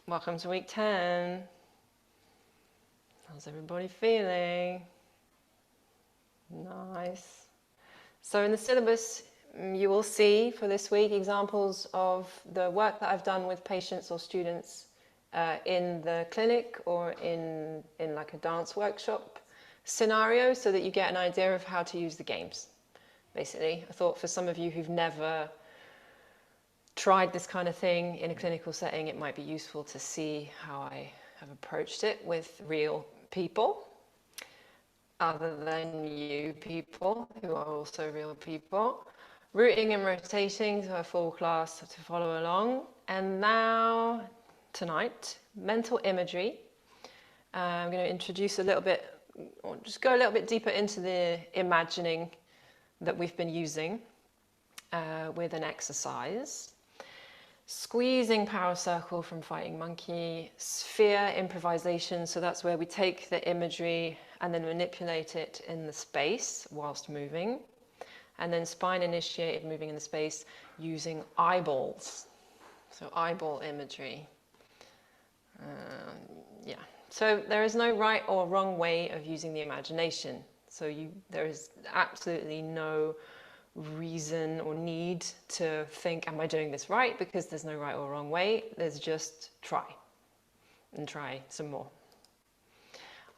Welcome to week 10. How's everybody feeling? Nice. So in the syllabus, you will see for this week examples of the work that I've done with patients or students in the clinic or in like a dance workshop scenario, so that you get an idea of how to use the games. Basically, I thought for some of you who've never tried this kind of thing in a clinical setting, it might be useful to see how I have approached it with real people, other than you people who are also real people. Rooting and rotating, so a full class to follow along. And now, tonight, mental imagery. I'm going to introduce a little bit, or just go a little bit deeper into the imagining that we've been using with an exercise. Squeezing power circle from Fighting Monkey, sphere improvisation, so that's where we take the imagery and then manipulate it in the space whilst moving, and then spine initiated moving in the space using eyeballs, so eyeball imagery. Yeah, so there is no right or wrong way of using the imagination, so there is absolutely no reason or need to think, am I doing this right? Because there's no right or wrong way. There's just try and try some more.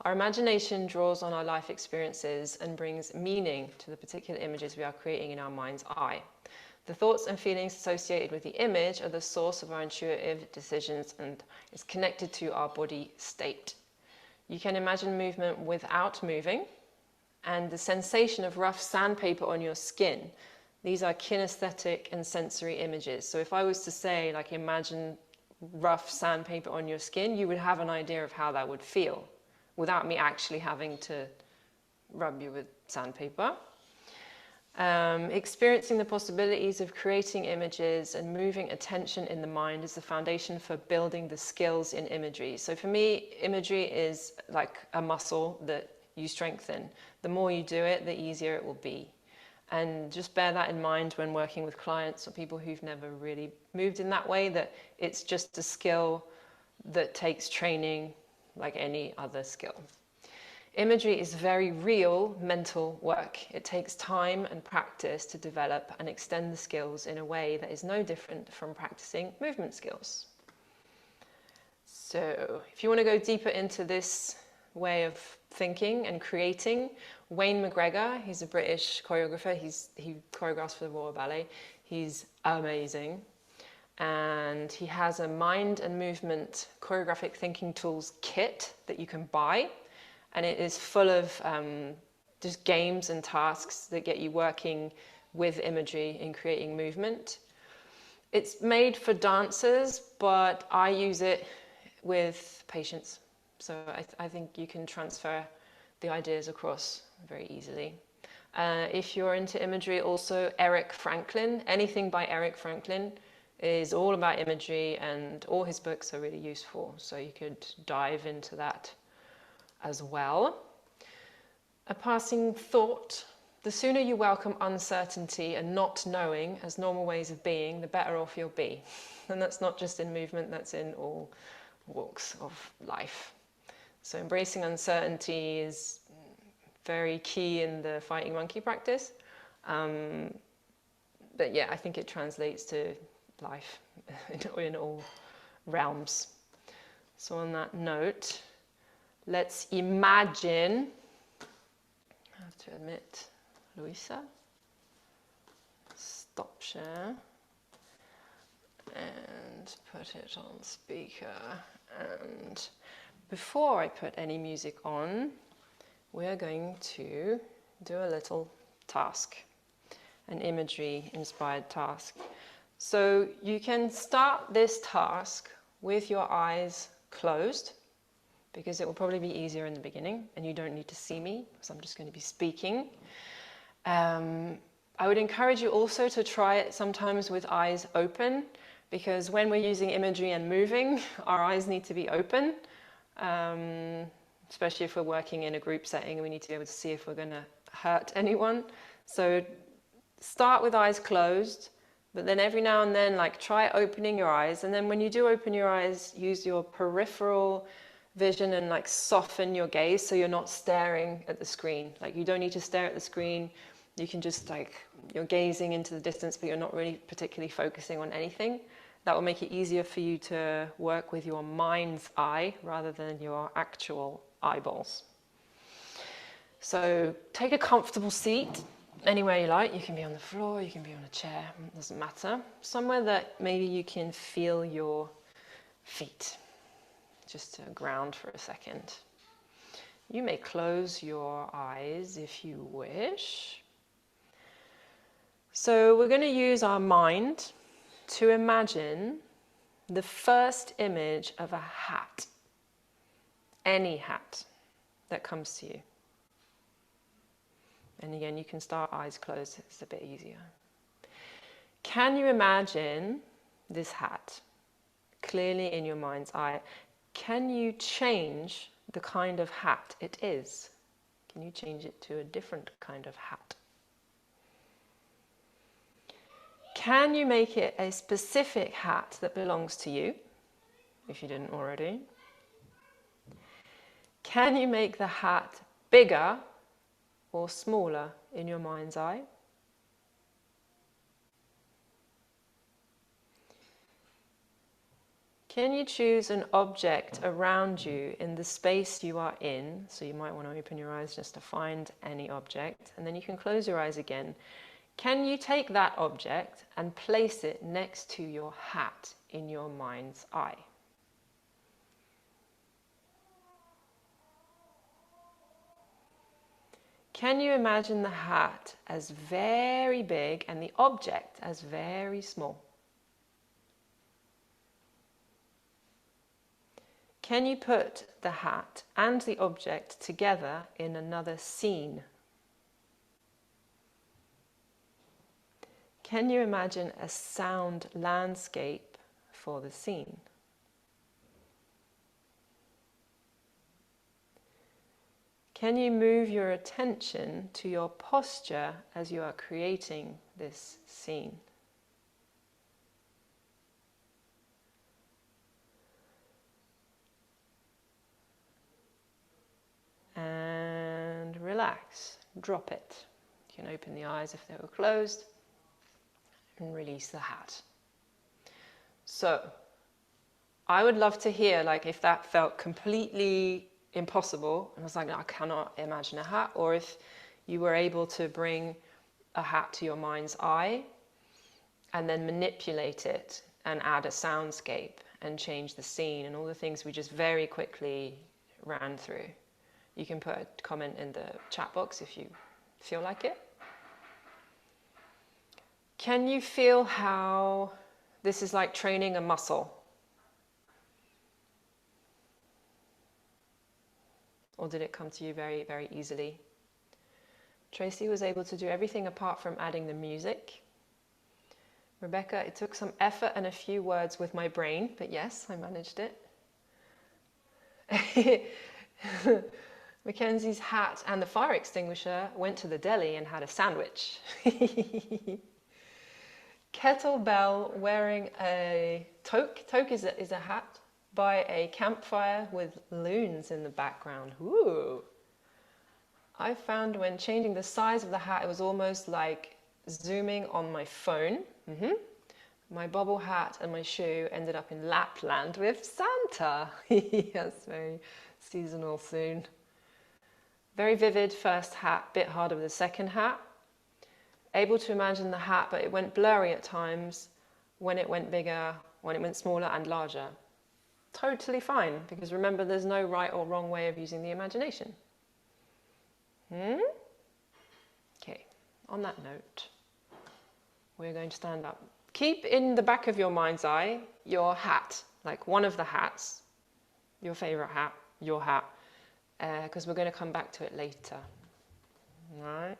Our imagination draws on our life experiences and brings meaning to the particular images we are creating in our mind's eye. The thoughts and feelings associated with the image are the source of our intuitive decisions and is connected to our body state. You can imagine movement without moving, and the sensation of rough sandpaper on your skin. These are kinesthetic and sensory images. So if I was to say, like, imagine rough sandpaper on your skin, you would have an idea of how that would feel without me actually having to rub you with sandpaper. Experiencing the possibilities of creating images and moving attention in the mind is the foundation for building the skills in imagery. So for me, imagery is like a muscle that you strengthen. The more you do it, the easier it will be. And just bear that in mind when working with clients or people who've never really moved in that way, that it's just a skill that takes training like any other skill. Imagery is very real mental work. It takes time and practice to develop and extend the skills in a way that is no different from practicing movement skills. So if you want to go deeper into this way of thinking and creating, Wayne McGregor, he's a British choreographer, he choreographs for the Royal Ballet, he's amazing, and he has a mind and movement choreographic thinking tools kit that you can buy, and it is full of just games and tasks that get you working with imagery in creating movement. It's made for dancers, but I use it with patients. So I think you can transfer the ideas across very easily. If you're into imagery, also Eric Franklin, anything by Eric Franklin is all about imagery, and all his books are really useful. So you could dive into that as well. A passing thought: the sooner you welcome uncertainty and not knowing as normal ways of being, the better off you'll be. And that's not just in movement, that's in all walks of life. So embracing uncertainty is very key in the Fighting Monkey practice. But yeah, I think it translates to life in all realms. So on that note, let's imagine, I have to admit, Louisa, stop share and put it on speaker. And before I put any music on, we're going to do a little task, an imagery inspired task. So you can start this task with your eyes closed, because it will probably be easier in the beginning and you don't need to see me, because I'm just going to be speaking. I would encourage you also to try it sometimes with eyes open, because when we're using imagery and moving, our eyes need to be open, especially if we're working in a group setting and we need to be able to see if we're going to hurt anyone. So start with eyes closed, But then every now and then, like, try opening your eyes. And then when you do open your eyes, use your peripheral vision and like soften your gaze so you're not staring at the screen. Like, you don't need to stare at the screen. You can just, like, you're gazing into the distance, but you're not really particularly focusing on anything. That will make it easier for you to work with your mind's eye rather than your actual eyeballs. So take a comfortable seat anywhere you like. You can be on the floor, you can be on a chair, it doesn't matter. Somewhere that maybe you can feel your feet, just to ground for a second. You may close your eyes if you wish. So we're going to use our mind to imagine the first image of a hat, any hat that comes to you. And again, you can start eyes closed, it's a bit easier. Can you imagine this hat clearly in your mind's eye? Can you change the kind of hat it is? Can you change it to a different kind of hat? Can you make it a specific hat that belongs to you, if you didn't already? Can you make the hat bigger or smaller in your mind's eye? Can you choose an object around you in the space you are in? So you might want to open your eyes just to find any object, and then you can close your eyes again. Can you take that object and place it next to your hat in your mind's eye? Can you imagine the hat as very big and the object as very small? Can you put the hat and the object together in another scene? Can you imagine a sound landscape for the scene? Can you move your attention to your posture as you are creating this scene? And relax, drop it. You can open the eyes if they were closed and release the hat. So, I would love to hear, like, if that felt completely impossible and I was like, no, I cannot imagine a hat, or if you were able to bring a hat to your mind's eye and then manipulate it and add a soundscape and change the scene and all the things we just very quickly ran through. You can put a comment in the chat box if you feel like it. Can you feel how this is like training a muscle? Or did it come to you very, very easily? Tracy was able to do everything apart from adding the music. Rebecca, it took some effort and a few words with my brain, but yes, I managed it. Mackenzie's hat and the fire extinguisher went to the deli and had a sandwich. Kettlebell wearing a toque. Toque is a hat by a campfire with loons in the background. Ooh. I found when changing the size of the hat, it was almost like zooming on my phone. My bobble hat and my shoe ended up in Lapland with Santa. Yes, very seasonal soon. Very vivid first hat, bit harder with the second hat. Able to imagine the hat, but it went blurry at times when it went bigger, when it went smaller and larger. Totally fine, because remember, there's no right or wrong way of using the imagination. Okay, on that note, we're going to stand up. Keep in the back of your mind's eye your hat, like one of the hats, your favorite hat, your hat, because we're going to come back to it later. All right.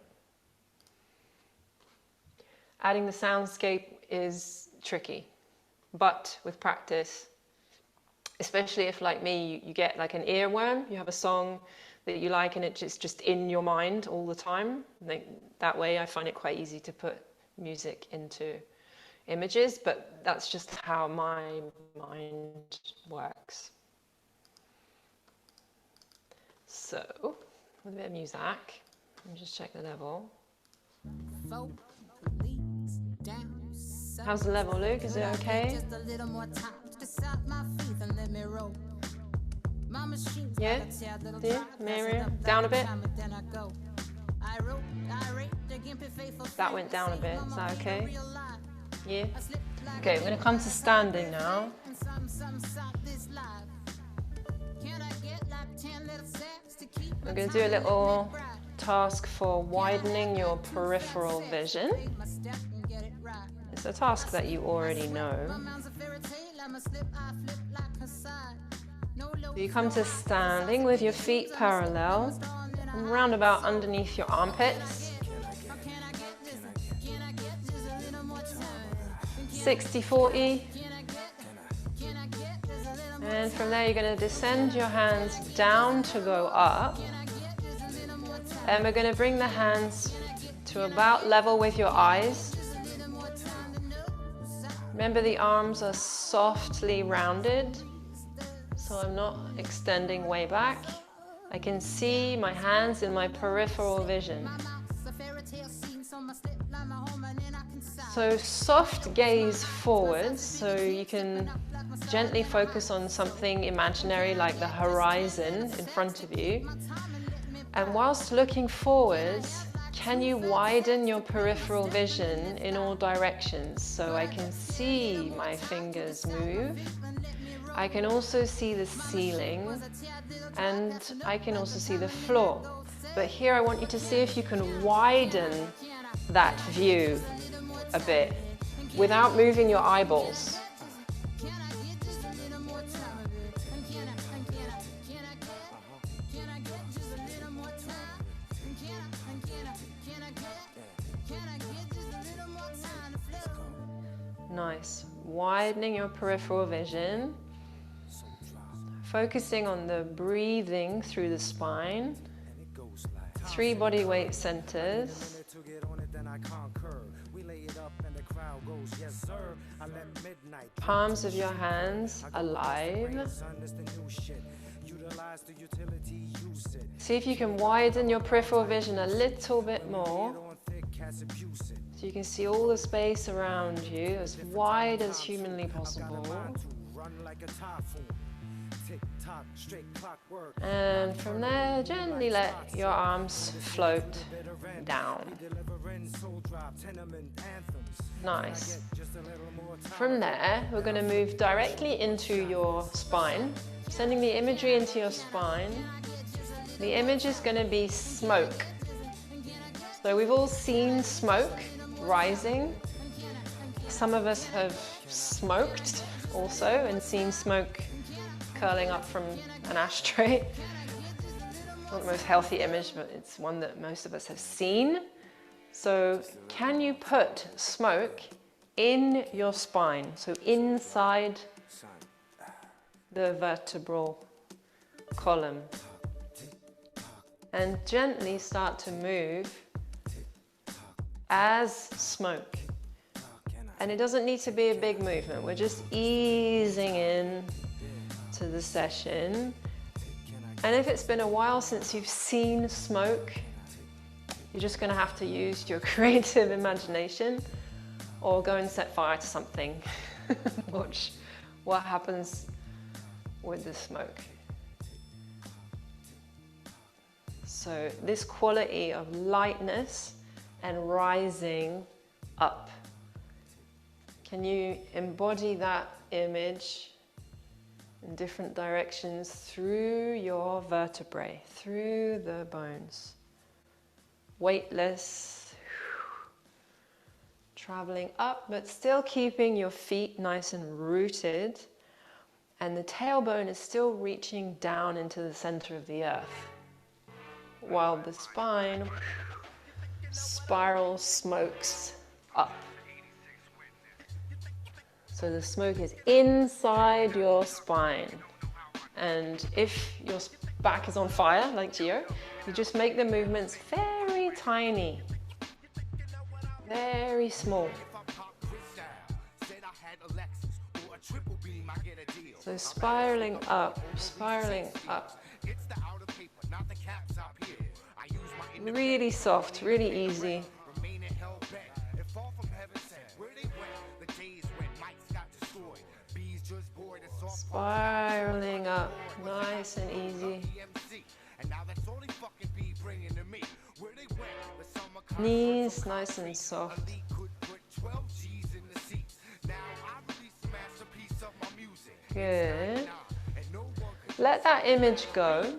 Adding the soundscape is tricky, but with practice, especially if, like me, you get like an earworm, you have a song that you like and it's just in your mind all the time. That way I find it quite easy to put music into images, but that's just how my mind works. So, with a bit of music, let me just check the level. How's the level, Luke? Is it okay? Yeah? Yeah? Miriam? Down a bit? That went down a bit. Is that okay? Yeah? Okay, we're going to come to standing now. We're going to do a little task for widening your peripheral vision. It's a task that you already know. So you come to standing with your feet parallel and round about underneath your armpits. 60-40. And from there you're going to descend your hands down to go up. And we're going to bring the hands to about level with your eyes. Remember, the arms are softly rounded, so I'm not extending way back. I can see my hands in my peripheral vision. So soft gaze forwards, so you can gently focus on something imaginary like the horizon in front of you. And whilst looking forwards, can you widen your peripheral vision in all directions? So I can see my fingers move. I can also see the ceiling, and I can also see the floor. But here I want you to see if you can widen that view a bit without moving your eyeballs. Nice. Widening your peripheral vision. Focusing on the breathing through the spine. 3 body weight centers. Palms of your hands alive. See if you can widen your peripheral vision a little bit more. So you can see all the space around you as wide as humanly possible. And from there, gently let your arms float down. Nice. From there, we're going to move directly into your spine, sending the imagery into your spine. The image is going to be smoke. So we've all seen smoke rising. Some of us have smoked also and seen smoke curling up from an ashtray. Not the most healthy image, but it's one that most of us have seen. So can you put smoke in your spine, so inside the vertebral column, and gently start to move as smoke? And it doesn't need to be a big movement. We're just easing in to the session. And if it's been a while since you've seen smoke, you're just going to have to use your creative imagination or go and set fire to something. Watch what happens with the smoke. So this quality of lightness and rising up. Can you embody that image in different directions through your vertebrae, through the bones? Weightless, traveling up, but still keeping your feet nice and rooted, and the tailbone is still reaching down into the center of the earth, while the spine spiral smokes up. So the smoke is inside your spine. And if your back is on fire, like Gio, you just make the movements very tiny, very small. So spiraling up, spiraling up. Really soft, really easy. Spiraling up, nice and easy. Knees nice and soft. Good. Let that image go.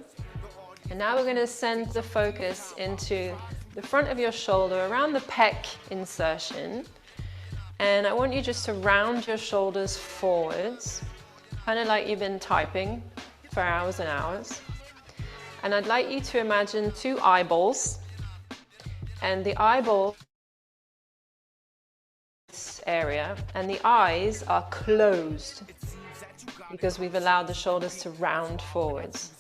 And now we're going to send the focus into the front of your shoulder, around the pec insertion. And I want you just to round your shoulders forwards, kind of like you've been typing for hours and hours. And I'd like you to imagine two eyeballs, and the eyeball area, and the eyes are closed because we've allowed the shoulders to round forwards.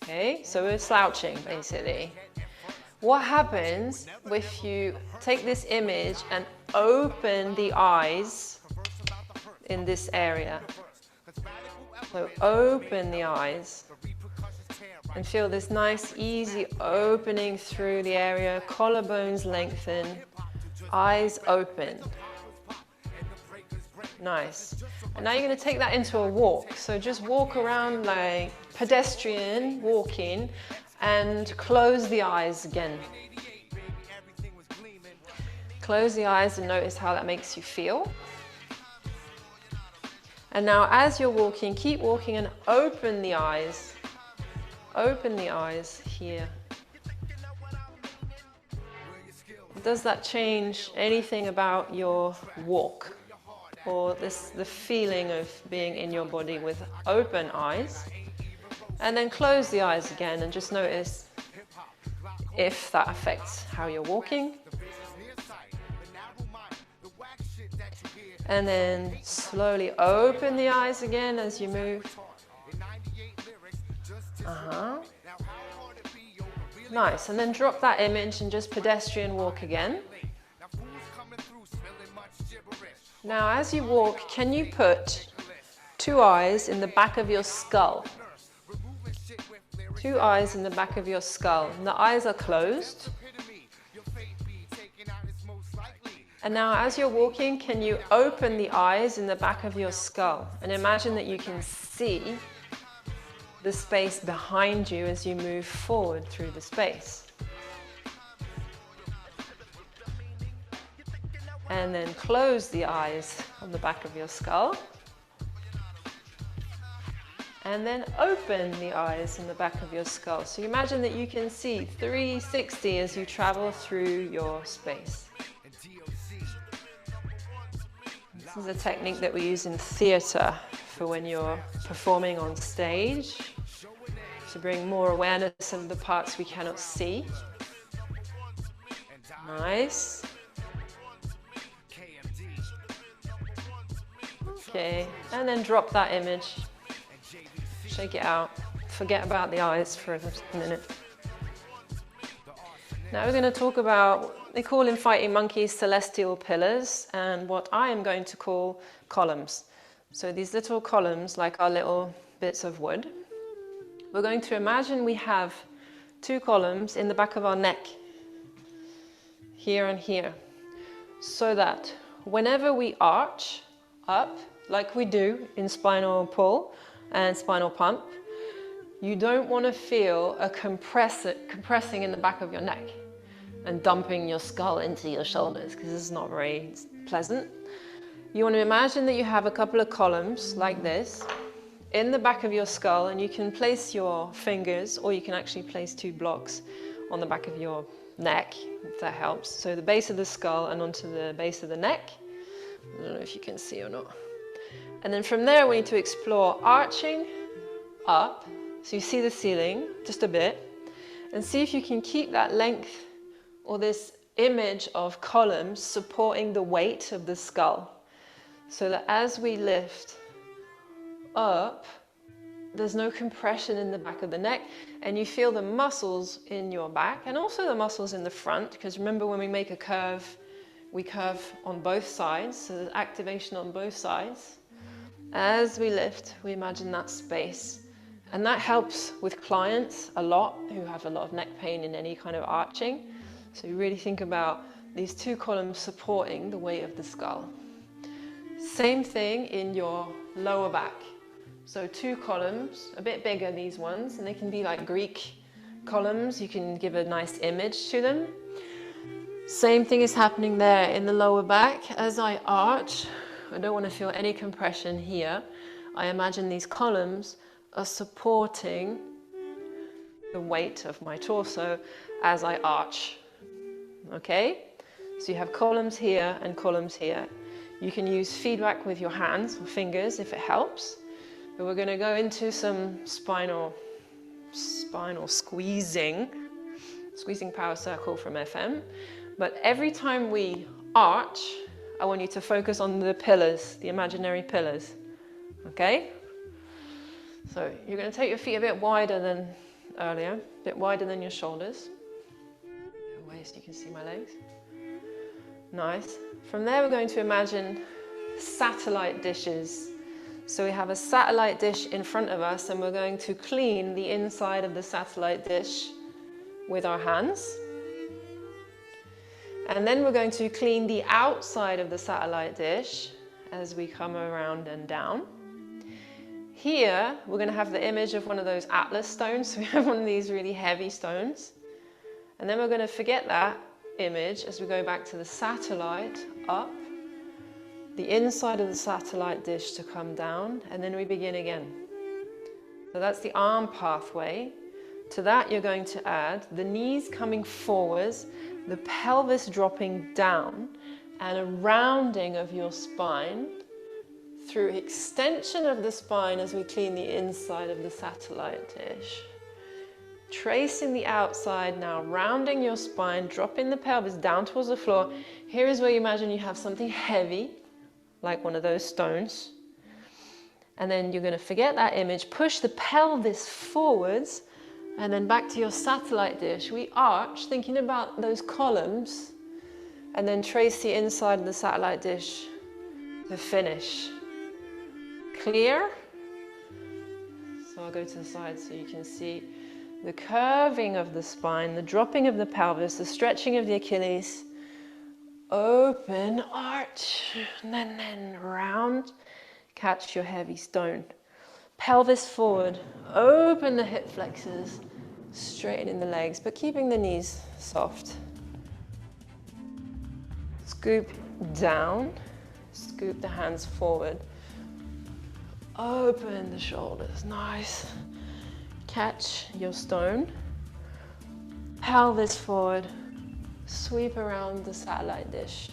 Okay, so we're slouching basically. What happens if you take this image and open the eyes in this area? So open the eyes and feel this nice easy opening through the area, collarbones lengthen, eyes open. Nice. And now you're going to take that into a walk. So just walk around like pedestrian walking and close the eyes again. Close the eyes and notice how that makes you feel. And now as you're walking, keep walking and open the eyes. Open the eyes here. Does that change anything about your walk? Or the feeling of being in your body with open eyes? And then close the eyes again and just notice if that affects how you're walking. And then slowly open the eyes again as you move. Nice, and then drop that image and just pedestrian walk again. Now as you walk, can you put two eyes in the back of your skull? Two eyes in the back of your skull, and the eyes are closed. And now as you're walking, can you open the eyes in the back of your skull and imagine that you can see the space behind you as you move forward through the space. And then close the eyes on the back of your skull. And then open the eyes in the back of your skull. So you imagine that you can see 360 as you travel through your space. This is a technique that we use in theatre for when you're performing on stage, to bring more awareness of the parts we cannot see. Nice. Okay, and then drop that image. Shake it out. Forget about the eyes for a minute. Now we're going to talk about, they call in fighting monkeys celestial pillars, and what I am going to call columns. So these little columns, like our little bits of wood, we're going to imagine we have two columns in the back of our neck, here and here, so that whenever we arch up, like we do in spinal pull and spinal pump, you don't want to feel a compressing in the back of your neck and dumping your skull into your shoulders, because this is not very pleasant. You want to imagine that you have a couple of columns like this in the back of your skull, and you can place your fingers, or you can actually place two blocks on the back of your neck, if that helps. So the base of the skull and onto the base of the neck. I don't know if you can see or not. And then from there we need to explore arching up, so you see the ceiling just a bit, and see if you can keep that length or this image of columns supporting the weight of the skull, so that as we lift up, there's no compression in the back of the neck, and you feel the muscles in your back and also the muscles in the front, because remember, when we make a curve, we curve on both sides, so there's activation on both sides. As we lift, we imagine that space. And that helps with clients a lot who have a lot of neck pain in any kind of arching. So you really think about these two columns supporting the weight of the skull. Same thing in your lower back. So two columns, a bit bigger, these ones, and they can be like Greek columns. You can give a nice image to them. Same thing is happening there in the lower back. As I arch, I don't want to feel any compression here. I imagine these columns are supporting the weight of my torso as I arch. Okay? So you have columns here and columns here. You can use feedback with your hands or fingers if it helps. But we're going to go into some spinal squeezing power circle from FM. But every time we arch, I want you to focus on the pillars, the imaginary pillars. Okay? So you're going to take your feet a bit wider than earlier, a bit wider than your shoulders. Waist, you can see my legs. Nice. From there, we're going to imagine satellite dishes. So we have a satellite dish in front of us, and we're going to clean the inside of the satellite dish with our hands. And then we're going to clean the outside of the satellite dish as we come around and down. Here, we're going to have the image of one of those atlas stones. So we have one of these really heavy stones. And then we're going to forget that image as we go back to the satellite up, the inside of the satellite dish to come down, and then we begin again. So that's the arm pathway. To that, you're going to add the knees coming forwards, the pelvis dropping down, and a rounding of your spine through extension of the spine as we clean the inside of the satellite dish. Tracing the outside, now rounding your spine, dropping the pelvis down towards the floor. Here is where you imagine you have something heavy, like one of those stones. And then you're going to forget that image, push the pelvis forwards, and then back to your satellite dish. We arch, thinking about those columns, and then trace the inside of the satellite dish to finish. Clear? So I'll go to the side so you can see the curving of the spine, the dropping of the pelvis, the stretching of the Achilles. Open, arch, and then round. Catch your heavy stone. Pelvis forward, open the hip flexors, straightening the legs, but keeping the knees soft. Scoop down, scoop the hands forward. Open the shoulders, nice. Catch your stone. Pelvis forward, sweep around the satellite dish.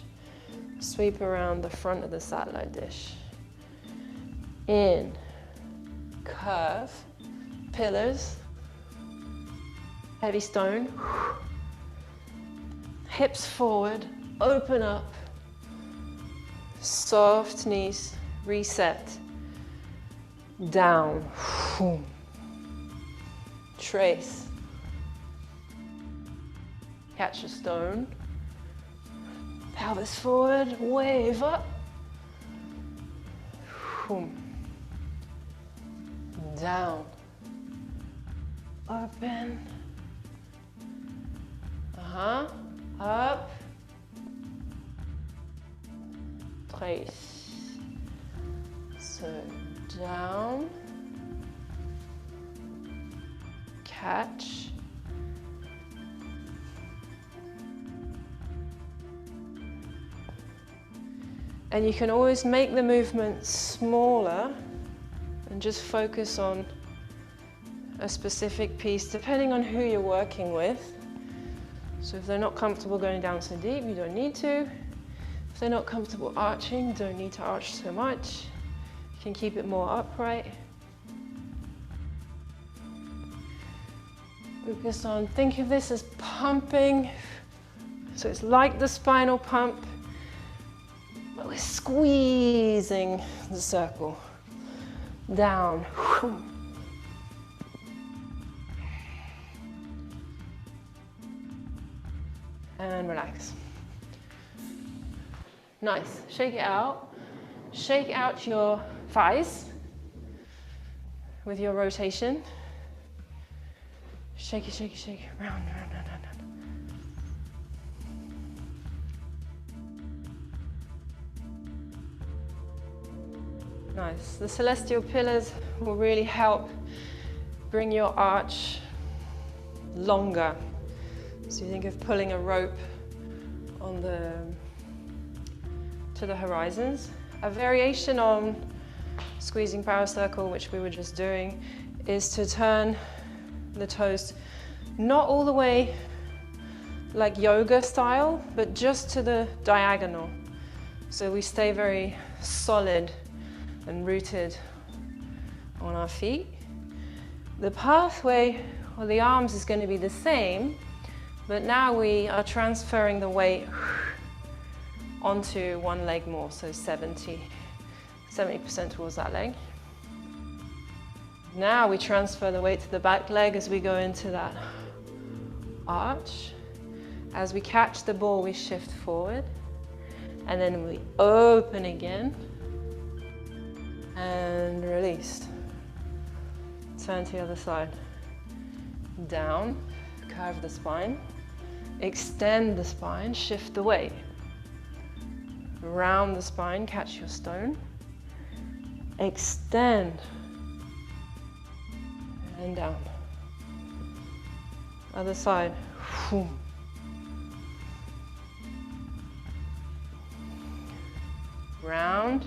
Sweep around the front of the satellite dish. In, curve, pillars, heavy stone. Hips forward, open up. Soft knees, reset. Down. Trace. Catch a stone. Pelvis forward, wave up. Down. Open. Up. Trace. So down. Catch. And you can always make the movement smaller and just focus on a specific piece depending on who you're working with. So if they're not comfortable going down so deep, you don't need to. If they're not comfortable arching, you don't need to arch so much. You can keep it more upright. Focus on, think of this as pumping. So it's like the spinal pump, but we're squeezing the circle. Down. And relax. Nice. Shake it out. Shake out your thighs with your rotation. Shake it, shake it, shake it, round, round, round, round, round. Nice. The celestial pillars will really help bring your arch longer. So you think of pulling a rope on to the horizons. A variation on squeezing power circle, which we were just doing, is to turn the toes not all the way like yoga style, but just to the diagonal. So we stay very solid and rooted on our feet. The pathway or the arms is going to be the same, but now we are transferring the weight onto one leg more, so 70% towards that leg. Now we transfer the weight to the back leg as we go into that arch. As we catch the ball, we shift forward, and then we open again, and release. Turn to the other side. Down, curve the spine, extend the spine, shift the weight. Round the spine, catch your stone, extend, and down. Other side. Round.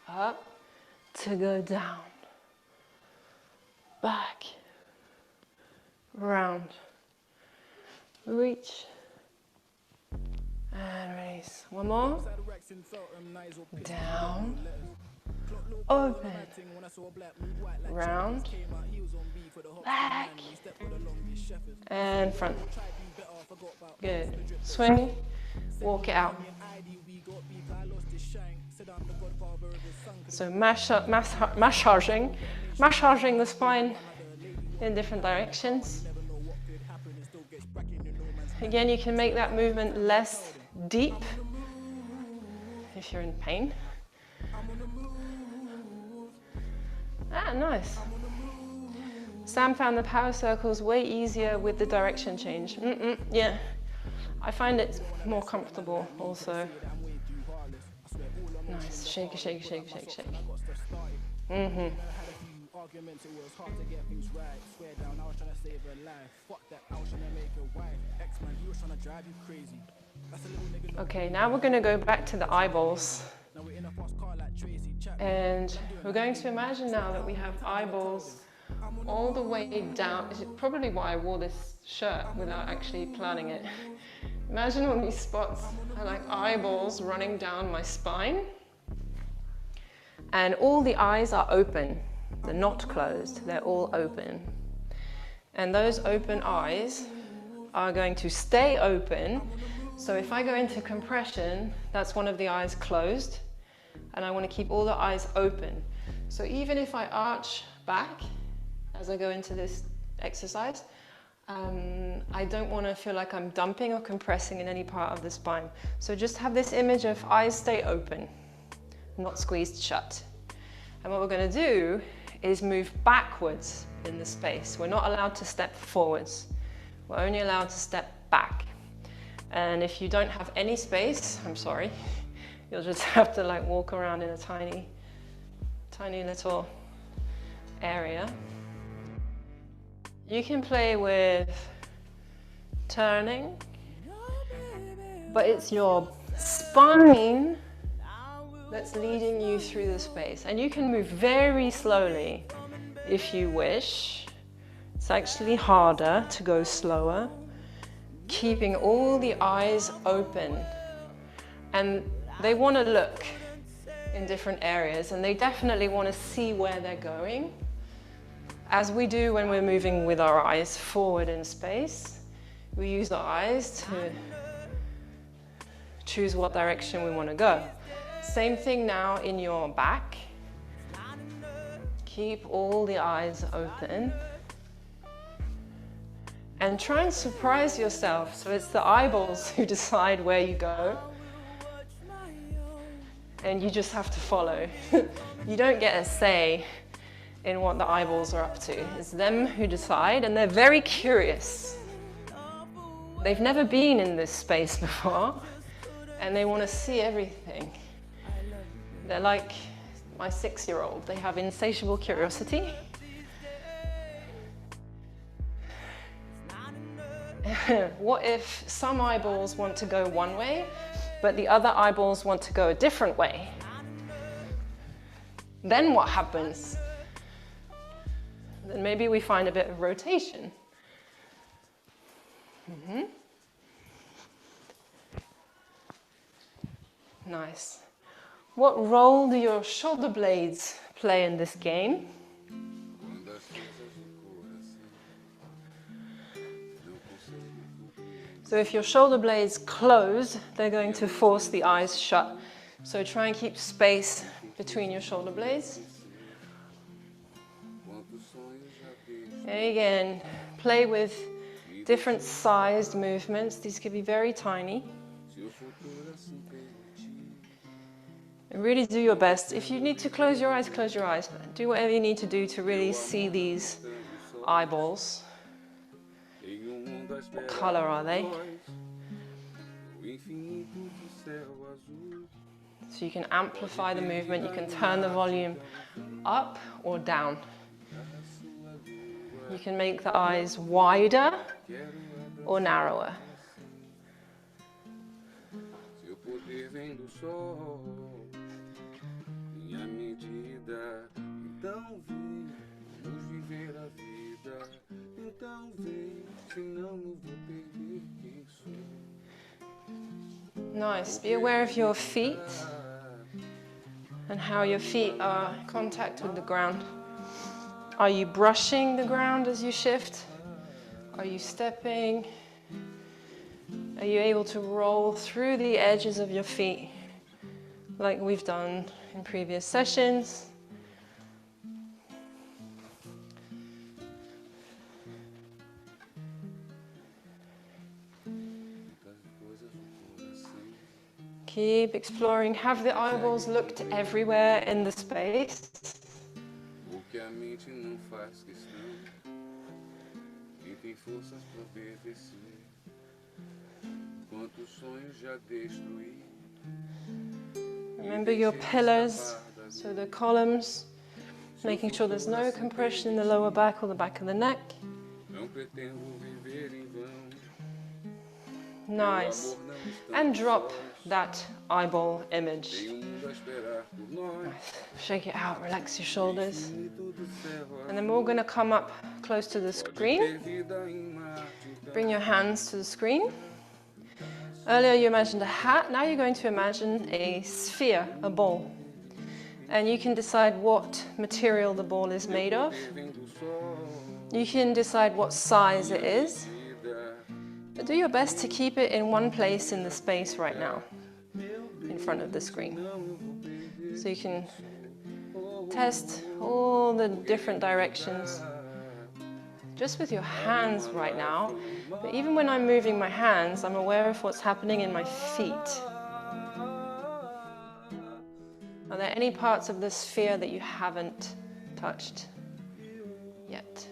Up to go down, back, round, reach, and release. One more. Down, open, round, back, and front. Good. Swing, walk it out. So massaging the spine in different directions. Again, you can make that movement less deep if you're in pain. Ah, nice. Sam found the power circles way easier with the direction change. Yeah, I find it more comfortable also. Nice, shake, shake, shake, shake, shake. Okay, now we're going to go back to the eyeballs. And we're going to imagine now that we have eyeballs all the way down. This is probably why I wore this shirt without actually planning it. Imagine all these spots are like eyeballs running down my spine. And all the eyes are open. They're not closed, they're all open. And those open eyes are going to stay open. So if I go into compression, that's one of the eyes closed. And I want to keep all the eyes open. So even if I arch back as I go into this exercise, I don't want to feel like I'm dumping or compressing in any part of the spine. So just have this image of eyes stay open, not squeezed shut. And what we're going to do is move backwards in the space. We're not allowed to step forwards. We're only allowed to step back. And if you don't have any space, I'm sorry, you'll just have to like walk around in a tiny little area. You can play with turning, but it's your spine that's leading you through the space. And you can move very slowly if you wish. It's actually harder to go slower, keeping all the eyes open. And they want to look in different areas, and they definitely want to see where they're going, as we do when we're moving with our eyes forward in space. We use our eyes to choose what direction we want to go. Same thing now in your back. Keep all the eyes open. And try and surprise yourself. So it's the eyeballs who decide where you go. And you just have to follow. You don't get a say in what the eyeballs are up to. It's them who decide, and they're very curious. They've never been in this space before, and they want to see everything. They're like my 6-year-old. They have insatiable curiosity. What if some eyeballs want to go one way, but the other eyeballs want to go a different way? Then what happens? Then maybe we find a bit of rotation. Nice. What role do your shoulder blades play in this game? So if your shoulder blades close, they're going to force the eyes shut. So try and keep space between your shoulder blades. And again, play with different sized movements. These could be very tiny. And really do your best. If you need to close your eyes, close your eyes. Do whatever you need to do to really see these eyeballs. What color are they? So you can amplify the movement, you can turn the volume up or down. You can make the eyes wider or narrower. Nice. Be aware of your feet and how your feet are in contact with the ground. Are you brushing the ground as you shift? Are you stepping? Are you able to roll through the edges of your feet like we've done in previous sessions? Keep exploring. Have the eyeballs looked everywhere in the space? Remember your pillars, so the columns, making sure there's no compression in the lower back or the back of the neck. Nice. And drop that eyeball image. Nice. Shake it out, relax your shoulders. And then we're going to come up close to the screen. Bring your hands to the screen. Earlier you imagined a hat, now you're going to imagine a sphere, a ball. And you can decide what material the ball is made of. You can decide what size it is. But do your best to keep it in one place in the space right now, in front of the screen. So you can test all the different directions just with your hands right now. But even when I'm moving my hands, I'm aware of what's happening in my feet. Are there any parts of the sphere that you haven't touched yet?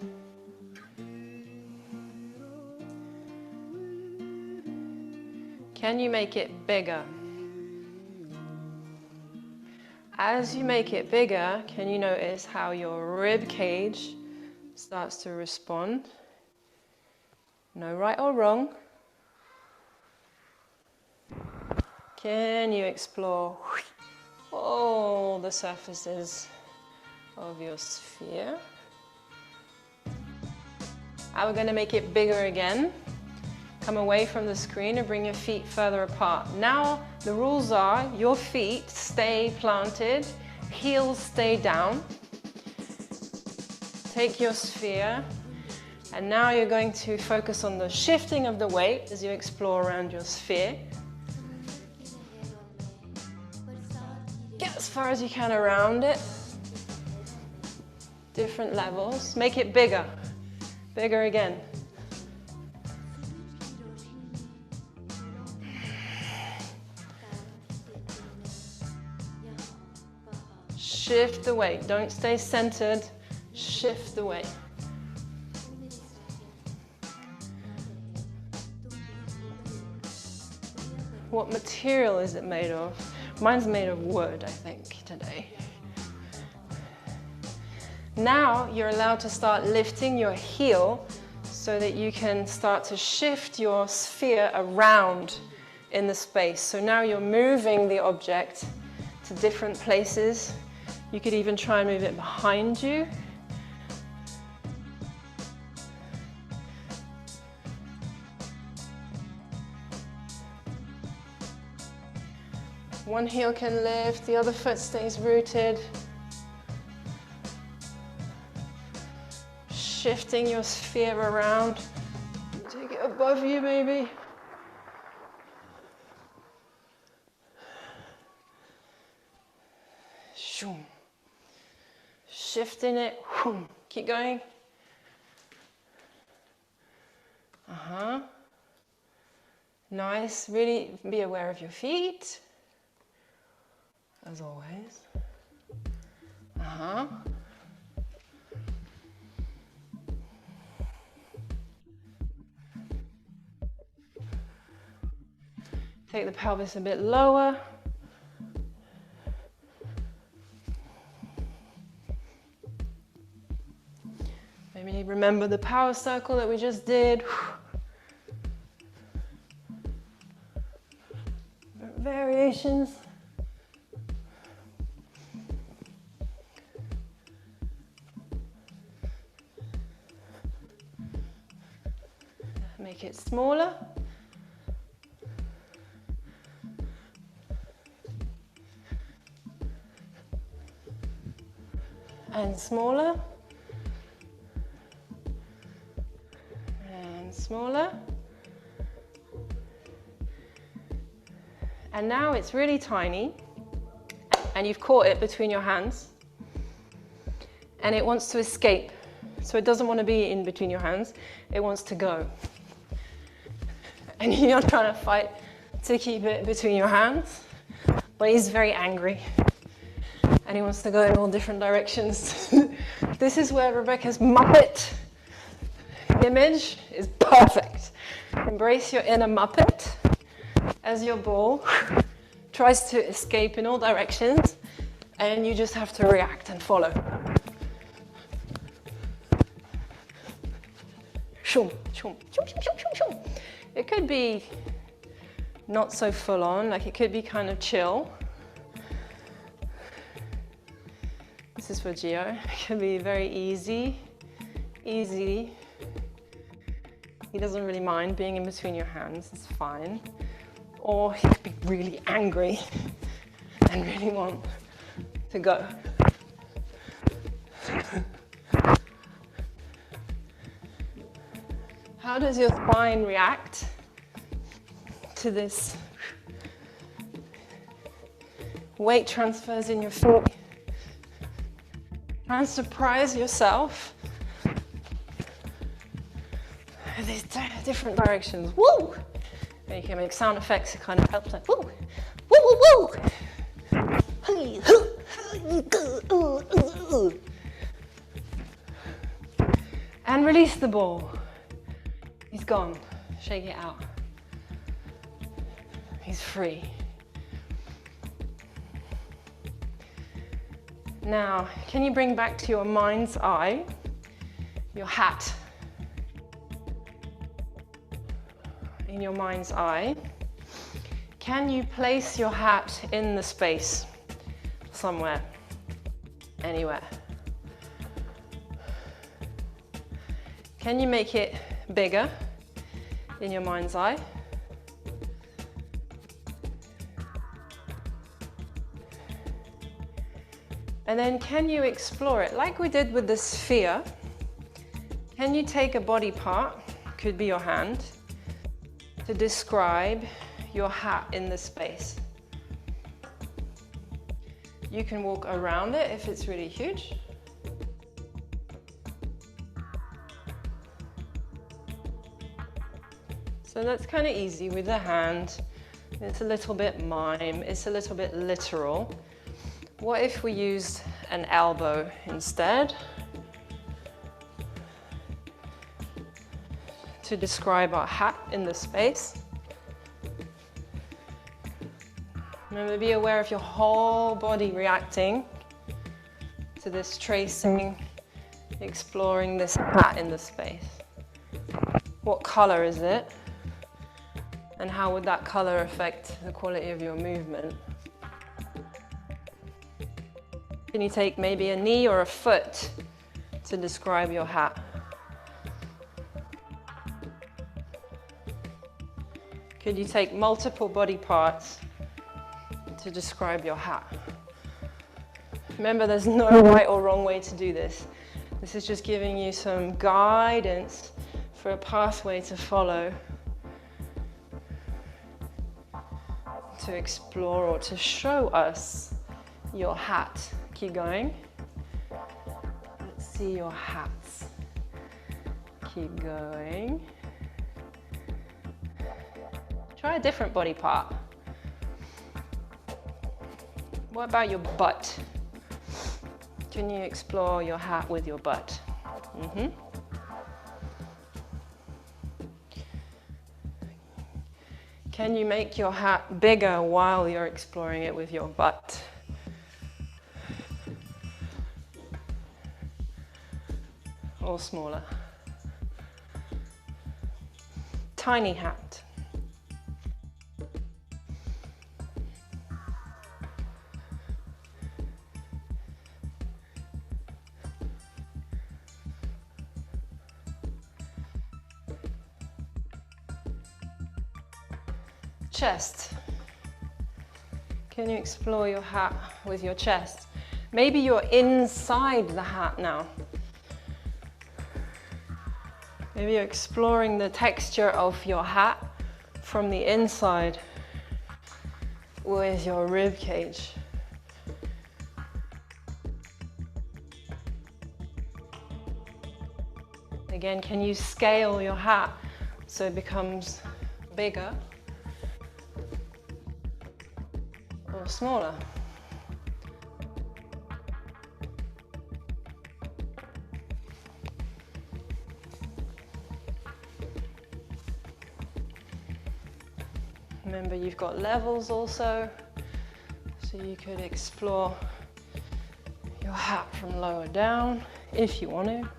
Can you make it bigger? As you make it bigger, can you notice how your rib cage starts to respond? No right or wrong. Can you explore all the surfaces of your sphere? Now we're going to make it bigger again. Come away from the screen and bring your feet further apart. Now the rules are your feet stay planted, heels stay down. Take your sphere, and now you're going to focus on the shifting of the weight as you explore around your sphere. far as you can around it. Different levels. Make it bigger. Bigger again. Shift the weight. Don't stay centered. Shift the weight. What material is it made of? Mine's made of wood, I think, today. Now you're allowed to start lifting your heel so that you can start to shift your sphere around in the space. So now you're moving the object to different places. You could even try and move it behind you. One heel can lift, the other foot stays rooted. Shifting your sphere around. Take it above you, maybe. Shifting it. Keep going. Nice. Really be aware of your feet. As always. Take the pelvis a bit lower. Maybe remember the power circle that we just did. Variations. Make it smaller. And smaller. And smaller. And now it's really tiny, and you've caught it between your hands, and it wants to escape. So it doesn't want to be in between your hands, it wants to go. And you're trying to fight to keep it between your hands, but he's very angry, and he wants to go in all different directions. This is where Rebecca's Muppet image is perfect. Embrace your inner Muppet as your ball tries to escape in all directions, and you just have to react and follow. Shum, shum, shum, shum, shum, shum, shum. It could be not so full on, like it could be kind of chill. This is for Gio. It can be very easy. He doesn't really mind being in between your hands, it's fine. Or he could be really angry and really want to go. How does your spine react to this? Weight transfers in your feet. Try and surprise yourself with these different directions. Woo! And you can make sound effects to kind of help, like woo, woo, woo, woo. And release the ball. He's gone. Shake it out. He's free. Now, can you bring back to your mind's eye your hat? In your mind's eye, can you place your hat in the space somewhere, anywhere? Can you make it bigger in your mind's eye? And then can you explore it like we did with the sphere? Can you take a body part, could be your hand, to describe your hat in the space? You can walk around it if it's really huge. So that's kind of easy with the hand. It's a little bit mime, it's a little bit literal. What if we used an elbow instead to describe our hat in the space? Remember, be aware of your whole body reacting to this tracing, exploring this hat in the space. What color is it? And how would that color affect the quality of your movement? Can you take maybe a knee or a foot to describe your hat? Could you take multiple body parts to describe your hat? Remember, there's no right or wrong way to do this. This is just giving you some guidance for a pathway to follow, to explore or to show us your hat. Keep going. Let's see your hats. Keep going. Try a different body part. What about your butt? Can you explore your hat with your butt? Can you make your hat bigger while you're exploring it with your butt? Or smaller? Tiny hat. Chest. Can you explore your hat with your chest? Maybe you're inside the hat now. Maybe you're exploring the texture of your hat from the inside with your rib cage. Again, can you scale your hat so it becomes bigger or smaller? Remember, you've got levels also, so you could explore your hat from lower down if you want to.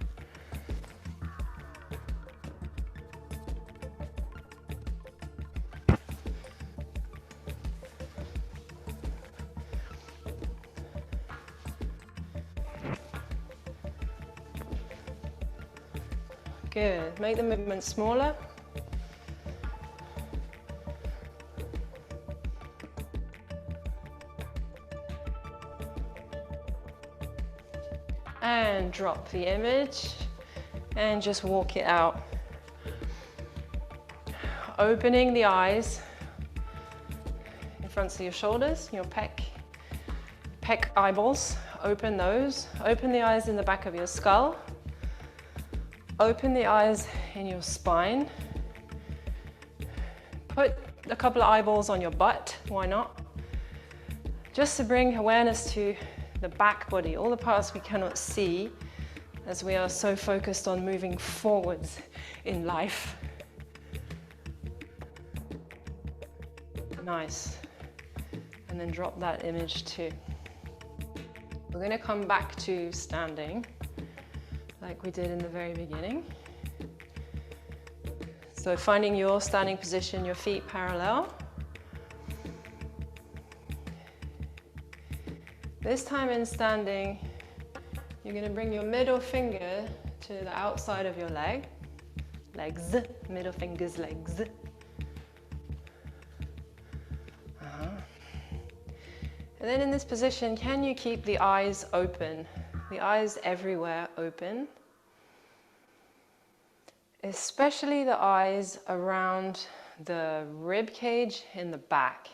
Good. Make the movement smaller. And drop the image and just walk it out. Opening the eyes in front of your shoulders, your pec eyeballs. Open those. Open the eyes in the back of your skull. Open the eyes in your spine. Put a couple of eyeballs on your butt, why not? Just to bring awareness to the back body, all the parts we cannot see as we are so focused on moving forwards in life. Nice. And then drop that image too. We're going to come back to standing like we did in the very beginning. So finding your standing position, your feet parallel. This time in standing, you're going to bring your middle finger to the outside of your legs, middle fingers, legs. And then in this position, can you keep the eyes open? The eyes everywhere open. Especially the eyes around the rib cage in the back.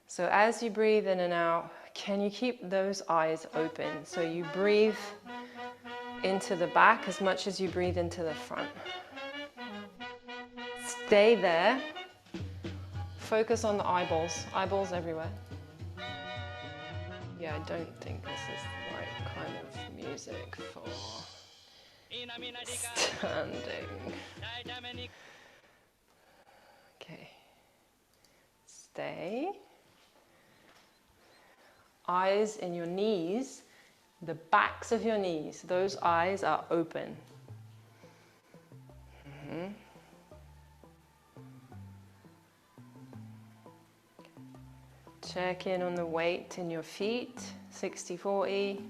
So as you breathe in and out, can you keep those eyes open? So you breathe into the back as much as you breathe into the front. Stay there. Focus on the eyeballs. Eyeballs everywhere. Yeah, I don't think this is the right kind of music for standing. Okay. Stay. Eyes in your knees, the backs of your knees, those eyes are open. Check in on the weight in your feet, 60-40,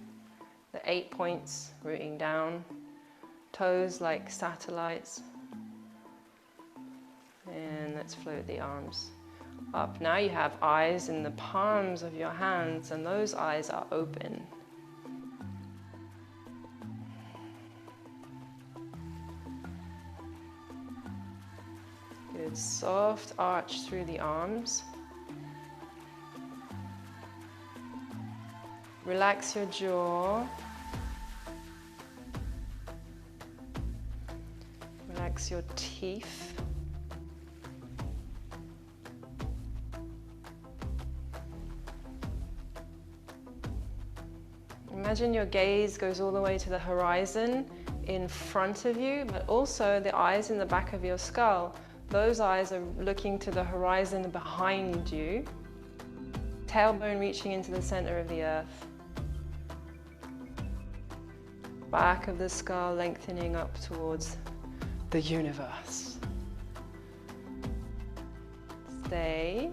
the 8 points rooting down, toes like satellites. And let's float the arms up. Now you have eyes in the palms of your hands, and those eyes are open. Good, soft arch through the arms. Relax your jaw. Relax your teeth. Imagine your gaze goes all the way to the horizon in front of you, but also the eyes in the back of your skull. Those eyes are looking to the horizon behind you. Tailbone reaching into the center of the earth. Back of the skull lengthening up towards the universe. Stay.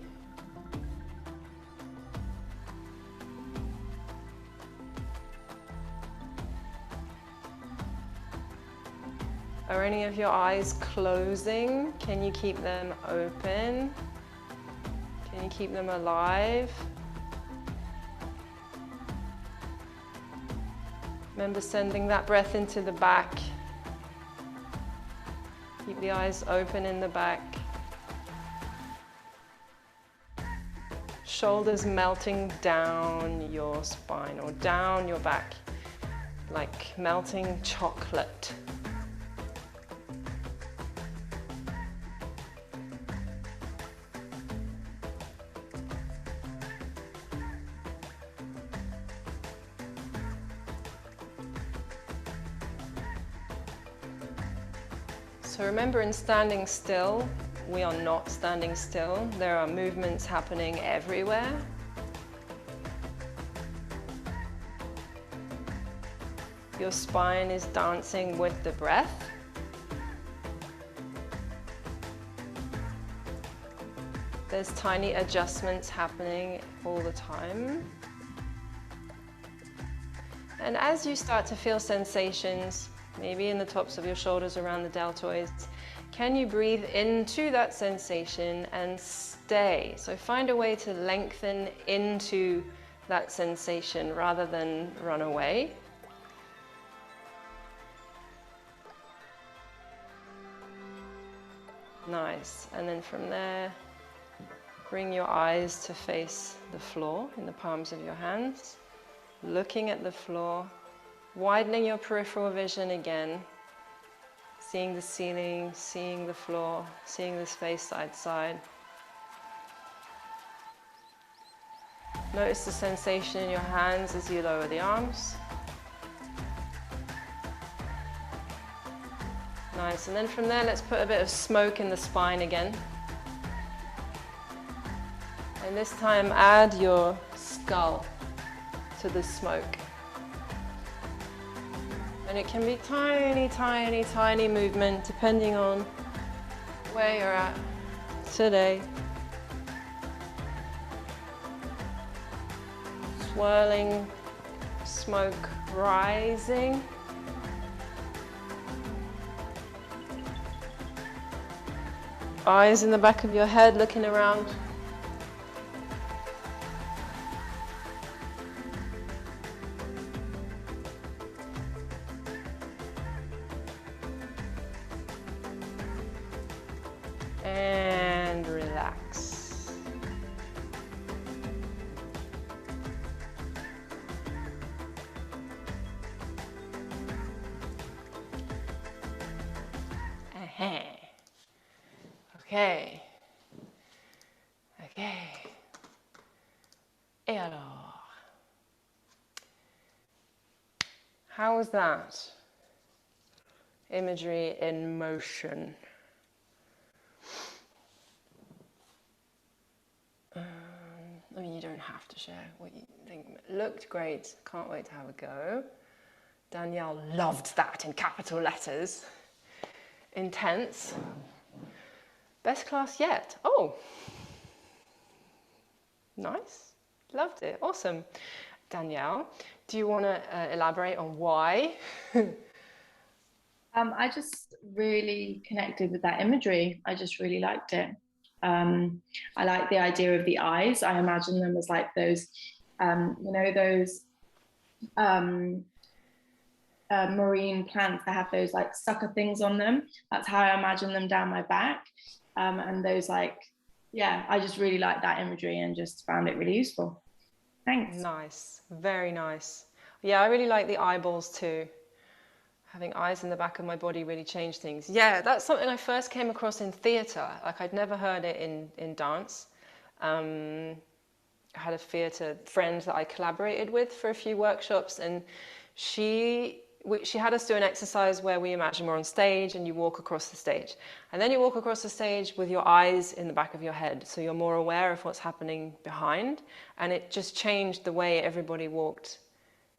Are any of your eyes closing? Can you keep them open? Can you keep them alive? Remember sending that breath into the back. Keep the eyes open in the back. Shoulders melting down your spine or down your back, like melting chocolate. So remember, in standing still, we are not standing still. There are movements happening everywhere. Your spine is dancing with the breath. There's tiny adjustments happening all the time. And as you start to feel sensations, maybe in the tops of your shoulders around the deltoids, can you breathe into that sensation and stay? So find a way to lengthen into that sensation rather than run away. Nice. And then from there, bring your eyes to face the floor in the palms of your hands, looking at the floor. Widening your peripheral vision again, seeing the ceiling, seeing the floor, seeing the space side to side. Notice the sensation in your hands as you lower the arms. Nice, and then from there let's put a bit of smoke in the spine again. And this time add your skull to the smoke. And it can be tiny, tiny, tiny movement depending on where you're at today. Swirling smoke rising. Eyes in the back of your head looking around. And relax. Okay. Okay. Et alors? How was that? Imagery in motion. I mean, you don't have to share what you think. It looked great. Can't wait to have a go. Danielle loved that in capital letters. Intense. Best class yet. Oh, nice. Loved it. Awesome. Danielle, do you want to elaborate on why? I just really connected with that imagery. I just really liked it. I like the idea of the eyes. I imagine them as like those, those um, marine plants that have those like sucker things on them. That's how I imagine them down my back. And those like, yeah, I just really like that imagery and just found it really useful. Thanks. Nice. Very nice. Yeah, I really like the eyeballs too. Having eyes in the back of my body really changed things. Yeah, that's something I first came across in theatre. Like I'd never heard it in dance. I had a theatre friend that I collaborated with for a few workshops, and she had us do an exercise where we imagine we're on stage and you walk across the stage. And then you walk across the stage with your eyes in the back of your head, so you're more aware of what's happening behind. And it just changed the way everybody walked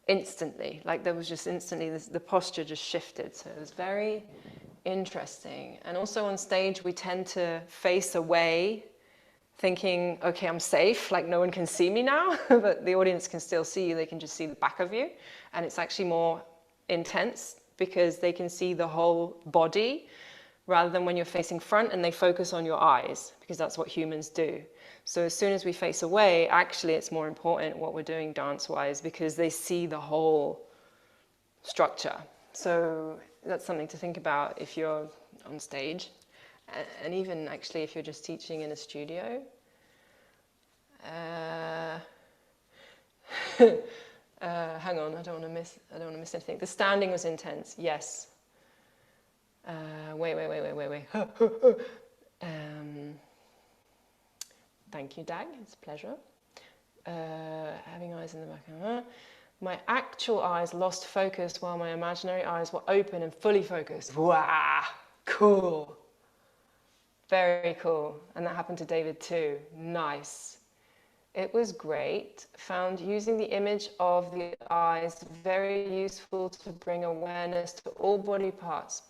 instantly. Like there was just instantly, the posture just shifted. So it was very interesting. And also on stage, we tend to face away thinking, okay, I'm safe, like no one can see me now, but the audience can still see you, they can just see the back of you. And it's actually more intense because they can see the whole body rather than when you're facing front and they focus on your eyes, because that's what humans do. So as soon as we face away, actually it's more important what we're doing dance-wise because they see the whole structure. So that's something to think about if you're on stage. And even actually if you're just teaching in a studio. Hang on, I don't want to miss anything. The standing was intense, yes. Wait. Thank you, Dag, it's a pleasure. Having eyes in the back of my actual eyes lost focus while my imaginary eyes were open and fully focused. Wow, cool. Very cool. And that happened to David too. Nice. It was great. Found using the image of the eyes very useful to bring awareness to all body parts,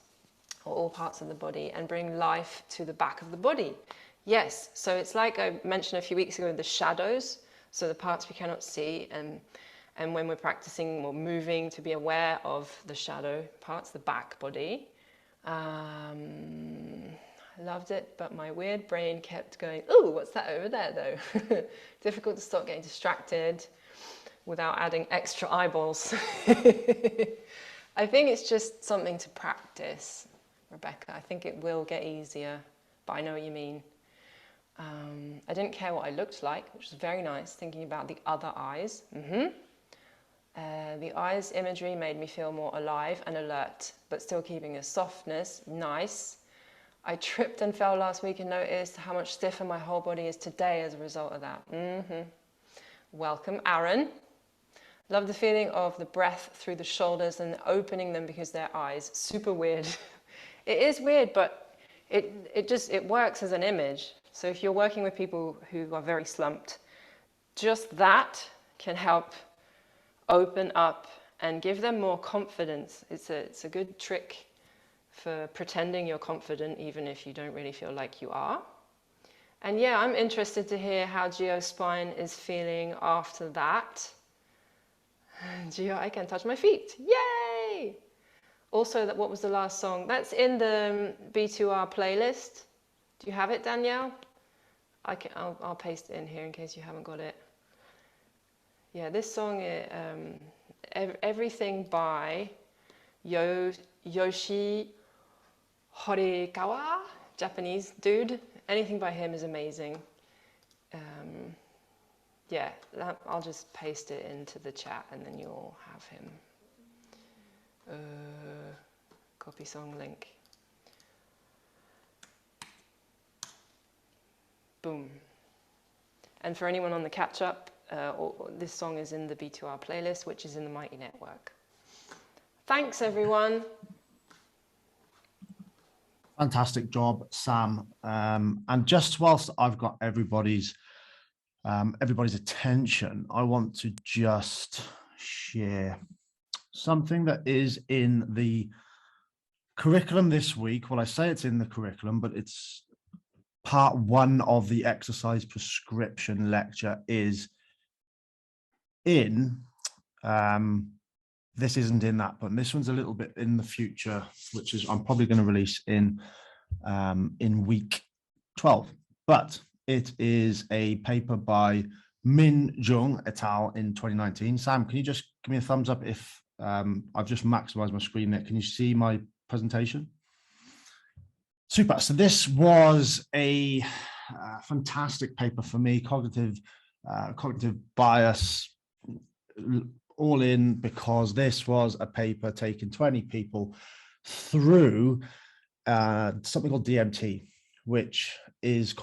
or all parts of the body, and bring life to the back of the body. Yes, so it's like I mentioned a few weeks ago, the shadows, so the parts we cannot see, and when we're practicing or moving to be aware of the shadow parts, the back body. I loved it, but my weird brain kept going, ooh, what's that over there though? Difficult to stop getting distracted without adding extra eyeballs. I think it's just something to practice, Rebecca. I think it will get easier, but I know what you mean. I didn't care what I looked like, which was very nice, thinking about the other eyes. The eyes imagery made me feel more alive and alert, but still keeping a softness. Nice. I tripped and fell last week and noticed how much stiffer my whole body is today as a result of that. Welcome, Aaron. Love the feeling of the breath through the shoulders and opening them because they're eyes. Super weird. It is weird, but it works as an image. So if you're working with people who are very slumped, just that can help open up and give them more confidence. It's a good trick for pretending you're confident even if you don't really feel like you are. And yeah, I'm interested to hear how Geospine is feeling after that. Geo, I can touch my feet. Yay! Also, what was the last song? That's in the B2R playlist. Do you have it, Danielle? I'll paste it in here in case you haven't got it. Yeah, this song, everything by Yoshi Horikawa, Japanese dude. Anything by him is amazing. Yeah, I'll just paste it into the chat and then you'll have him. Copy song link. Boom. And for anyone on the catch-up, this song is in the B2R playlist, which is in the Mighty Network. Thanks, everyone. Fantastic job, Sam. And just whilst I've got everybody's attention, I want to just share something that is in the curriculum this week. Well, I say it's in the curriculum, but it's part one of the exercise prescription lecture is in, this isn't in that, but this one's a little bit in the future, which is I'm probably going to release in week 12. But it is a paper by Min Jung et al. In 2019. Sam, can you just give me a thumbs up if I've just maximized my screen there? Can you see my presentation? Super. So this was a fantastic paper for me, cognitive bias, all in, because this was a paper taking 20 people through something called DMT, which is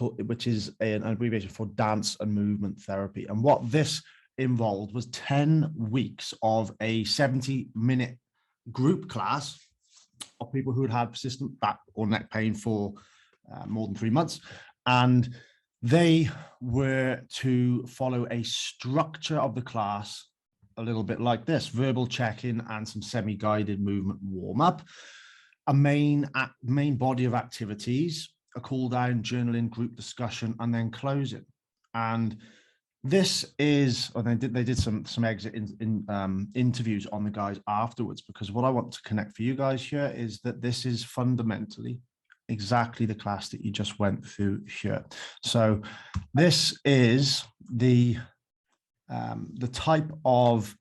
an abbreviation for dance and movement therapy. And what this involved was 10 weeks of a 70-minute group class of people who had had persistent back or neck pain for more than 3 months. And they were to follow a structure of the class a little bit like this: verbal check-in and some semi-guided movement warm-up, a main body of activities, a cool-down, journaling, group discussion, and then closing. And this is, or they did some exit interviews on the guys afterwards, because what I want to connect for you guys here is that this is fundamentally exactly the class that you just went through here. So this is the type of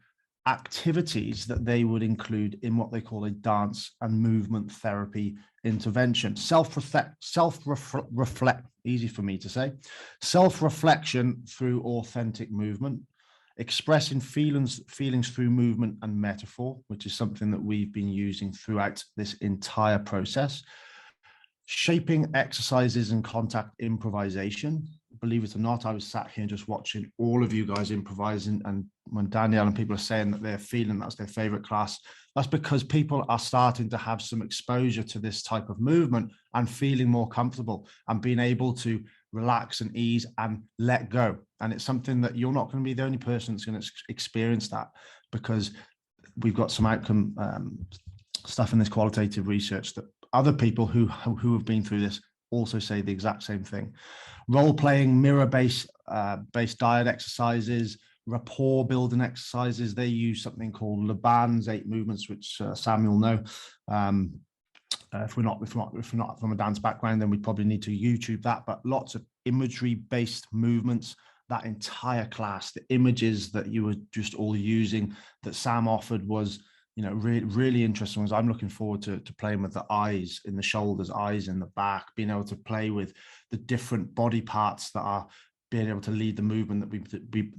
activities that they would include in what they call a dance and movement therapy intervention. Easy for me to say, self-reflection through authentic movement, expressing feelings through movement and metaphor, which is something that we've been using throughout this entire process, shaping exercises and contact improvisation. Believe it or not, I was sat here just watching all of you guys improvising, and when Danielle and people are saying that they're feeling that's their favorite class, that's because people are starting to have some exposure to this type of movement and feeling more comfortable and being able to relax and ease and let go. And it's something that you're not going to be the only person that's going to experience that, because we've got some outcome stuff in this qualitative research that other people who have been through this also say the exact same thing. Role-playing, mirror-based diet exercises, rapport building exercises. They use something called Laban's 8 movements, which Samuel know. If we're not from a dance background, then we probably need to YouTube that. But lots of imagery-based movements. That entire class, the images that you were just all using that Sam offered was, really interesting. Was I'm looking forward to playing with the eyes in the shoulders, eyes in the back, being able to play with the different body parts that are being able to lead the movement that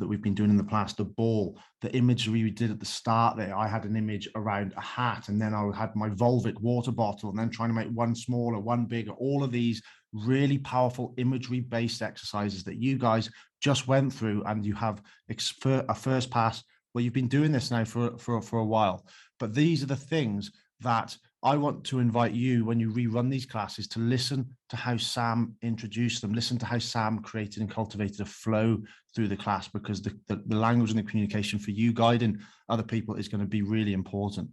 we've been doing in the plaster ball. The imagery we did at the start there, I had an image around a hat, and then I had my Volvic water bottle, and then trying to make one smaller, one bigger. All of these really powerful imagery-based exercises that you guys just went through, and you have a first pass. Well, you've been doing this now for a while, but these are the things that I want to invite you, when you rerun these classes, to listen to how Sam introduced them, listen to how Sam created and cultivated a flow through the class, because the language and the communication for you guiding other people is going to be really important.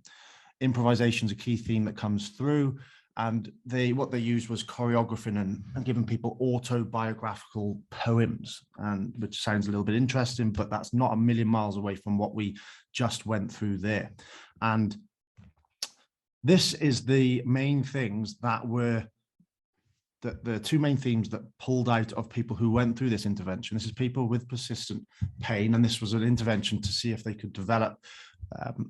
Improvisation is a key theme that comes through, and what they used was choreographing and giving people autobiographical poems, and which sounds a little bit interesting, but that's not a million miles away from what we just went through there. And this is the main things that were the two main themes that pulled out of people who went through this intervention. This is people with persistent pain, and this was an intervention to see if they could develop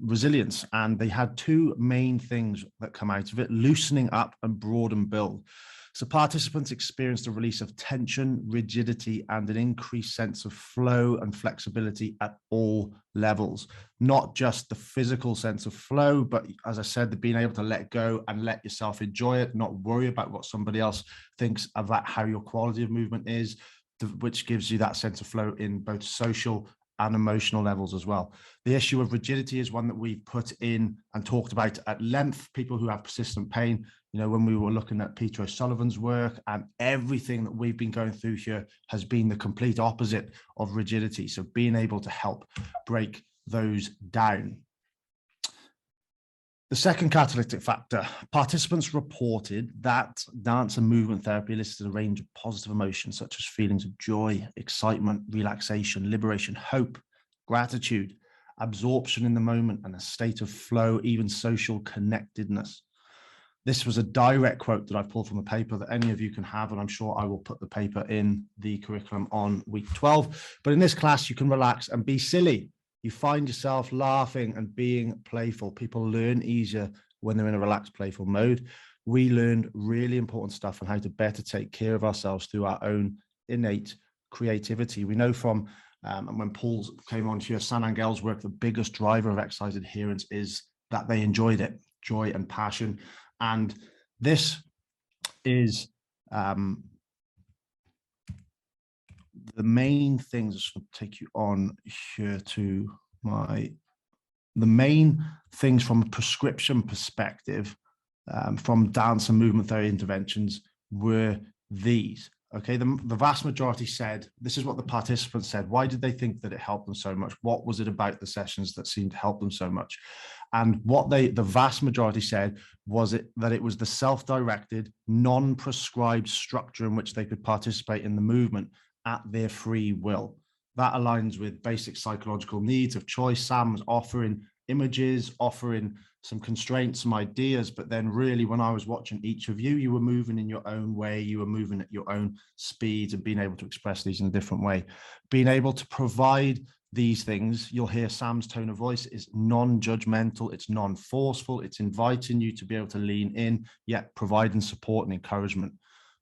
resilience. And they had two main things that come out of it: loosening up and broaden build. So participants experienced a release of tension, rigidity, and an increased sense of flow and flexibility at all levels. Not just the physical sense of flow, but as I said, the being able to let go and let yourself enjoy it, not worry about what somebody else thinks about how your quality of movement is, which gives you that sense of flow in both social and emotional levels as well. The issue of rigidity is one that we've put in and talked about at length. People who have persistent pain, you know, when we were looking at Peter O'Sullivan's work, and everything that we've been going through here has been the complete opposite of rigidity. So being able to help break those down. The second catalytic factor, participants reported that dance and movement therapy elicited a range of positive emotions, such as feelings of joy, excitement, relaxation, liberation, hope, gratitude, absorption in the moment, and a state of flow, even social connectedness. This was a direct quote that I pulled from a paper that any of you can have, and I'm sure I will put the paper in the curriculum on week 12. But in this class, you can relax and be silly. You find yourself laughing and being playful. People learn easier when they're in a relaxed, playful mode. We learned really important stuff on how to better take care of ourselves through our own innate creativity. We know from, and when Paul came on here, San Angel's work, the biggest driver of exercise adherence is that they enjoyed it, joy and passion. And this is the main things. I just want to take you on here to the main things from a prescription perspective from dance and movement therapy interventions were these. Okay, the vast majority said, this is what the participants said. Why did they think that it helped them so much? What was it about the sessions that seemed to help them so much? And what the vast majority said was that it was the self-directed, non-prescribed structure in which they could participate in the movement at their free will. That aligns with basic psychological needs of choice. Sam was offering images, offering some constraints, some ideas, but then really when I was watching each of you, you were moving in your own way, you were moving at your own speed and being able to express these in a different way. Being able to provide these things, you'll hear Sam's tone of voice is non-judgmental, it's non-forceful, it's inviting you to be able to lean in, yet providing support and encouragement.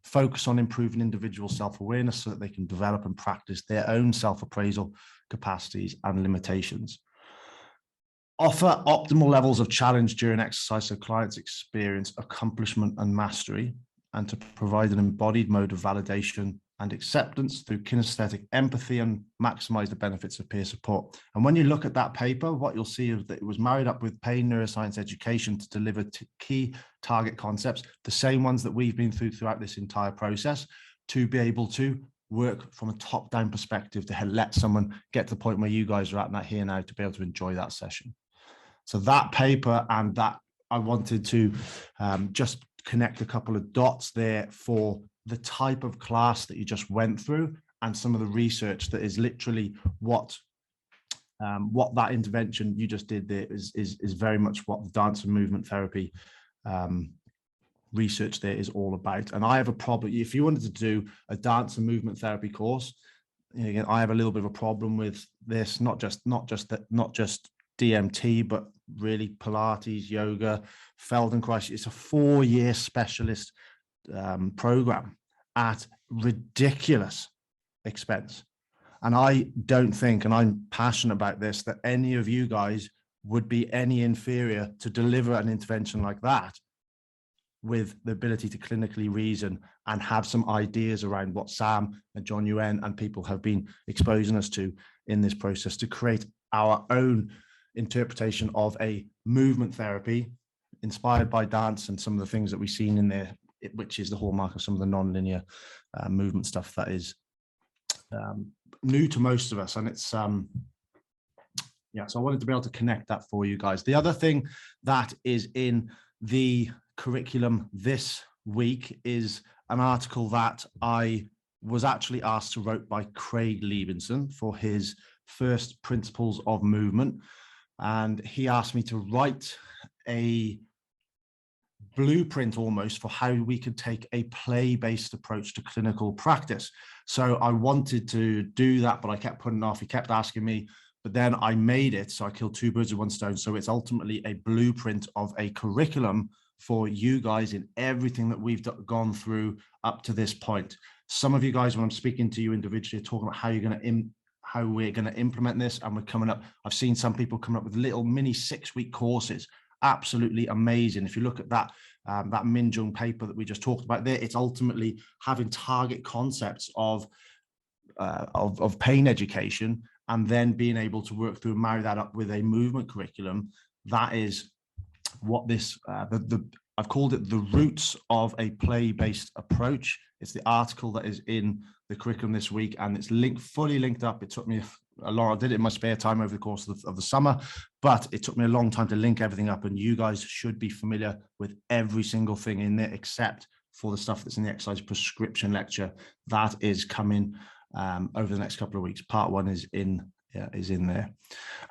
Focus on improving individual self-awareness so that they can develop and practice their own self-appraisal capacities and limitations. Offer optimal levels of challenge during exercise so clients experience accomplishment and mastery, and to provide an embodied mode of validation and acceptance through kinesthetic empathy and maximize the benefits of peer support. And when you look at that paper, what you'll see is that it was married up with pain neuroscience education to deliver key target concepts, the same ones that we've been through throughout this entire process, to be able to work from a top-down perspective to let someone get to the point where you guys are at and that here now to be able to enjoy that session. So that paper and that, I wanted to just connect a couple of dots there for the type of class that you just went through and some of the research that is literally what that intervention you just did there is very much what the dance and movement therapy research there is all about. And I have a problem, if you wanted to do a dance and movement therapy course, again, I have a little bit of a problem with this, not just DMT, but really Pilates, yoga, Feldenkrais. It's a 4-year specialist program at ridiculous expense. And I don't think, and I'm passionate about this, that any of you guys would be any inferior to deliver an intervention like that with the ability to clinically reason and have some ideas around what Sam and John Yuen and people have been exposing us to in this process to create our own interpretation of a movement therapy inspired by dance and some of the things that we've seen in there, which is the hallmark of some of the non-linear movement stuff that is new to most of us. And it's, yeah, so I wanted to be able to connect that for you guys. The other thing that is in the curriculum this week is an article that I was actually asked to write by Craig Levinson for his first Principles of Movement. And he asked me to write a blueprint almost for how we could take a play-based approach to clinical practice. So I wanted to do that, but I kept putting it off. He kept asking me, but then I made it. So I killed 2 birds with 1 stone. So it's ultimately a blueprint of a curriculum for you guys in everything that we've gone through up to this point. Some of you guys, when I'm speaking to you individually, are talking about how you're going to how we're going to implement this, and we're coming up. I've seen some people coming up with little mini 6-week courses. Absolutely amazing. If you look at that that Min Jung paper that we just talked about there, it's ultimately having target concepts of of pain education, and then being able to work through and marry that up with a movement curriculum. That is what this, I've called it the roots of a play-based approach. It's the article that is in the curriculum this week, and it's fully linked up. It took me a long, I did it in my spare time over the course of the summer, but it took me a long time to link everything up, and you guys should be familiar with every single thing in there, except for the stuff that's in the exercise prescription lecture. That is coming over the next couple of weeks. Part 1 is in there.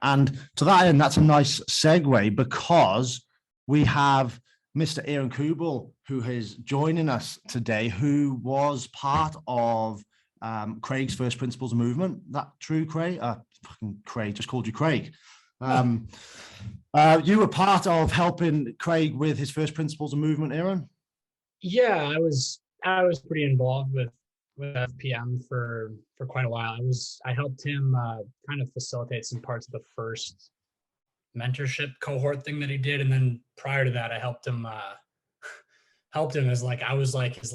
And to that end, that's a nice segue, because we have Mr. Aaron Kubal, who is joining us today, who was part of Craig's First Principles movement. That true, Craig? Fucking Craig, just called you Craig. You were part of helping Craig with his First Principles movement, Aaron? Yeah, I was pretty involved with FPM for quite a while. I helped him kind of facilitate some parts of the first mentorship cohort thing that he did, and then prior to that, I helped him as I was his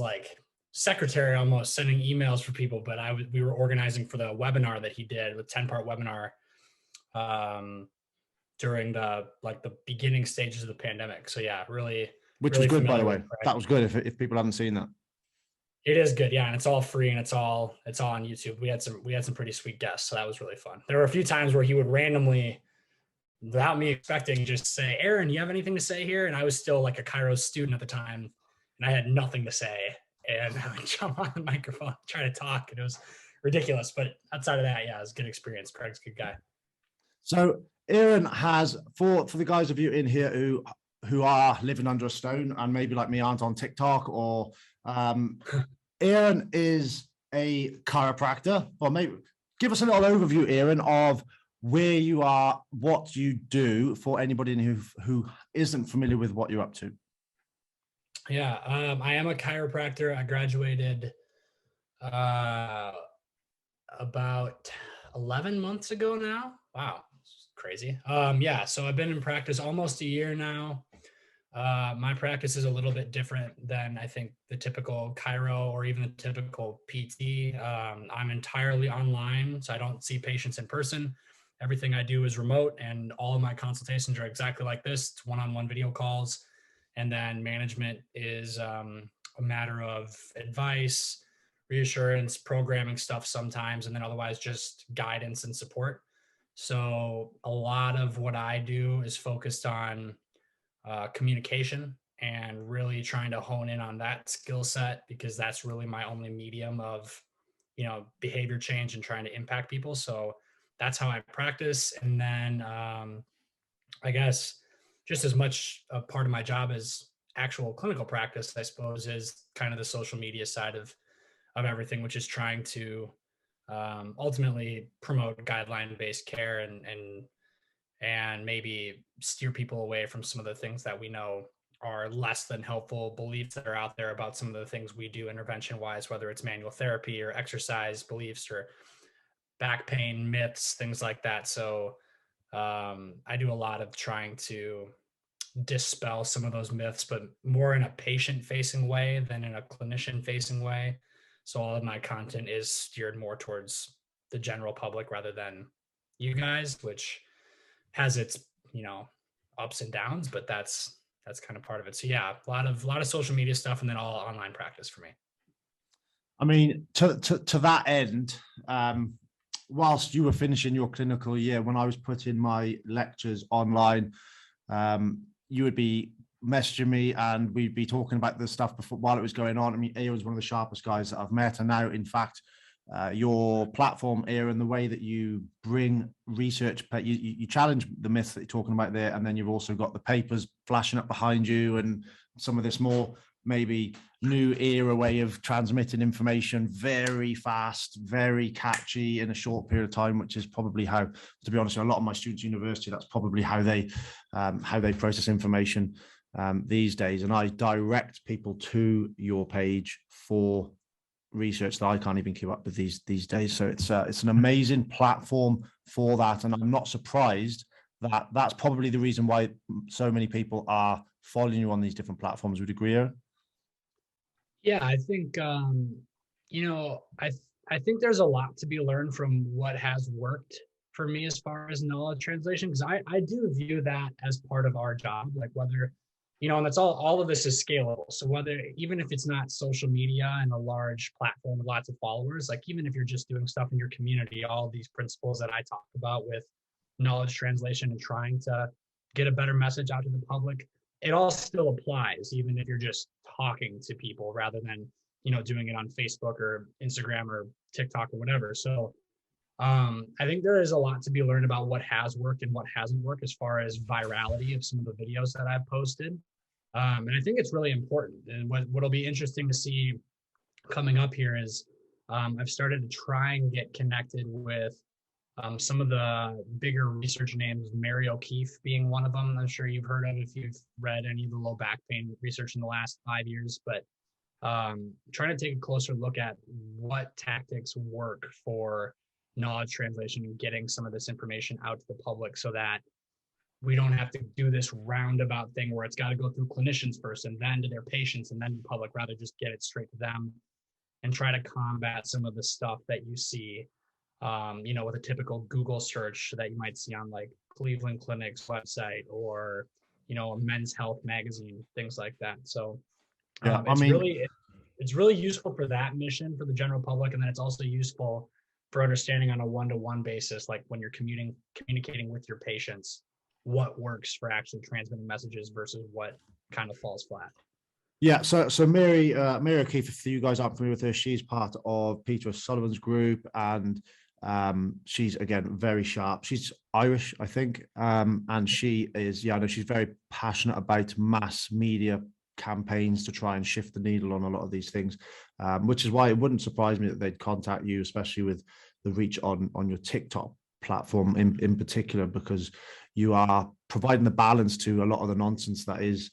secretary almost, sending emails for people. But we were organizing for the webinar that he did, with 10-part webinar during the beginning stages of the pandemic. So yeah, really. Which really was good, by the way. Right? That was good if people haven't seen that. It is good, yeah, and it's all free, and it's all on YouTube. We had some pretty sweet guests, so that was really fun. There were a few times where he would randomly, without me expecting, just say, "Aaron, you have anything to say here?" And I was still like a Kairos student at the time, and I had nothing to say. And I would jump on the microphone, try to talk, and it was ridiculous. But outside of that, yeah, it was a good experience. Craig's a good guy. So Aaron has, for the guys of you in here who are living under a stone and maybe like me aren't on TikTok, or Aaron is a chiropractor. Or maybe give us a little overview, Aaron, of where you are, what you do, for anybody who isn't familiar with what you're up to. Yeah, I am a chiropractor. I graduated about 11 months ago now. Wow, it's crazy. Yeah, so I've been in practice almost a year now. My practice is a little bit different than, I think, the typical chiro or even the typical PT. I'm entirely online, so I don't see patients in person. Everything I do is remote, and all of my consultations are exactly like this. It's one-on-one video calls. And then management is a matter of advice, reassurance, programming stuff sometimes, and then otherwise just guidance and support. So a lot of what I do is focused on communication and really trying to hone in on that skill set, because that's really my only medium of, behavior change and trying to impact people. So that's how I practice. And then I guess just as much a part of my job as actual clinical practice, I suppose, is kind of the social media side of everything, which is trying to ultimately promote guideline-based care and maybe steer people away from some of the things that we know are less than helpful beliefs that are out there about some of the things we do intervention-wise, whether it's manual therapy or exercise beliefs or back pain myths, things like that. So I do a lot of trying to dispel some of those myths, but more in a patient-facing way than in a clinician-facing way. So all of my content is steered more towards the general public rather than you guys, which has its, ups and downs, but that's kind of part of it. So yeah, a lot of social media stuff, and then all online practice for me. I mean, to that end, whilst you were finishing your clinical year, when I was putting my lectures online, you would be messaging me and we'd be talking about this stuff before, while it was going on. I mean, Aaron's one of the sharpest guys that I've met. And now, in fact, your platform, Aaron, the way that you bring research, you challenge the myths that you're talking about there. And then you've also got the papers flashing up behind you and some of this more maybe new era way of transmitting information very fast, very catchy in a short period of time, which is probably how, to be honest, a lot of my students at university, that's probably how they process information these days. And I direct people to your page for research that I can't even keep up with these days. So it's an amazing platform for that. And I'm not surprised that that's probably the reason why so many people are following you on these different platforms. Would you agree, Aaron? Yeah, I think, I I think there's a lot to be learned from what has worked for me as far as knowledge translation, because I do view that as part of our job, like whether, and that's all of this is scalable. So whether, even if it's not social media and a large platform with lots of followers, like even if you're just doing stuff in your community, all of these principles that I talk about with knowledge translation and trying to get a better message out to the public, it all still applies, even if you're just talking to people rather than, doing it on Facebook or Instagram or TikTok or whatever. So I think there is a lot to be learned about what has worked and what hasn't worked as far as virality of some of the videos that I've posted. And I think it's really important. And what'll be interesting to see coming up here is I've started to try and get connected with some of the bigger research names, Mary O'Keefe being one of them. I'm sure you've heard of if you've read any of the low back pain research in the last 5 years, but trying to take a closer look at what tactics work for knowledge translation and getting some of this information out to the public so that we don't have to do this roundabout thing where it's got to go through clinicians first and then to their patients and then to the public, rather just get it straight to them and try to combat some of the stuff that you see, with a typical Google search that you might see on like Cleveland Clinic's website or, a Men's Health magazine, things like that. So it's really useful for that mission for the general public. And then it's also useful for understanding on a one-to-one basis, like when you're communicating with your patients, what works for actually transmitting messages versus what kind of falls flat. Yeah, so Mary O'Keefe, if you guys aren't familiar with her, she's part of Peter Sullivan's group, and she's again very sharp. She's Irish, I think, and she is, I know she's very passionate about mass media campaigns to try and shift the needle on a lot of these things, which is why it wouldn't surprise me that they'd contact you, especially with the reach on your TikTok platform in particular, because you are providing the balance to a lot of the nonsense that is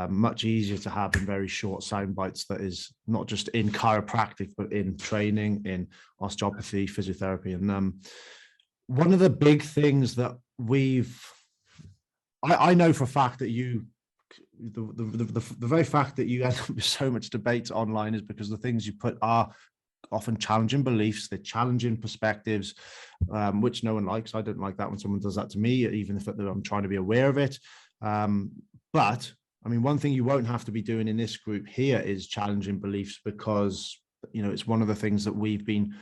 much easier to have in very short sound bites, that is not just in chiropractic but in training, in osteopathy, physiotherapy. And one of the big things that I know for a fact that the very fact that you end up with so much debate online is because the things you put are often challenging beliefs, they're challenging perspectives, which no one likes. I don't like that when someone does that to me, even if I'm trying to be aware of it. But I mean, one thing you won't have to be doing in this group here is challenging beliefs, because, it's one of the things that we've been,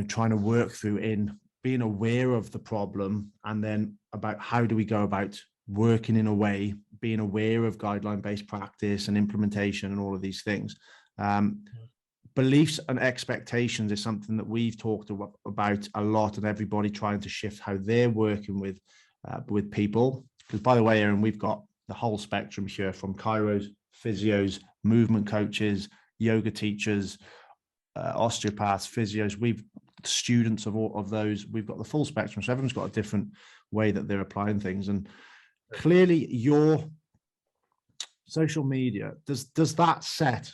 trying to work through in being aware of the problem, and then about how do we go about working in a way, being aware of guideline-based practice and implementation and all of these things. Beliefs and expectations is something that we've talked about a lot, and everybody trying to shift how they're working with people. Because, by the way, Aaron, we've got the whole spectrum here, from chiros, physios, movement coaches, yoga teachers, osteopaths, physios. We've students of all of those. We've got the full spectrum. So everyone's got a different way that they're applying things. And clearly, your social media, does that set,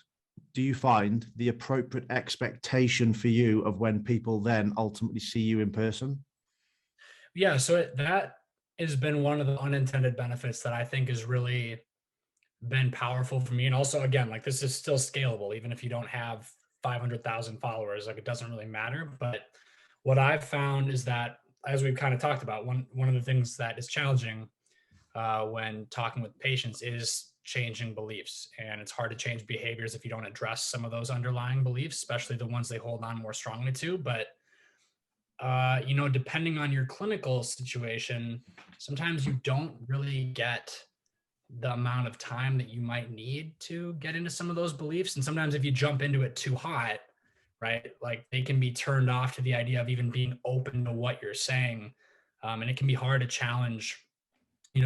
do you find, the appropriate expectation for you of when people then ultimately see you in person? Yeah, so that has been one of the unintended benefits that I think has really been powerful for me. And also, again, like, this is still scalable, even if you don't have 500,000 followers, like, it doesn't really matter. But what I've found is that, as we've kind of talked about, one of the things that is challenging when talking with patients is changing beliefs. And it's hard to change behaviors if you don't address some of those underlying beliefs, especially the ones they hold on more strongly to. But depending on your clinical situation, sometimes you don't really get the amount of time that you might need to get into some of those beliefs. And sometimes if you jump into it too hot, right, like, they can be turned off to the idea of even being open to what you're saying. And it can be hard to challenge,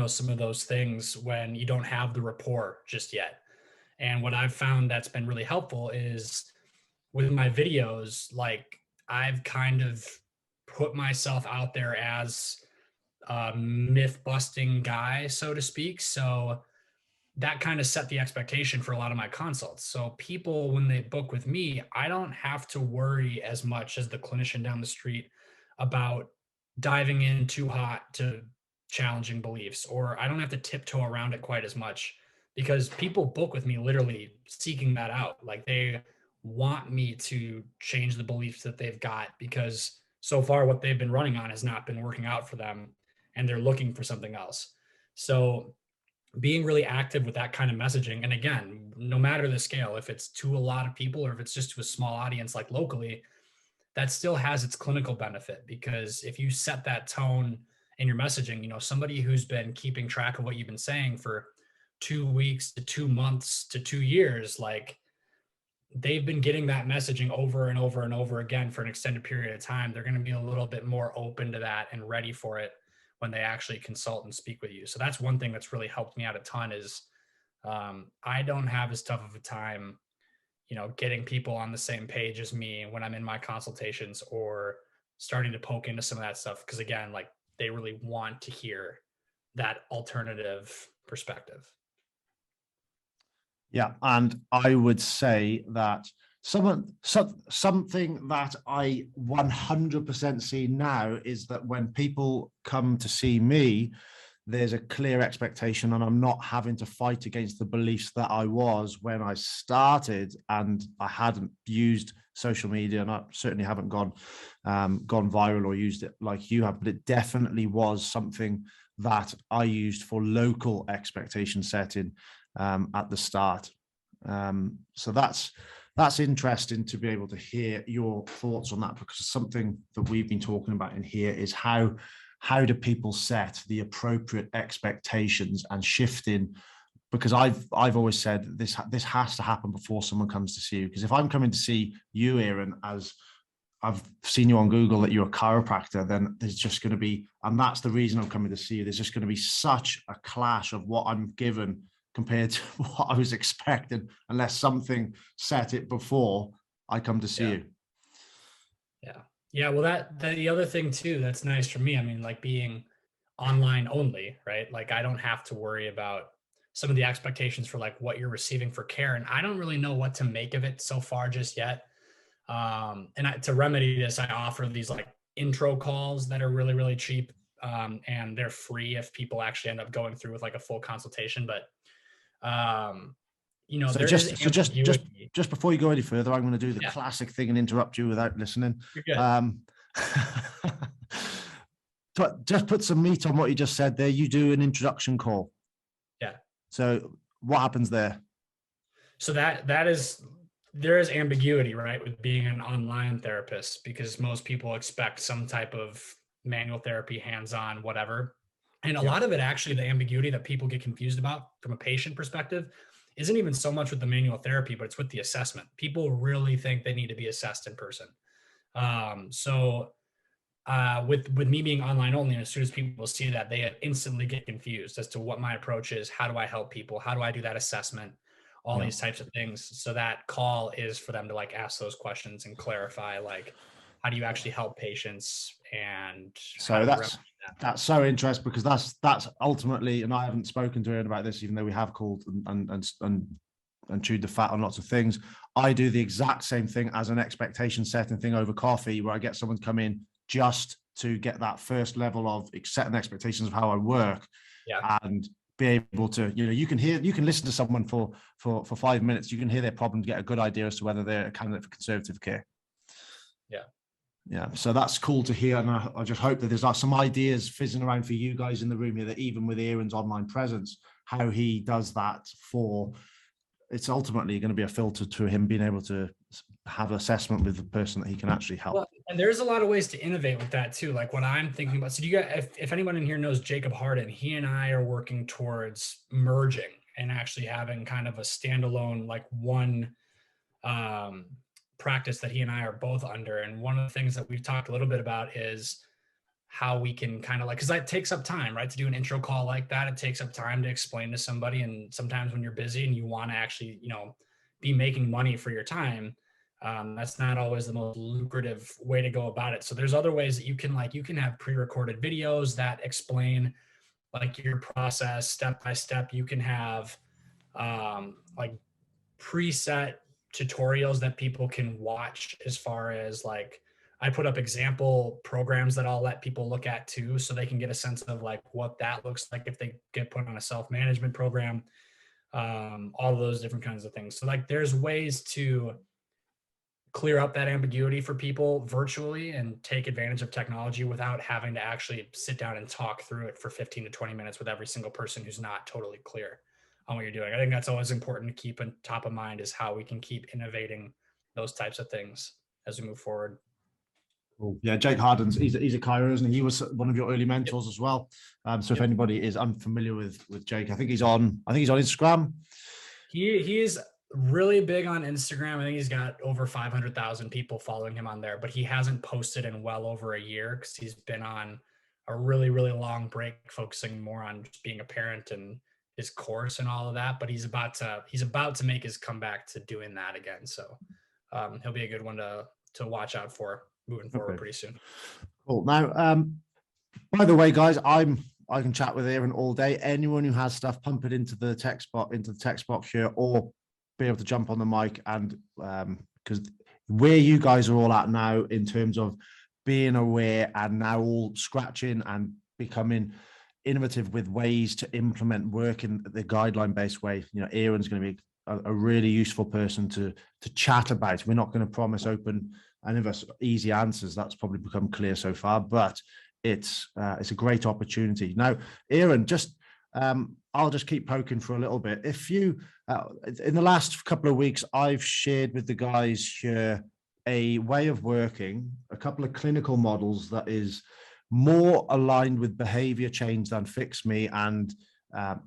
some of those things when you don't have the rapport just yet. And what I've found that's been really helpful is with my videos, like, I've kind of put myself out there as a myth busting guy, so to speak. So that kind of set the expectation for a lot of my consults. So people, when they book with me, I don't have to worry as much as the clinician down the street about diving in too hot to challenging beliefs, or I don't have to tiptoe around it quite as much, because people book with me literally seeking that out. Like, they want me to change the beliefs that they've got, because so far what they've been running on has not been working out for them and they're looking for something else. So being really active with that kind of messaging, and again, no matter the scale, if it's to a lot of people or if it's just to a small audience like locally, that still has its clinical benefit, because if you set that tone in your messaging, you know, somebody who's been keeping track of what you've been saying for 2 weeks to 2 months to 2 years, like they've been getting that messaging over and over and over again for an extended period of time, they're going to be a little bit more open to that and ready for it when they actually consult and speak with you. So that's one thing that's really helped me out a ton is I don't have as tough of a time, you know, getting people on the same page as me when I'm in my consultations or starting to poke into some of that stuff. Because again, like they really want to hear that alternative perspective. Yeah, and I would say that something that I 100% see now is that when people come to see me, there's a clear expectation, and I'm not having to fight against the beliefs that I was when I started, and I hadn't used social media, and I certainly haven't gone viral or used it like you have, but it definitely was something that I used for local expectation setting at the start. So that's interesting to be able to hear your thoughts on that, because something that we've been talking about in here is how do people set the appropriate expectations and shifting, because I've always said this has to happen before someone comes to see you. Because if I'm coming to see you, Aaron, as I've seen you on Google that you're a chiropractor, then there's just going to be, and that's the reason I'm coming to see you, there's just going to be such a clash of what I'm given compared to what I was expecting, unless something set it before I come to see you. Yeah. Well, the other thing too, that's nice for me. I mean, like being online only, right? Like I don't have to worry about some of the expectations for like what you're receiving for care. And I don't really know what to make of it so far just yet. To remedy this, I offer these like intro calls that are really, really cheap. And they're free if people actually end up going through with like a full consultation. But, you know, So there is ambiguity. just before you go any further, I'm going to do the Yeah. classic thing and interrupt you without listening. You're good. Just put some meat on what you just said there. You do an introduction call. Yeah. So what happens there? So there is ambiguity, right, with being an online therapist, because most people expect some type of manual therapy, hands-on, whatever. And a lot of it, actually, the ambiguity that people get confused about from a patient perspective isn't even so much with the manual therapy, but it's with the assessment. People really think they need to be assessed in person. With me being online only, and as soon as people see that, they instantly get confused as to what my approach is. How do I help people? How do I do that assessment? All these types of things. So that call is for them to like ask those questions and clarify, like, how do you actually help patients? And so that's so interesting, because that's ultimately, and I haven't spoken to Aaron about this, even though we have called and chewed the fat on lots of things. I do the exact same thing as an expectation setting thing over coffee, where I get someone to come in just to get that first level of setting expectations of how I work, and be able to, you know, you can listen to someone for 5 minutes, you can hear their problem to get a good idea as to whether they're a candidate for conservative care. Yeah, so that's cool to hear, and I just hope that there's some ideas fizzing around for you guys in the room here, that even with Aaron's online presence, how he does that, it's ultimately going to be a filter to him being able to have assessment with the person that he can actually help. Well, and there's a lot of ways to innovate with that too. Like what I'm thinking about. So do you guys, if anyone in here knows Jacob Harden, he and I are working towards merging and actually having kind of a standalone, like one practice that he and I are both under. And one of the things that we've talked a little bit about is how we can kind of like, because that takes up time, right? To do an intro call like that, it takes up time to explain to somebody. And sometimes when you're busy and you want to actually, you know, be making money for your time, that's not always the most lucrative way to go about it. So there's other ways that you can have pre-recorded videos that explain like your process step by step. You can have like preset tutorials that people can watch, as far as like, I put up example programs that I'll let people look at too, so they can get a sense of like what that looks like if they get put on a self-management program, all of those different kinds of things. So like there's ways to clear up that ambiguity for people virtually and take advantage of technology without having to actually sit down and talk through it for 15 to 20 minutes with every single person who's not totally clear on what you're doing. I think that's always important to keep on top of mind, is how we can keep innovating those types of things as we move forward. Cool. Yeah, Jake Harden's, he's a chiro, isn't he? He was one of your early mentors as well. So if anybody is unfamiliar with Jake, I think he's on Instagram. He is really big on Instagram. I think he's got over 500,000 people following him on there, but he hasn't posted in well over a year because he's been on a really, really long break, focusing more on just being a parent and his course and all of that. But he's about to make his comeback to doing that again. So he'll be a good one to watch out for moving forward pretty soon. Cool. Now, by the way, guys, I can chat with Aaron all day. Anyone who has stuff, pump it into the text box here, or be able to jump on the mic. And because where you guys are all at now in terms of being aware and now all scratching and becoming innovative with ways to implement work in the guideline-based way, Aaron's going to be a really useful person to chat about. We're not going to promise open and easy answers. That's probably become clear so far, but it's a great opportunity. Now, Aaron, I'll just keep poking for a little bit. If you, in the last couple of weeks, I've shared with the guys here a way of working, a couple of clinical models that is more aligned with behavior change than Fix Me and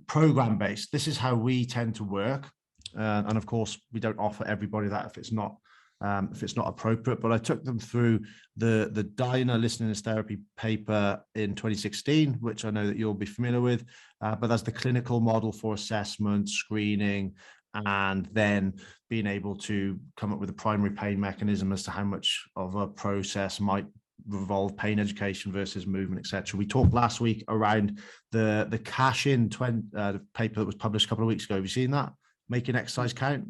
program based. This is how we tend to work. And of course, we don't offer everybody that if it's not appropriate, but I took them through the Diner listening therapy paper in 2016, which I know that you'll be familiar with, but that's the clinical model for assessment, screening, and then being able to come up with a primary pain mechanism as to how much of a process might involve pain education versus movement, etc. We talked last week around the cash-in paper that was published a couple of weeks ago. Have you seen that? Making exercise count.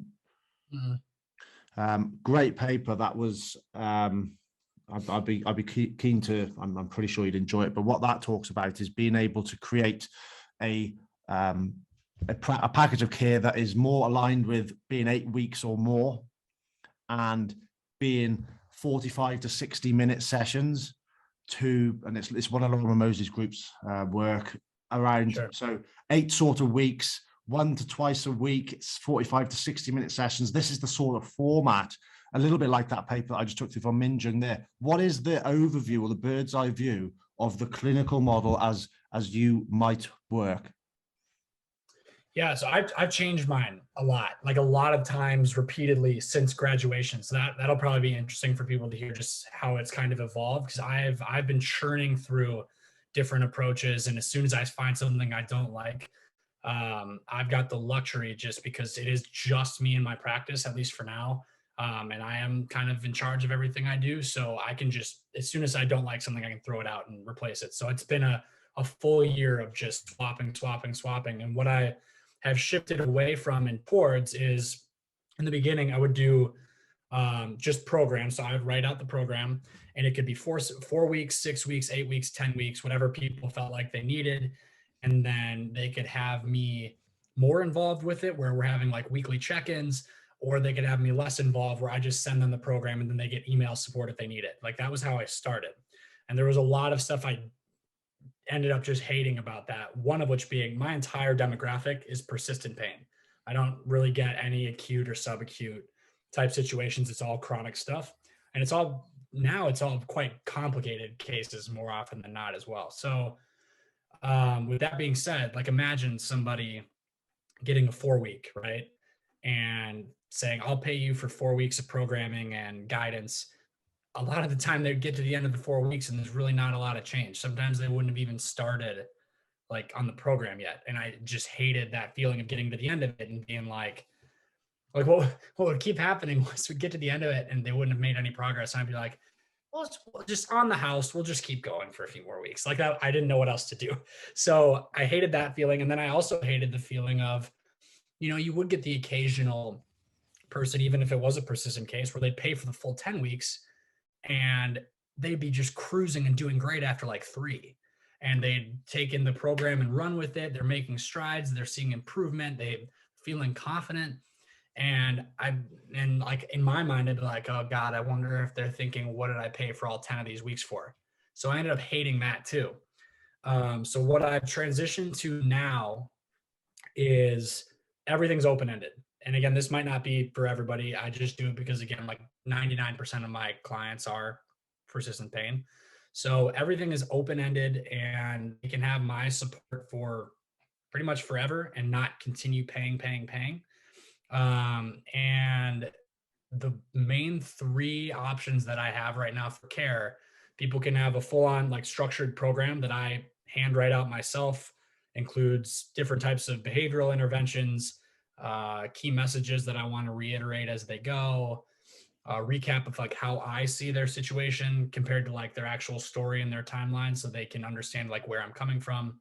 Mm-hmm. Great paper. That was I'd be keen to. I'm pretty sure you'd enjoy it. But what that talks about is being able to create a package of care that is more aligned with being 8 weeks or more, and being 45 to 60-minute sessions. And it's one of Laura Moses' group's work around. Sure. So 8 sort of weeks. 1 to twice a week, it's 45 to 60-minute sessions. This is the sort of format, a little bit like that paper that I just took through from Minjung there. What is the overview or the bird's eye view of the clinical model as you might work? Yeah, so I've changed mine a lot, like a lot of times repeatedly since graduation. So that'll probably be interesting for people to hear just how it's kind of evolved, because I've been churning through different approaches, and as soon as I find something I don't like, I've got the luxury, just because it is just me in my practice, at least for now. And I am kind of in charge of everything I do. So I can just, as soon as I don't like something, I can throw it out and replace it. So it's been a full year of just swapping. And what I have shifted away from and towards is, in the beginning, I would do just programs. So I would write out the program, and it could be 4 weeks, 6 weeks, 8 weeks, 10 weeks, whatever people felt like they needed. And then they could have me more involved with it, where we're having like weekly check-ins, or they could have me less involved, where I just send them the program and then they get email support if they need it. Like, that was how I started. And there was a lot of stuff I ended up just hating about that. One of which being, my entire demographic is persistent pain. I don't really get any acute or subacute type situations. It's all chronic stuff. And it's all quite complicated cases more often than not as well. So with that being said, like, imagine somebody getting a 4-week, right? And saying, I'll pay you for 4 weeks of programming and guidance. A lot of the time they get to the end of the 4 weeks and there's really not a lot of change. Sometimes they wouldn't have even started like on the program yet. And I just hated that feeling of getting to the end of it and being like what would keep happening was we'd get to the end of it and they wouldn't have made any progress. And I'd be like, well, just on the house, we'll just keep going for a few more weeks. Like, I didn't know what else to do. So I hated that feeling. And then I also hated the feeling of, you would get the occasional person, even if it was a persistent case, where they'd pay for the full 10 weeks and they'd be just cruising and doing great after like 3. And they'd take in the program and run with it. They're making strides. They're seeing improvement. They're feeling confident. And like in my mind, I'd be like, oh God, I wonder if they're thinking, what did I pay for all 10 of these weeks for? So I ended up hating that too. So what I've transitioned to now is everything's open-ended. And again, this might not be for everybody. I just do it because again, like 99% of my clients are persistent pain. So everything is open-ended and you can have my support for pretty much forever and not continue paying. And the main three options that I have right now for care, people can have a full-on like structured program that I hand write out myself, includes different types of behavioral interventions, key messages that I want to reiterate as they go, a recap of like how I see their situation compared to like their actual story and their timeline so they can understand like where I'm coming from.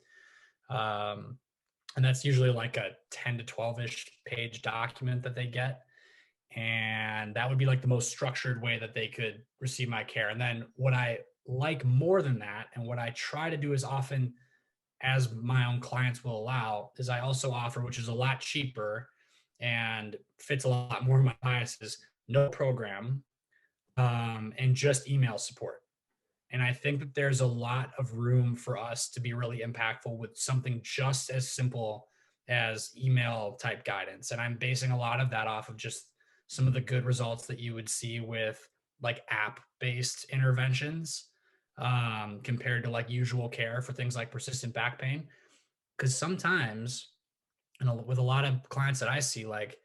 And that's usually like a 10 to 12-ish page document that they get. And that would be like the most structured way that they could receive my care. And then what I like more than that, and what I try to do as often as my own clients will allow, is I also offer, which is a lot cheaper and fits a lot more of my biases, no program, and just email support. And I think that there's a lot of room for us to be really impactful with something just as simple as email type guidance. And I'm basing a lot of that off of just some of the good results that you would see with like app based interventions, compared to like usual care for things like persistent back pain. Because sometimes, and with a lot of clients that I see, like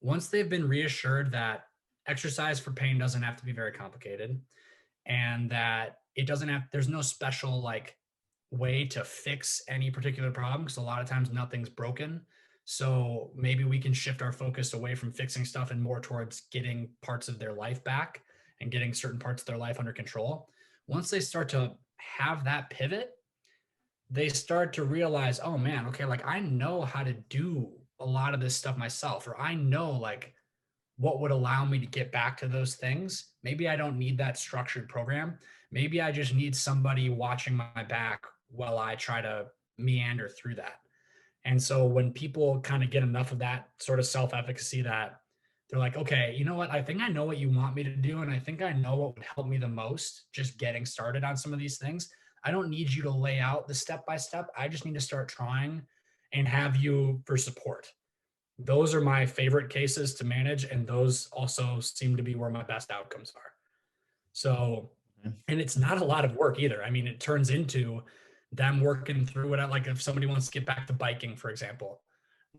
once they've been reassured that exercise for pain doesn't have to be very complicated, and that it doesn't have, there's no special like way to fix any particular problem, because a lot of times nothing's broken. So maybe we can shift our focus away from fixing stuff and more towards getting parts of their life back and getting certain parts of their life under control. Once they start to have that pivot, they start to realize, oh man, okay, like I know how to do a lot of this stuff myself, or I know like what would allow me to get back to those things. Maybe I don't need that structured program. Maybe I just need somebody watching my back while I try to meander through that. And so when people kind of get enough of that sort of self-efficacy, that they're like, okay, you know what? I think I know what you want me to do. And I think I know what would help me the most just getting started on some of these things. I don't need you to lay out the step-by-step. I just need to start trying and have you for support. Those are my favorite cases to manage. And those also seem to be where my best outcomes are. So, and it's not a lot of work either. I mean, it turns into them working through it. Like if somebody wants to get back to biking, for example,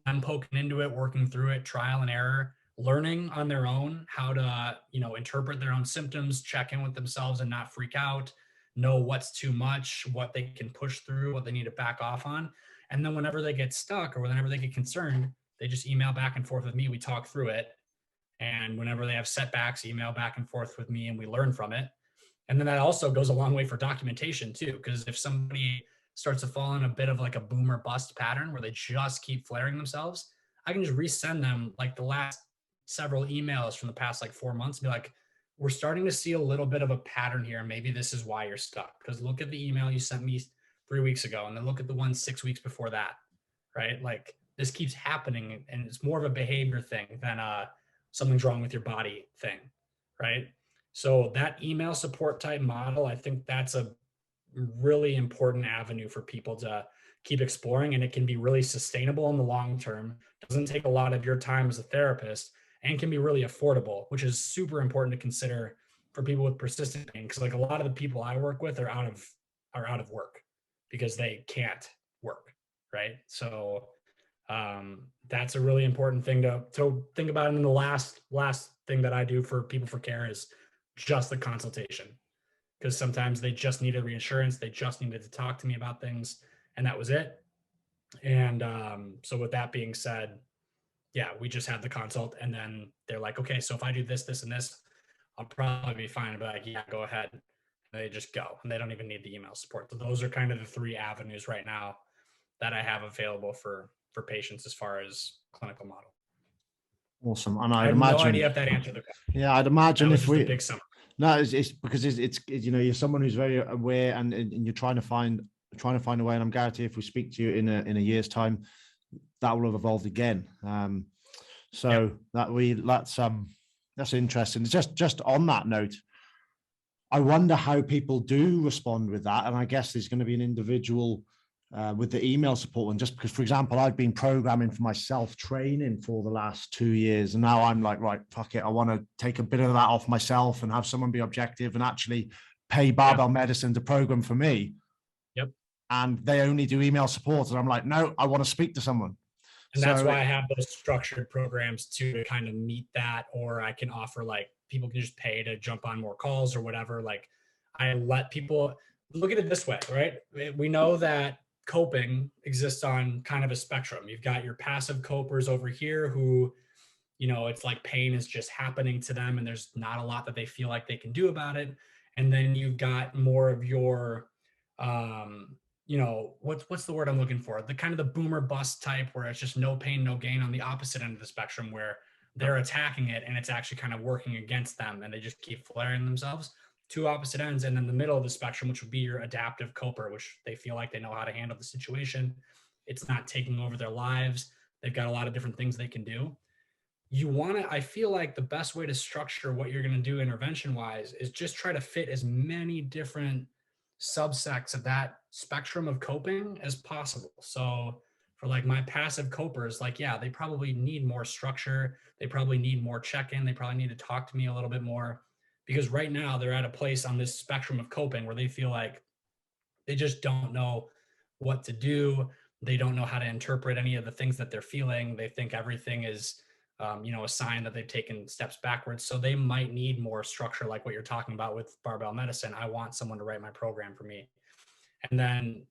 I'm poking into it, working through it, trial and error, learning on their own how to, interpret their own symptoms, check in with themselves and not freak out, know what's too much, what they can push through, what they need to back off on. And then whenever they get stuck or whenever they get concerned, they just email back and forth with me. We talk through it. And whenever they have setbacks, email back and forth with me and we learn from it. And then that also goes a long way for documentation too, because if somebody starts to fall in a bit of like a boom or bust pattern where they just keep flaring themselves, I can just resend them like the last several emails from the past like 4 months and be like, we're starting to see a little bit of a pattern here. Maybe this is why you're stuck. Because look at the email you sent me 3 weeks ago, and then look at the one 6 weeks before that, right? Like this keeps happening, and it's more of a behavior thing than something's wrong with your body thing, right? So that email support type model, I think that's a really important avenue for people to keep exploring, and it can be really sustainable in the long term. Doesn't take a lot of your time as a therapist and can be really affordable, which is super important to consider for people with persistent pain. Because like a lot of the people I work with are out of work because they can't work, right? So that's a really important thing to think about. And then the last thing that I do for people for care is just the consultation, because sometimes they just needed reassurance. They just needed to talk to me about things, and that was it. And so with that being said, yeah, we just had the consult, and then they're like, okay, so if I do this, this, and this, I'll probably be fine. I'll be like, yeah, go ahead. And they just go, and they don't even need the email support. So those are kind of the three avenues right now that I have available for patients as far as clinical model. Awesome. And I I'd have imagine, no idea if that answered the question. yeah, I'd imagine if we, big summary. No, it's because it's you're someone who's very aware, and you're trying to find a way. And I'm guaranteed if we speak to you in a year's time, that will have evolved again. So that's interesting. Just on that note, I wonder how people do respond with that. And I guess there's going to be an individual with the email support one, just because, for example, I've been programming for my self-training for the last 2 years. And now I'm like, right, fuck it. I want to take a bit of that off myself and have someone be objective and actually pay Barbell Medicine to program for me. Yep. And they only do email support. And I'm like, no, I want to speak to someone. And that's why I have those structured programs too, to kind of meet that. Or I can offer, like, people can just pay to jump on more calls or whatever. Like, I let people look at it this way, right? We know that coping exists on kind of a spectrum. You've got your passive copers over here who, you know, it's like pain is just happening to them and there's not a lot that they feel like they can do about it. And then you've got more of your, you know, what's the word I'm looking for? The kind of the boomer bust type, where it's just no pain, no gain, on the opposite end of the spectrum, where they're attacking it and it's actually kind of working against them and they just keep flaring themselves. Two opposite ends. And then the middle of the spectrum, which would be your adaptive coper, which they feel like they know how to handle the situation. It's not taking over their lives. They've got a lot of different things they can do. You want to, I feel like the best way to structure what you're going to do intervention wise is just try to fit as many different subsects of that spectrum of coping as possible. So for like my passive copers, like, yeah, they probably need more structure. They probably need more check-in. They probably need to talk to me a little bit more, because right now they're at a place on this spectrum of coping where they feel like they just don't know what to do. They don't know how to interpret any of the things that they're feeling. They think everything is, you know, a sign that they've taken steps backwards. So they might need more structure, like what you're talking about with barbell medicine. I want someone to write my program for me. And then,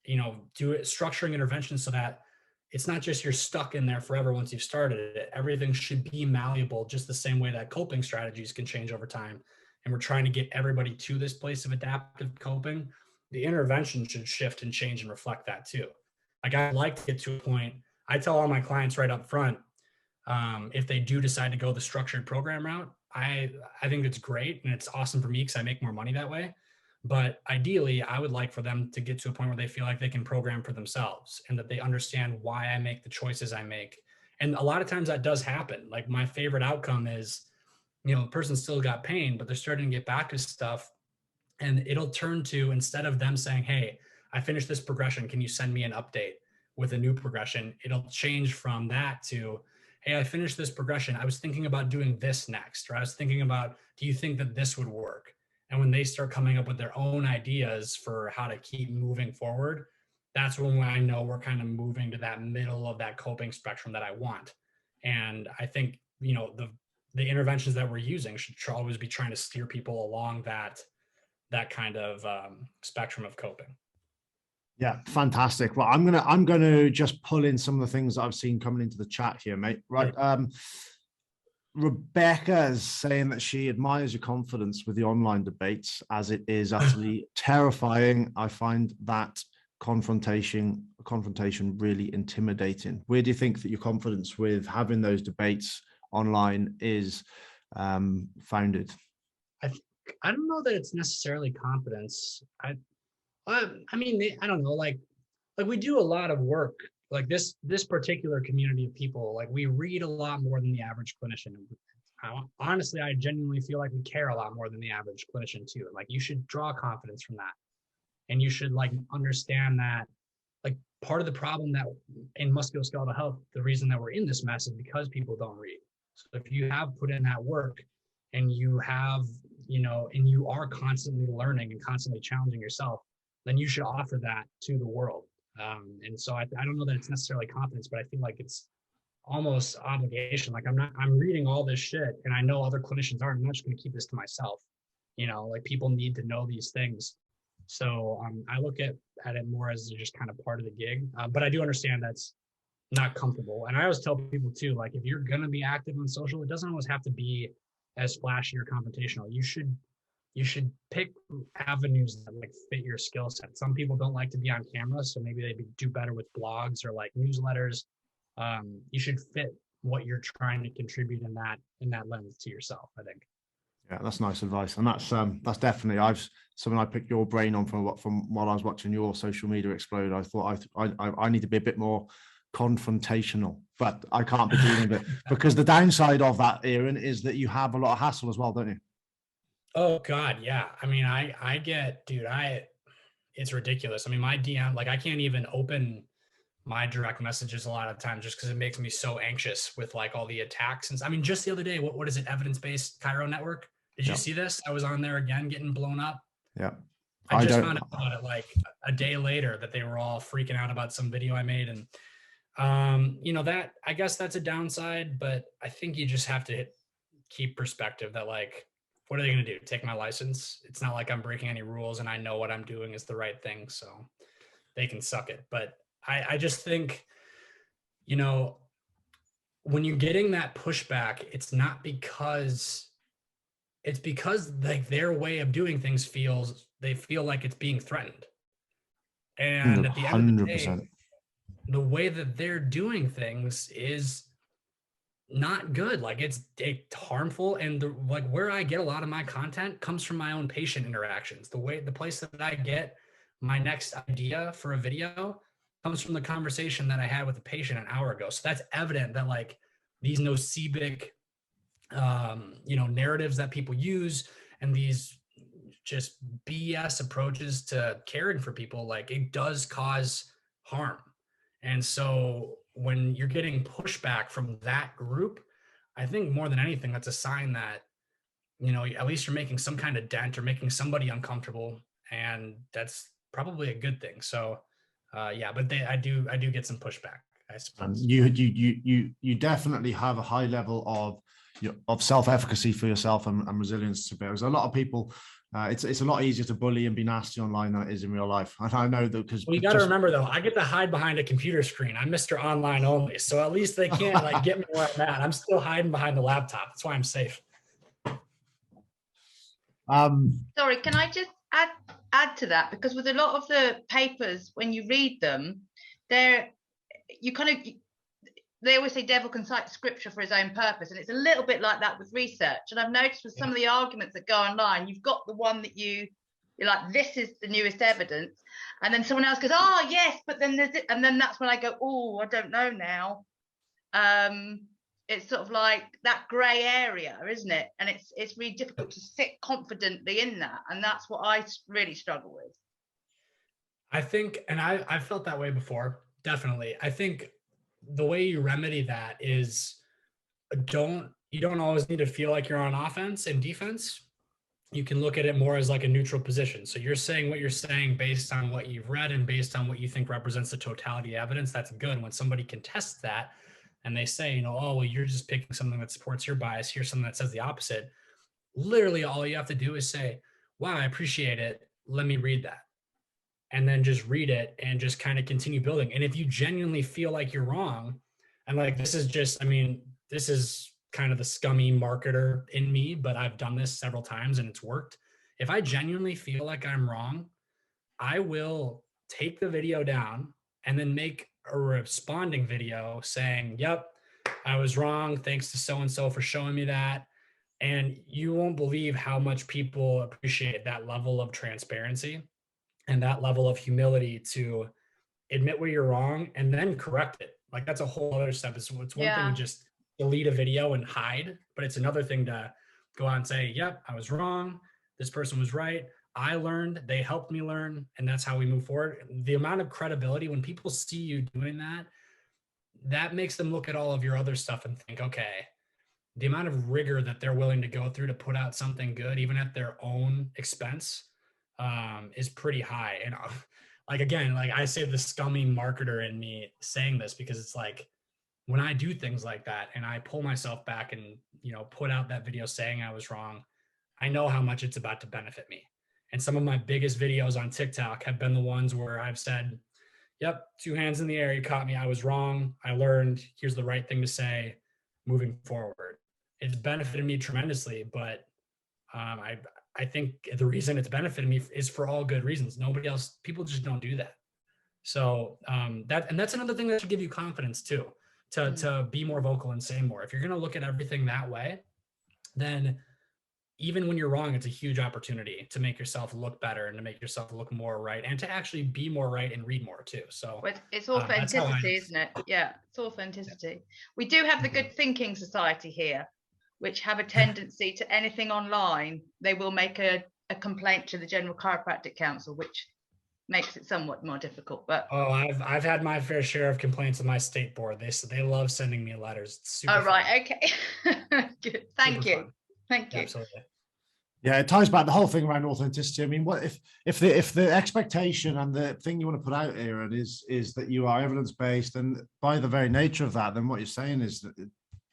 you know, do it, structuring interventions so that it's not just you're stuck in there forever once you've started it. Everything should be malleable, just the same way that coping strategies can change over time. And we're trying to get everybody to this place of adaptive coping. The intervention should shift and change and reflect that too. Like, I'd like to get to a point, I tell all my clients right up front, if they do decide to go the structured program route, I think it's great and it's awesome for me because I make more money that way. But ideally, I would like for them to get to a point where they feel like they can program for themselves and that they understand why I make the choices I make. And a lot of times that does happen. Like, my favorite outcome is, you know, the person still got pain, but they're starting to get back to stuff. And it'll turn to, instead of them saying, hey, I finished this progression, can you send me an update with a new progression? It'll change from that to, hey, I finished this progression. I was thinking about doing this next, or I was thinking about, do you think that this would work? And when they start coming up with their own ideas for how to keep moving forward, that's when I know we're kind of moving to that middle of that coping spectrum that I want. And I think, you know, the interventions that we're using should always be trying to steer people along that kind of spectrum of coping. Yeah, fantastic. Well, I'm gonna just pull in some of the things that I've seen coming into the chat here, mate. Right. Rebecca is saying that she admires your confidence with the online debates, as it is utterly terrifying. I find that confrontation really intimidating. Where do you think that your confidence with having those debates online is founded? I don't know that it's necessarily confidence. I mean, I don't know, like we do a lot of work, like this particular community of people, like we read a lot more than the average clinician. Honestly, I genuinely feel like we care a lot more than the average clinician too. Like, you should draw confidence from that. And you should, like, understand that, like, part of the problem that in musculoskeletal health, the reason that we're in this mess is because people don't read. So if you have put in that work and you have, you know, and you are constantly learning and constantly challenging yourself, then you should offer that to the world. And so I don't know that it's necessarily confidence, but I feel like it's almost obligation. Like, I'm reading all this shit and I know other clinicians aren't. I'm not just going to keep this to myself. You know, like, people need to know these things. So I look at it more as just kind of part of the gig. But I do understand that's not comfortable. And I always tell people too, like, if you're going to be active on social, it doesn't always have to be as flashy or confrontational. You should pick avenues that, like, fit your skill set. Some people don't like to be on camera, so maybe they do better with blogs or like newsletters. You should fit what you're trying to contribute in that lens to yourself, I think. Yeah, that's nice advice, and that's definitely something I picked your brain on from while I was watching your social media explode. I thought I need to be a bit more confrontational, but I can't be dealing with it because the downside of that, Aaron, is that you have a lot of hassle as well, don't you? Oh God, yeah. I mean, I get, dude, it's ridiculous. I mean, my DM, like I can't even open my direct messages a lot of times just because it makes me so anxious with like all the attacks. And I mean, just the other day, what is it? Evidence-based Cairo Network. Did you see this? I was on there again, getting blown up. Yeah. I just found out about it like a day later that they were all freaking out about some video I made. And, you know, that, I guess that's a downside, but I think you just have to keep perspective that like, what are they going to do? Take my license? It's not like I'm breaking any rules and I know what I'm doing is the right thing. So they can suck it. But I just think, you know, when you're getting that pushback, it's not because it's because like their way of doing things they feel like it's being threatened. And at the end of the day, 100%. the way that they're doing things is not good. Like it's harmful. And like where I get a lot of my content comes from my own patient interactions. The place that I get my next idea for a video comes from the conversation that I had with a patient an hour ago. So that's evident that like these nocebic, you know, narratives that people use and these just BS approaches to caring for people, like it does cause harm. And so when you're getting pushback from that group, I think more than anything, that's a sign that, you know, at least you're making some kind of dent or making somebody uncomfortable. And that's probably a good thing. So yeah, but I do get some pushback, I suppose. You definitely have a high level of self-efficacy for yourself and resilience to bear. Because a lot of people, it's a lot easier to bully and be nasty online than it is in real life. And I know that because you got to remember though, I get to hide behind a computer screen. I'm Mr. Online only, so at least they can't like get me where I'm at. I'm still hiding behind the laptop. That's why I'm safe. Sorry, can I just add to that? Because with a lot of the papers, when you read them, they always say devil can cite scripture for his own purpose, and it's a little bit like that with research. And I've noticed with some of the arguments that go online, you've got the one that you're like, this is the newest evidence, and then someone else goes, oh yes, but then there's it, and then that's when I go, oh, I don't know now. It's sort of like that grey area, isn't it? And it's really difficult to sit confidently in that, and that's what I really struggle with. I think, and I've felt that way before, definitely. I think the way you remedy that is you don't always need to feel like you're on offense and defense. You can look at it more as like a neutral position. So you're saying what you're saying based on what you've read and based on what you think represents the totality of evidence. That's good. When somebody contests that and they say, you know, oh, well, you're just picking something that supports your bias. Here's something that says the opposite. Literally all you have to do is say, wow, I appreciate it. Let me read that. And then just read it and just kind of continue building. And if you genuinely feel like you're wrong, and like, this is just, I mean, this is kind of the scummy marketer in me, but I've done this several times and it's worked. If I genuinely feel like I'm wrong, I will take the video down and then make a responding video saying, yep, I was wrong. Thanks to so-and-so for showing me that. And you won't believe how much people appreciate that level of transparency and that level of humility to admit where you're wrong and then correct it. Like that's a whole other step. It's one thing to just delete a video and hide, but it's another thing to go out and say, yep, I was wrong. This person was right. I learned, they helped me learn. And that's how we move forward. The amount of credibility when people see you doing that, that makes them look at all of your other stuff and think, okay, the amount of rigor that they're willing to go through to put out something good, even at their own expense, is pretty high. And like, again, like I say the scummy marketer in me saying this because it's like, when I do things like that and I pull myself back and, you know, put out that video saying I was wrong, I know how much it's about to benefit me. And some of my biggest videos on TikTok have been the ones where I've said, yep, 2 hands in the air, you caught me, I was wrong, I learned, here's the right thing to say moving forward. It's benefited me tremendously, but I think the reason it's benefited me is for all good reasons. Nobody else, people just don't do that. So that's another thing that should give you confidence too, to be more vocal and say more. If you're going to look at everything that way, then even when you're wrong, it's a huge opportunity to make yourself look better and to make yourself look more right and to actually be more right and read more too. So Well, it's that's how authenticity, isn't it? Yeah, it's authenticity. We do have the Good Thinking Society here, which have a tendency to anything online, they will make a complaint to the General Chiropractic Council, which makes it somewhat more difficult. But I've had my fair share of complaints with my state board. They love sending me letters. It's super fun. Okay. Good. Thank Super you. fun. Thank you. Absolutely. Yeah, it ties back the whole thing around authenticity. I mean, what if the expectation and the thing you want to put out here is that you are evidence-based, and by the very nature of that, then what you're saying is that,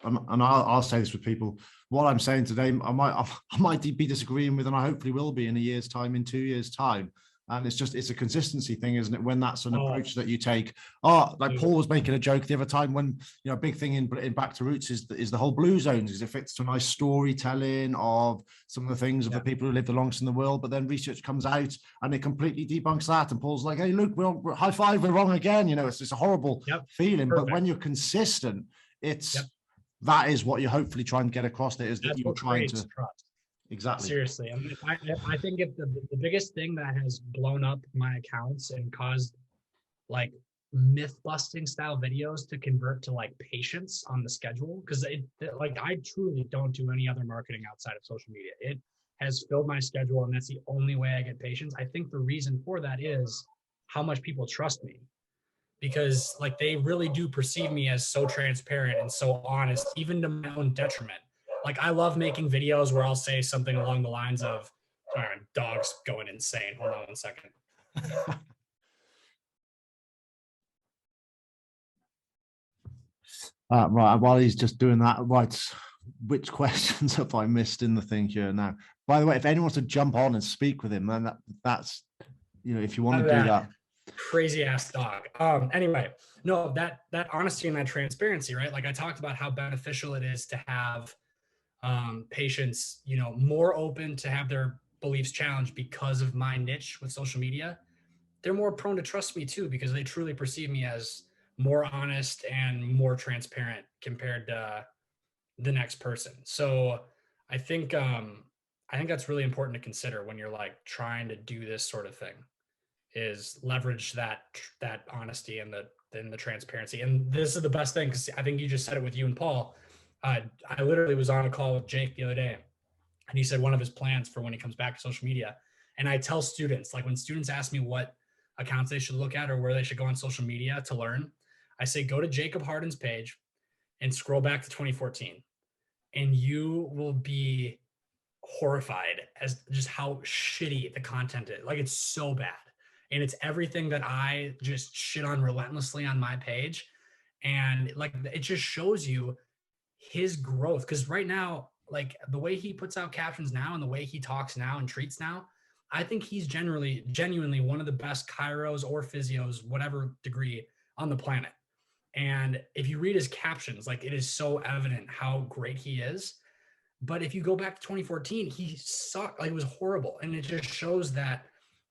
and I'll say this with people, what I'm saying today, I might be disagreeing with, and I hopefully will be in a year's time, in 2 years' time. And it's a consistency thing, isn't it? When that's an approach that you take. Like Paul was making a joke the other time when, you know, a big thing in Back to Roots is the whole blue zones, is if it's a nice storytelling of some of the things of the people who live the longest in the world, but then research comes out and it completely debunks that. And Paul's like, hey, look, we're high five, we're wrong again. You know, it's a horrible feeling. Perfect. But when you're consistent, that is what you're hopefully trying to get across there, is that you're trying to trust. Exactly. Seriously. I mean, I think if the biggest thing that has blown up my accounts and caused like myth busting style videos to convert to like patients on the schedule, because like I truly don't do any other marketing outside of social media. It has filled my schedule, and that's the only way I get patients. I think the reason for that is how much people trust me, because like they really do perceive me as so transparent and so honest, even to my own detriment. Like I love making videos where I'll say something along the lines of, sorry, my dog's going insane. Hold on 1 second. Right, while he's just doing that, right, which questions have I missed in the thing here now? By the way, if anyone wants to jump on and speak with him, then that's, you know, if you want to do that. Crazy ass dog. Anyway, no, that honesty and that transparency, right? Like I talked about how beneficial it is to have patients, you know, more open to have their beliefs challenged because of my niche with social media. They're more prone to trust me too, because they truly perceive me as more honest and more transparent compared to the next person. So I think that's really important to consider when you're like trying to do this sort of thing, is leverage that honesty and the transparency. And this is the best thing, because I think you just said it with you and Paul. I literally was on a call with Jake the other day, and he said one of his plans for when he comes back to social media. And I tell students, like when students ask me what accounts they should look at or where they should go on social media to learn, I say, go to Jacob Harden's page and scroll back to 2014. And you will be horrified as just how shitty the content is. Like it's so bad. And it's everything that I just shit on relentlessly on my page. And like, it just shows you his growth. Because right now, like the way he puts out captions now and the way he talks now and treats now, I think he's genuinely one of the best chiros or physios, whatever degree, on the planet. And if you read his captions, like it is so evident how great he is. But if you go back to 2014, he sucked. Like it was horrible. And it just shows that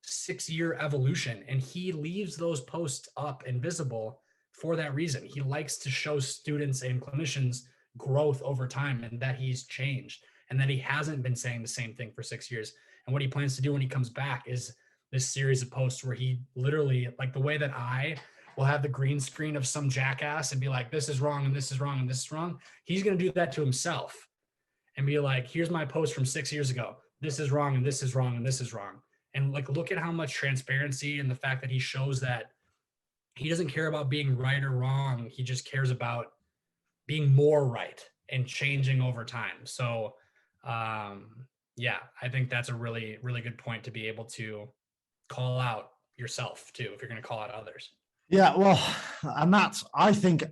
6-year evolution. And he leaves those posts up and visible for that reason. He likes to show students and clinicians growth over time, and that he's changed, and that he hasn't been saying the same thing for 6 years. And what he plans to do when he comes back is this series of posts where he literally, like the way that I will have the green screen of some jackass and be like, this is wrong, and this is wrong, and this is wrong. He's going to do that to himself and be like, here's my post from 6 years ago. This is wrong, and this is wrong, and this is wrong. And like, look at how much transparency and the fact that he shows that he doesn't care about being right or wrong. He just cares about being more right and changing over time. So yeah, I think that's a really, really good point, to be able to call out yourself too, if you're going to call out others. Yeah, well, and I think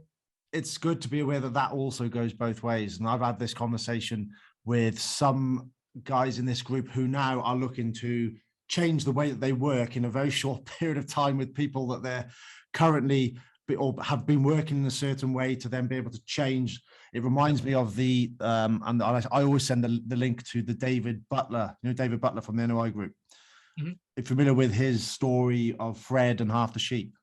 it's good to be aware that also goes both ways. And I've had this conversation with some guys in this group who now are looking to change the way that they work in a very short period of time with people that they're currently or have been working in a certain way, to then be able to change. It reminds me of and I always send the link to the David Butler, David Butler from the NOI group. Mm-hmm. If you're familiar with his story of Fred and half the sheep.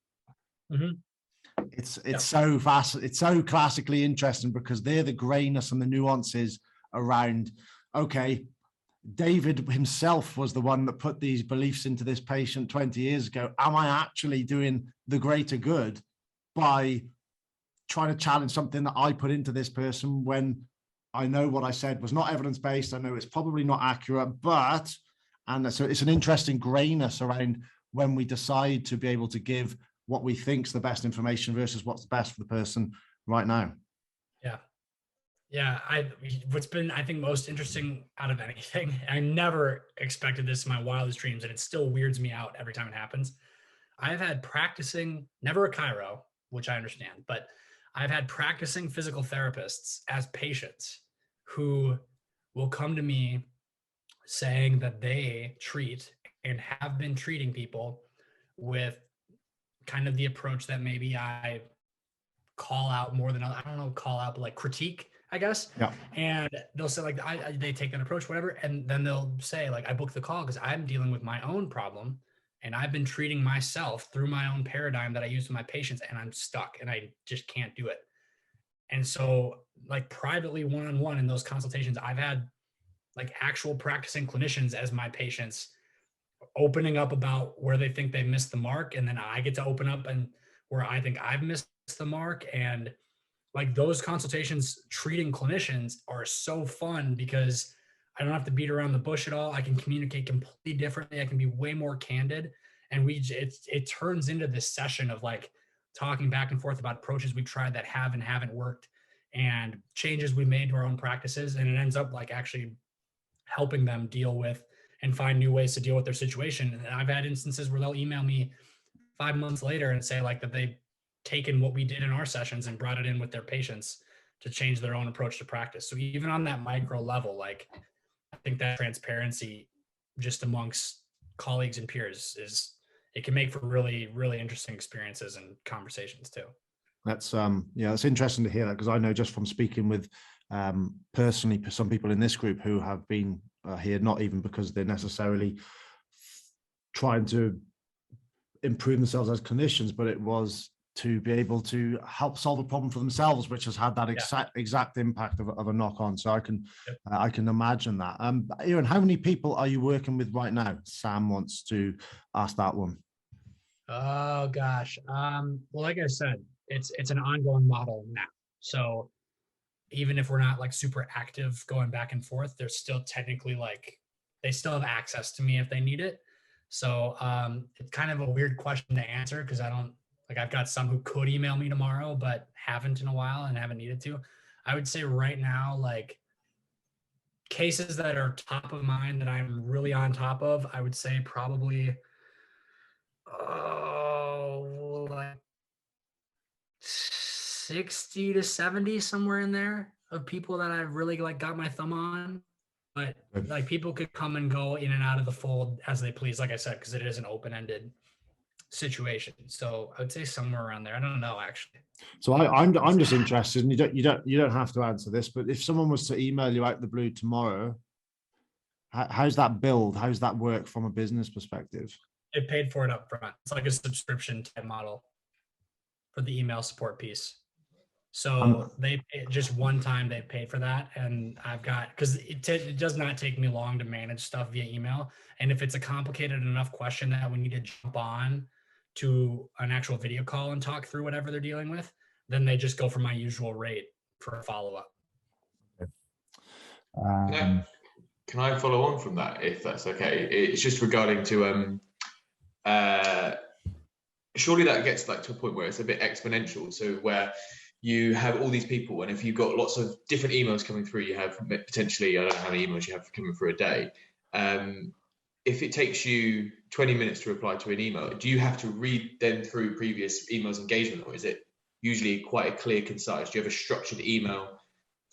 Mm-hmm. It's so fast. It's so classically interesting, because they're the grayness and the nuances around, okay, David himself was the one that put these beliefs into this patient 20 years ago. Am I actually doing the greater good by trying to challenge something that I put into this person when I know what I said was not evidence-based? I know it's probably not accurate, and so it's an interesting grayness around when we decide to be able to give what we think is the best information versus what's best for the person right now. Yeah, what's been, I think, most interesting out of anything, I never expected this in my wildest dreams, and it still weirds me out every time it happens. I've had practicing, never a chiro, which I understand, but I've had practicing physical therapists as patients who will come to me saying that they treat and have been treating people with kind of the approach that maybe I call out more than, I don't know, call out, but like critique, I guess. Yeah. And they'll say like, they take that approach, whatever. And then they'll say like, I booked the call because I'm dealing with my own problem and I've been treating myself through my own paradigm that I use with my patients, and I'm stuck and I just can't do it. And so like privately, one-on-one in those consultations, I've had like actual practicing clinicians as my patients opening up about where they think they missed the mark. And then I get to open up and where I think I've missed the mark. And like those consultations treating clinicians are so fun because I don't have to beat around the bush at all. I can communicate completely differently. I can be way more candid. And it turns into this session of like talking back and forth about approaches we've tried that have and haven't worked and changes we made to our own practices. And it ends up like actually helping them deal with and find new ways to deal with their situation. And I've had instances where they'll email me 5 months later and say like that they've taken what we did in our sessions and brought it in with their patients to change their own approach to practice. So even on that micro level, like I think that transparency just amongst colleagues and peers it can make for really, really interesting experiences and conversations too. That's that's interesting to hear that, because I know just from speaking with personally some people in this group who have been here, not even because they're necessarily trying to improve themselves as clinicians, but it was to be able to help solve a problem for themselves, which has had that exact impact of a knock on. So I can imagine that. Aaron, how many people are you working with right now? Sam wants to ask that one. Oh gosh. Well, like I said, it's an ongoing model now. So even if we're not like super active going back and forth, they're still technically like, they still have access to me if they need it. So it's kind of a weird question to answer because I've got some who could email me tomorrow, but haven't in a while and haven't needed to. I would say right now, like cases that are top of mind that I'm really on top of, I would say probably, like 60 to 70, somewhere in there, of people that I've really like got my thumb on. But like people could come and go in and out of the fold as they please, like I said, because it is an open-ended situation. So I would say somewhere around there. I don't know actually. So I'm just interested, and you don't have to answer this, but if someone was to email you out the blue tomorrow, how's that build? How's that work from a business perspective? They paid for it up front. It's like a subscription type model for the email support piece. So they just one time they paid for that, and I've got, because it does not take me long to manage stuff via email. And if it's a complicated enough question that we need to jump on to an actual video call and talk through whatever they're dealing with, then they just go for my usual rate for a follow-up. Can I follow on from that, if that's okay? It's just regarding to surely that gets like to a point where it's a bit exponential. So where you have all these people, and if you've got lots of different emails coming through, you have potentially, I don't know how many emails you have coming through a day. If it takes you 20 minutes to reply to an email, do you have to read them through previous emails engagement, or is it usually quite a clear, concise? Do you have a structured email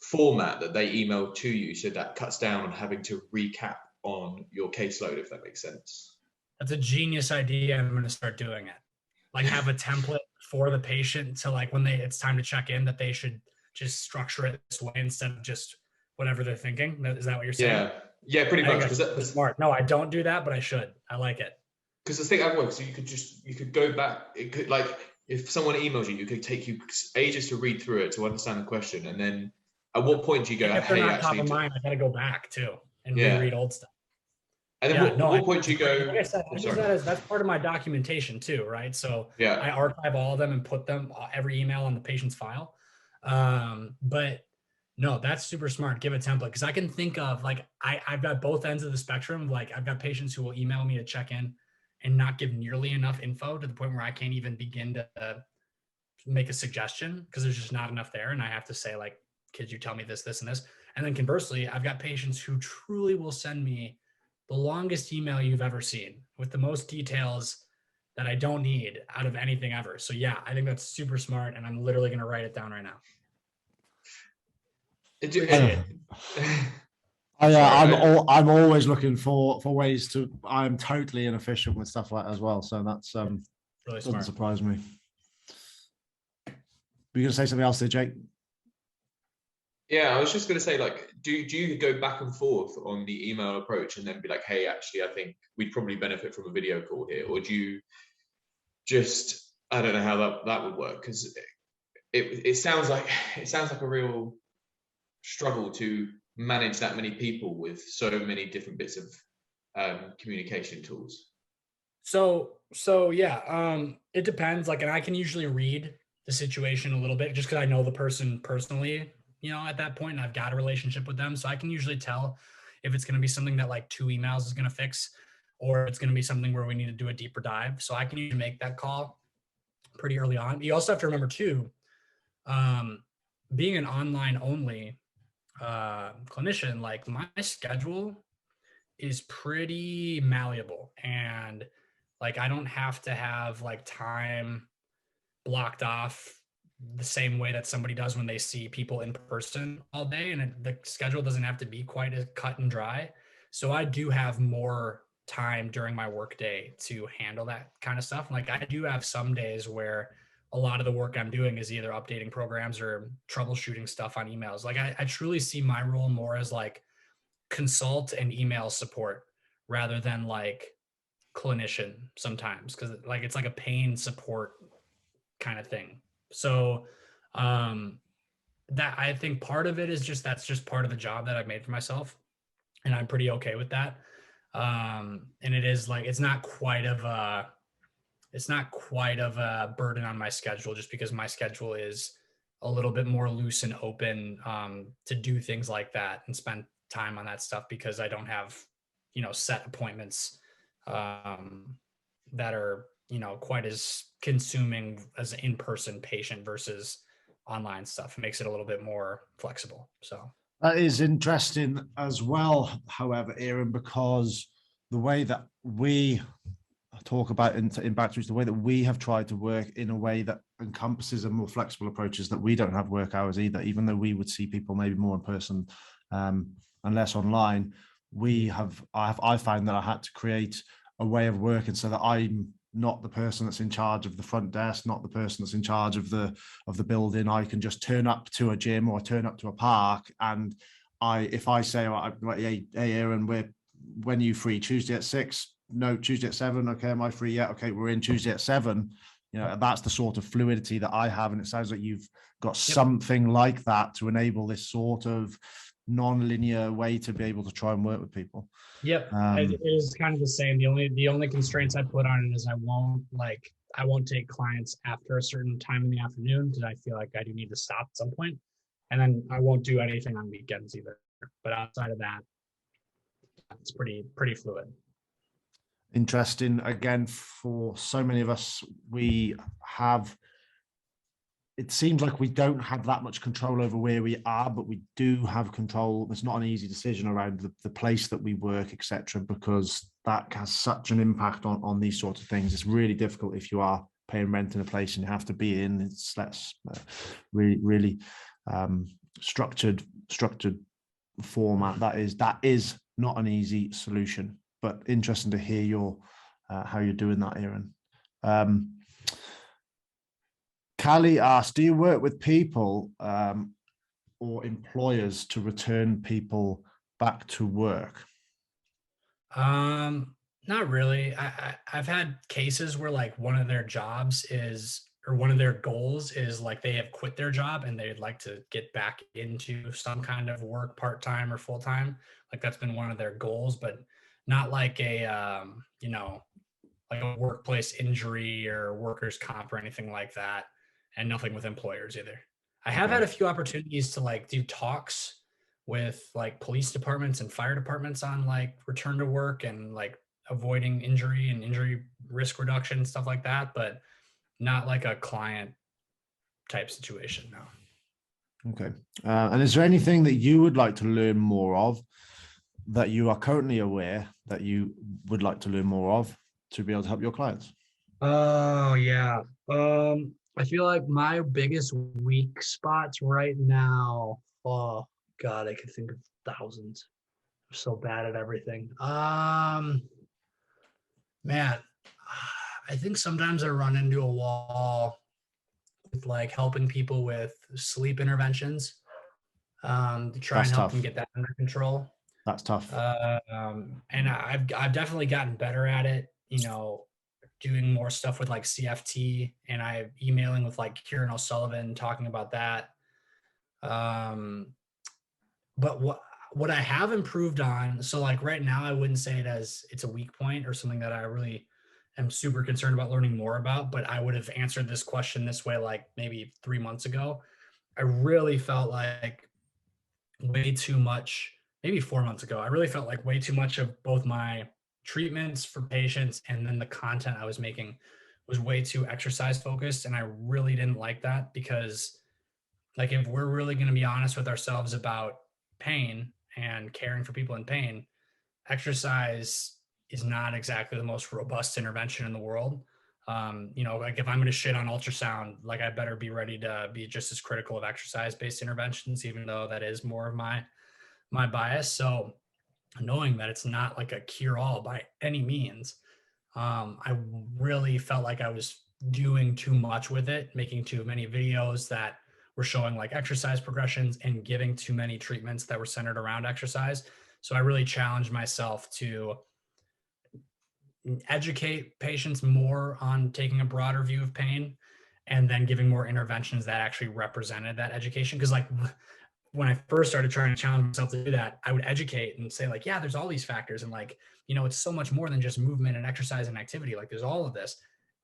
format that they email to you, so that cuts down on having to recap on your caseload, if that makes sense? That's a genius idea. I'm going to start doing it. Like have a template for the patient to like when it's time to check in, that they should just structure it this way instead of just whatever they're thinking. Is that what you're saying? Yeah, pretty much. That's smart. No, I don't do that, but I should. I like it. Because the thing I work, so you could go back. It could, like, if someone emails you, it could take you ages to read through it to understand the question, and then at what point do you go, if they're not top of mind, I gotta go back too. and Yeah. reread old stuff. And then Yeah, what point do you go? Like I said, I use sorry. that as that's part of my documentation too, right? So Yeah. I archive all of them and put them every email on the patient's file. But no, that's super smart. Give a template, because I can think of like I've got both ends of the spectrum. Like I've got patients who will email me to check in and not give nearly enough info to the point where I can't even begin to make a suggestion because there's just not enough there, and I have to say like, could you tell me this, this, and this? And then conversely, I've got patients who truly will send me the longest email you've ever seen with the most details that I don't need out of anything ever. So yeah, I think that's super smart, and I'm literally going to write it down right now. I'm always looking for ways to. I'm totally inefficient with stuff like that as well. So that's really doesn't smart. surprise me. Were you going to say something else there, Jake? Yeah, I was just going to say, like, do you go back and forth on the email approach and then be like, hey, actually, I think we'd probably benefit from a video call here, or do you just, I don't know how that would work, because it sounds like a real struggle to manage that many people with so many different bits of communication tools. So yeah, it depends. Like, and I can usually read the situation a little bit just because I know the person personally, you know, at that point, and I've got a relationship with them. So I can usually tell if it's going to be something that like 2 emails is going to fix, or it's going to be something where we need to do a deeper dive. So I can usually make that call pretty early on. You also have to remember too, being an online only clinician, like my schedule is pretty malleable, and like I don't have to have like time blocked off the same way that somebody does when they see people in person all day, and the schedule doesn't have to be quite as cut and dry. So I do have more time during my workday to handle that kind of stuff. Like I do have some days where a lot of the work I'm doing is either updating programs or troubleshooting stuff on emails. Like I truly see my role more as like consult and email support rather than like clinician sometimes, because like it's like a pain support kind of thing. So that I think part of it is just that's just part of the job that I've made for myself, and I'm pretty okay with that. And it is like it's not quite of a burden on my schedule, just because my schedule is a little bit more loose and open to do things like that and spend time on that stuff, because I don't have, you know, set appointments that are, you know, quite as consuming as an in-person patient versus online stuff. It makes it a little bit more flexible. So that is interesting as well, however, Aaron, because the way that we talk about in batteries, the way that we have tried to work in a way that encompasses a more flexible approaches, that we don't have work hours either, even though we would see people maybe more in person and less online. I find that I had to create a way of working so that I'm not the person that's in charge of the front desk, not the person that's in charge of the building. I can just turn up to a gym or turn up to a park, and if I say, hey Aaron, when are you free? Tuesday at 6? No, Tuesday at 7. Okay, am I free yet? Okay, we're in Tuesday at 7. You know, that's the sort of fluidity that I have, and it sounds like you've got something like that to enable this sort of non-linear way to be able to try and work with people. Yep, it is kind of the same. The only constraints I put on it is I won't take clients after a certain time in the afternoon, because I feel like I do need to stop at some point, and then I won't do anything on weekends either. But outside of that, it's pretty fluid. Interesting. Again, for so many of us, it seems like we don't have that much control over where we are, but we do have control. It's not an easy decision around the place that we work, etc., because that has such an impact on these sorts of things. It's really difficult if you are paying rent in a place and you have to be in. That's really structured format. That is not an easy solution, but interesting to hear how you're doing that, Aaron. Callie asked, do you work with people or employers to return people back to work? Not really. I've had cases where like one of their jobs is, or one of their goals is like they have quit their job and they'd like to get back into some kind of work part-time or full-time. Like that's been one of their goals, but not like a, you know, like a workplace injury or workers' comp or anything like that, and nothing with employers either. I have had a few opportunities to like do talks with like police departments and fire departments on like return to work and like avoiding injury and injury risk reduction, stuff like that, but not like a client type situation. No. Okay. And is there anything that you would like to learn more of that you are currently aware that you would like to learn more of to be able to help your clients? Oh yeah. I feel like my biggest weak spots right now. Oh God, I could think of thousands. I'm so bad at everything. Man, I think sometimes I run into a wall with like helping people with sleep interventions, to try That's and help tough. them get that under control. That's tough. And I've definitely gotten better at it, you know, doing more stuff with like CFT, and I'm emailing with like Kieran O'Sullivan talking about that. But what I have improved on, so like right now, I wouldn't say it as it's a weak point or something that I really am super concerned about learning more about, but I would have answered this question this way like maybe 3 months ago. I really felt like way too much, maybe 4 months ago, I really felt like way too much of both my treatments for patients and then the content I was making was way too exercise focused. And I really didn't like that because, like, if we're really going to be honest with ourselves about pain and caring for people in pain, exercise is not exactly the most robust intervention in the world. You know, like if I'm going to shit on ultrasound, like I better be ready to be just as critical of exercise-based interventions, even though that is more of my bias. So knowing that it's not like a cure-all by any means, I really felt like I was doing too much with it, making too many videos that were showing like exercise progressions and giving too many treatments that were centered around exercise. So I really challenged myself to educate patients more on taking a broader view of pain and then giving more interventions that actually represented that education. Because like when I first started trying to challenge myself to do that, I would educate and say like, yeah, there's all these factors. And like, you know, it's so much more than just movement and exercise and activity. Like there's all of this.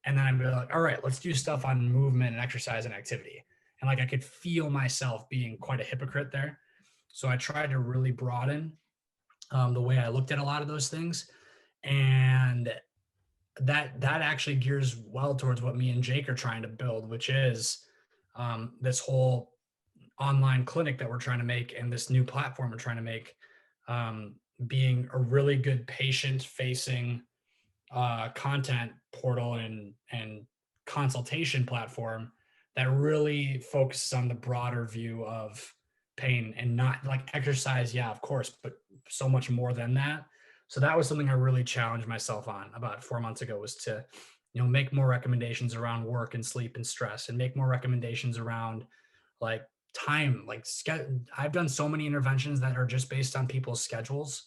And then I'd be like, all right, let's do stuff on movement and exercise and activity. And like, I could feel myself being quite a hypocrite there. So I tried to really broaden the way I looked at a lot of those things. And that actually gears well towards what me and Jake are trying to build, which is this whole online clinic that we're trying to make and this new platform we're trying to make, being a really good patient-facing content portal and consultation platform that really focuses on the broader view of pain and not like exercise, yeah, of course, but so much more than that. So that was something I really challenged myself on about 4 months ago, was to, you know, make more recommendations around work and sleep and stress, and make more recommendations around like time, like I've done so many interventions that are just based on people's schedules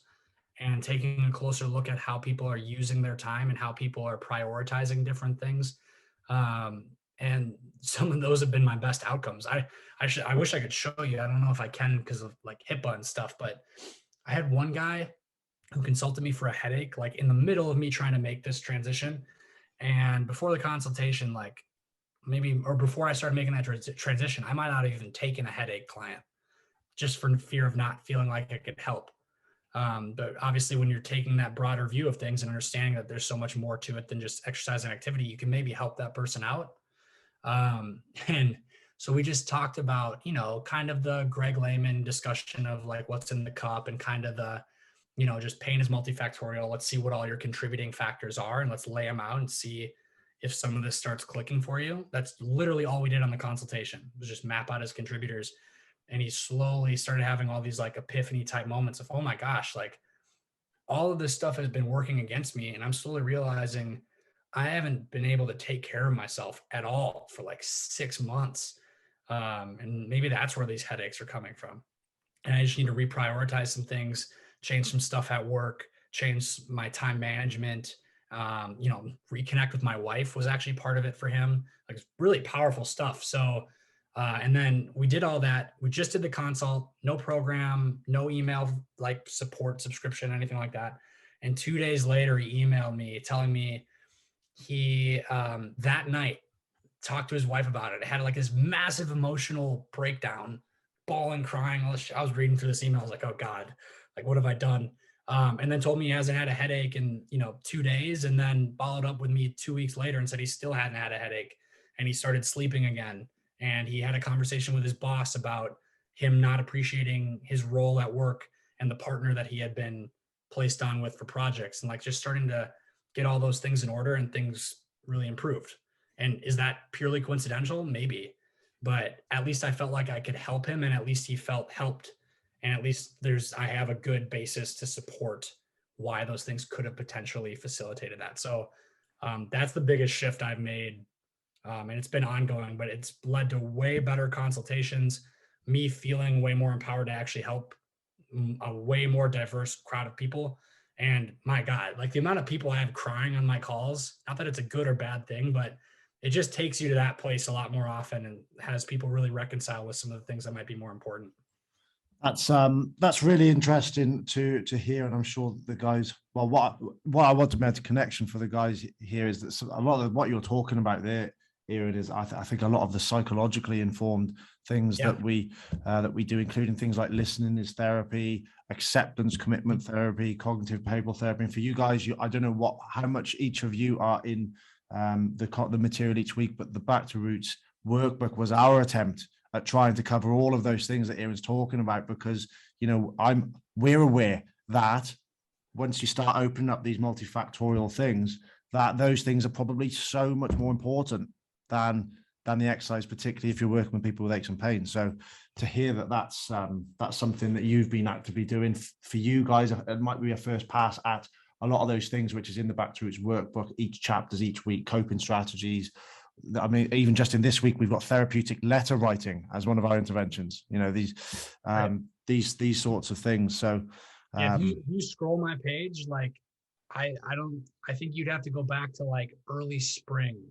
and taking a closer look at how people are using their time and how people are prioritizing different things. And some of those have been my best outcomes. I wish I could show you. I don't know if I can because of like HIPAA and stuff, but I had one guy who consulted me for a headache, like in the middle of me trying to make this transition. And before the consultation, like maybe, or before I started making that transition, I might not have even taken a headache client just for fear of not feeling like I could help. But obviously when you're taking that broader view of things and understanding that there's so much more to it than just exercise and activity, you can maybe help that person out. And so we just talked about, you know, kind of the Greg Lehman discussion of like what's in the cup and kind of the, you know, just pain is multifactorial. Let's see what all your contributing factors are and let's lay them out and see if some of this starts clicking for you. That's literally all we did on the consultation, was just map out his contributors. And he slowly started having all these like epiphany type moments of, oh my gosh, like all of this stuff has been working against me. And I'm slowly realizing I haven't been able to take care of myself at all for like 6 months. And maybe that's where these headaches are coming from. And I just need to reprioritize some things, change some stuff at work, change my time management, reconnect with my wife was actually part of it for him. Like, it's really powerful stuff. So, and then we did all that. We just did the consult, no program, no email, like support subscription, anything like that. And 2 days later, he emailed me telling me he, that night, talked to his wife about it. It had like this massive emotional breakdown, bawling, crying. I was reading through this email. I was like, oh God, like, what have I done? And then told me he hasn't had a headache in, 2 days, and then followed up with me 2 weeks later and said he still hadn't had a headache, and he started sleeping again. And he had a conversation with his boss about him not appreciating his role at work and the partner that he had been placed on with for projects, and like just starting to get all those things in order, and things really improved. And is that purely coincidental? Maybe, but at least I felt like I could help him, and at least he felt helped. And at least I have a good basis to support why those things could have potentially facilitated that. So that's the biggest shift I've made. And it's been ongoing, but it's led to way better consultations, me feeling way more empowered to actually help a way more diverse crowd of people. And my God, like the amount of people I have crying on my calls, not that it's a good or bad thing, but it just takes you to that place a lot more often, and has people really reconcile with some of the things that might be more important. That's really interesting to hear, and I'm sure the guys. Well, what I want to make a connection for the guys here is that a lot of what you're talking about there, Aaron, is I think a lot of the psychologically informed things that we do, including things like listening is therapy, acceptance, commitment therapy, cognitive behavioral therapy. And for you guys, I don't know how much each of you are in the material each week, but the Back to Roots workbook was our attempt at trying to cover all of those things that Aaron's talking about, because we're aware that once you start opening up these multifactorial things, that those things are probably so much more important than the exercise, particularly if you're working with people with aches and pains. So to hear that's something that you've been actively doing for you guys, it might be a first pass at a lot of those things, which is in the Back to Roots workbook, each chapters each week, coping strategies. I mean, even just in this week, we've got therapeutic letter writing as one of our interventions. These sorts of things. So, if you scroll my page, like I think you'd have to go back to like early spring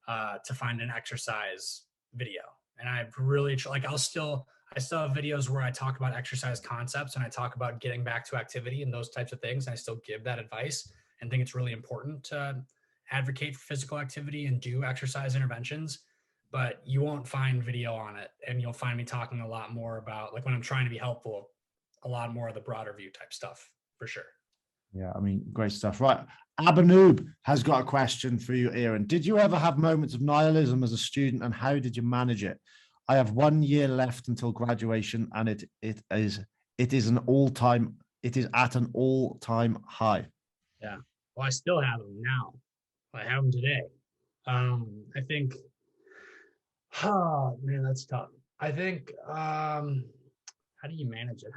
to find an exercise video. And I've really I still have videos where I talk about exercise concepts, and I talk about getting back to activity and those types of things. And I still give that advice and think it's really important to advocate for physical activity and do exercise interventions, but you won't find video on it. And you'll find me talking a lot more about, like, when I'm trying to be helpful, a lot more of the broader view type stuff, for sure. Yeah, I mean, great stuff. Right. Abanoob has got a question for you, Aaron. Did you ever have moments of nihilism as a student, and how did you manage it? I have 1 year left until graduation, and it is at an all-time high. Yeah. Well, I still have them now. I have them today. I think, oh man, that's tough. I think, how do you manage it?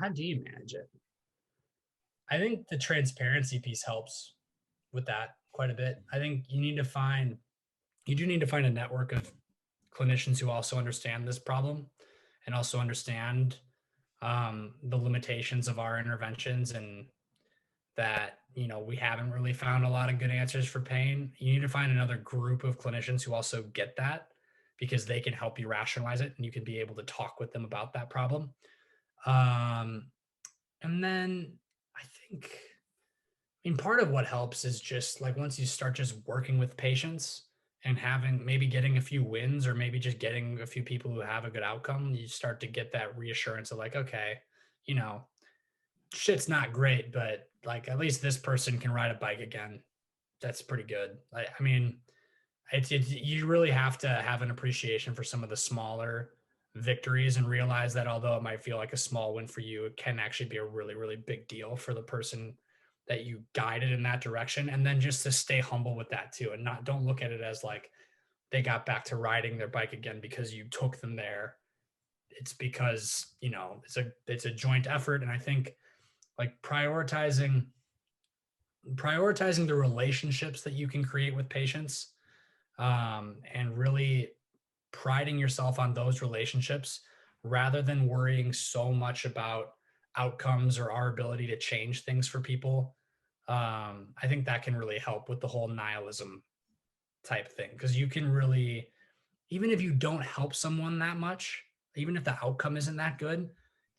I think the transparency piece helps with that quite a bit. I think you do need to find a network of clinicians who also understand this problem and also understand the limitations of our interventions, and that, we haven't really found a lot of good answers for pain. You need to find another group of clinicians who also get that, because they can help you rationalize it, and you can be able to talk with them about that problem. And then I think, part of what helps is just like, once you start just working with patients and getting a few wins, or maybe just getting a few people who have a good outcome, you start to get that reassurance of like, okay, shit's not great, but like, at least this person can ride a bike again. That's pretty good. You really have to have an appreciation for some of the smaller victories, and realize that although it might feel like a small win for you, it can actually be a really, really big deal for the person that you guided in that direction. And then just to stay humble with that too, and don't look at it as like they got back to riding their bike again because you took them there. It's because, it's a joint effort. And I think, like, prioritizing the relationships that you can create with patients, and really priding yourself on those relationships, rather than worrying so much about outcomes or our ability to change things for people, I think that can really help with the whole nihilism type thing, because you can really, even if you don't help someone that much, even if the outcome isn't that good,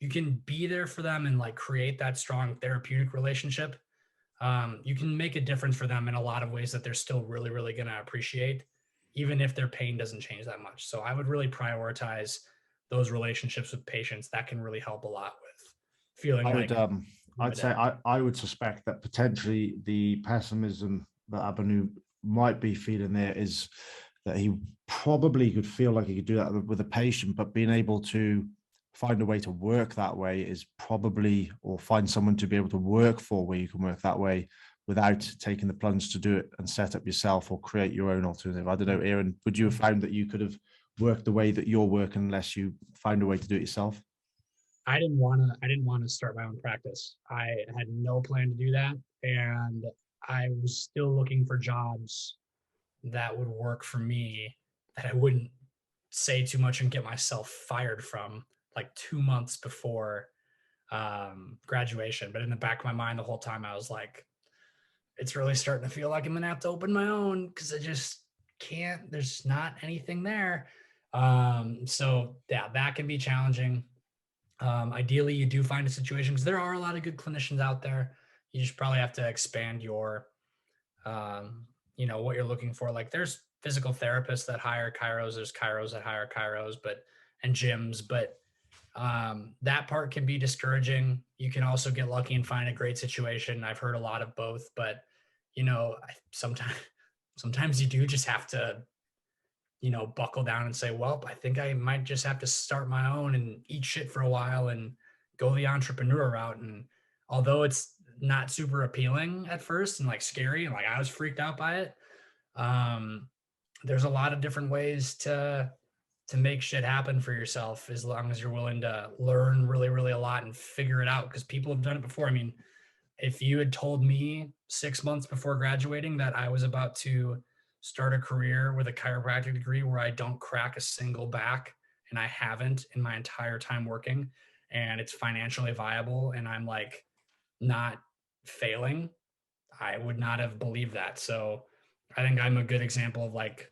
you can be there for them and like create that strong therapeutic relationship. You can make a difference for them in a lot of ways that they're still really, really going to appreciate, even if their pain doesn't change that much. So I would really prioritize those relationships with patients. That can really help a lot with feeling I like would, I'd say I would suspect that potentially the pessimism that Abanu might be feeling there is that he probably could feel like he could do that with a patient, but being able to find a way to work that way is probably, or find someone to be able to work for where you can work that way without taking the plunge to do it and set up yourself or create your own alternative. I don't know, Aaron, would you have found that you could have worked the way that you're working unless you find a way to do it yourself? I didn't want to start my own practice. I had no plan to do that. And I was still looking for jobs that would work for me, that I wouldn't say too much and get myself fired from like 2 months before graduation. But in the back of my mind, the whole time I was like, it's really starting to feel like I'm going to have to open my own, because I just can't, there's not anything there. So yeah, that can be challenging. Ideally, you do find a situation, because there are a lot of good clinicians out there. You just probably have to expand your, what you're looking for. Like there's physical therapists that hire chiros, there's chiros that hire chiros, and gyms, but that part can be discouraging. You can also get lucky and find a great situation. I've heard a lot of both, but sometimes you do just have to buckle down and say, well, I think I might just have to start my own and eat shit for a while and go the entrepreneur route. And although it's not super appealing at first and like scary, and like I was freaked out by it, there's a lot of different ways to make shit happen for yourself, as long as you're willing to learn really, really a lot and figure it out, because people have done it before. I mean, if you had told me 6 months before graduating that I was about to start a career with a chiropractic degree where I don't crack a single back, and I haven't in my entire time working, and it's financially viable, and I'm like not failing, I would not have believed that. So I think I'm a good example of like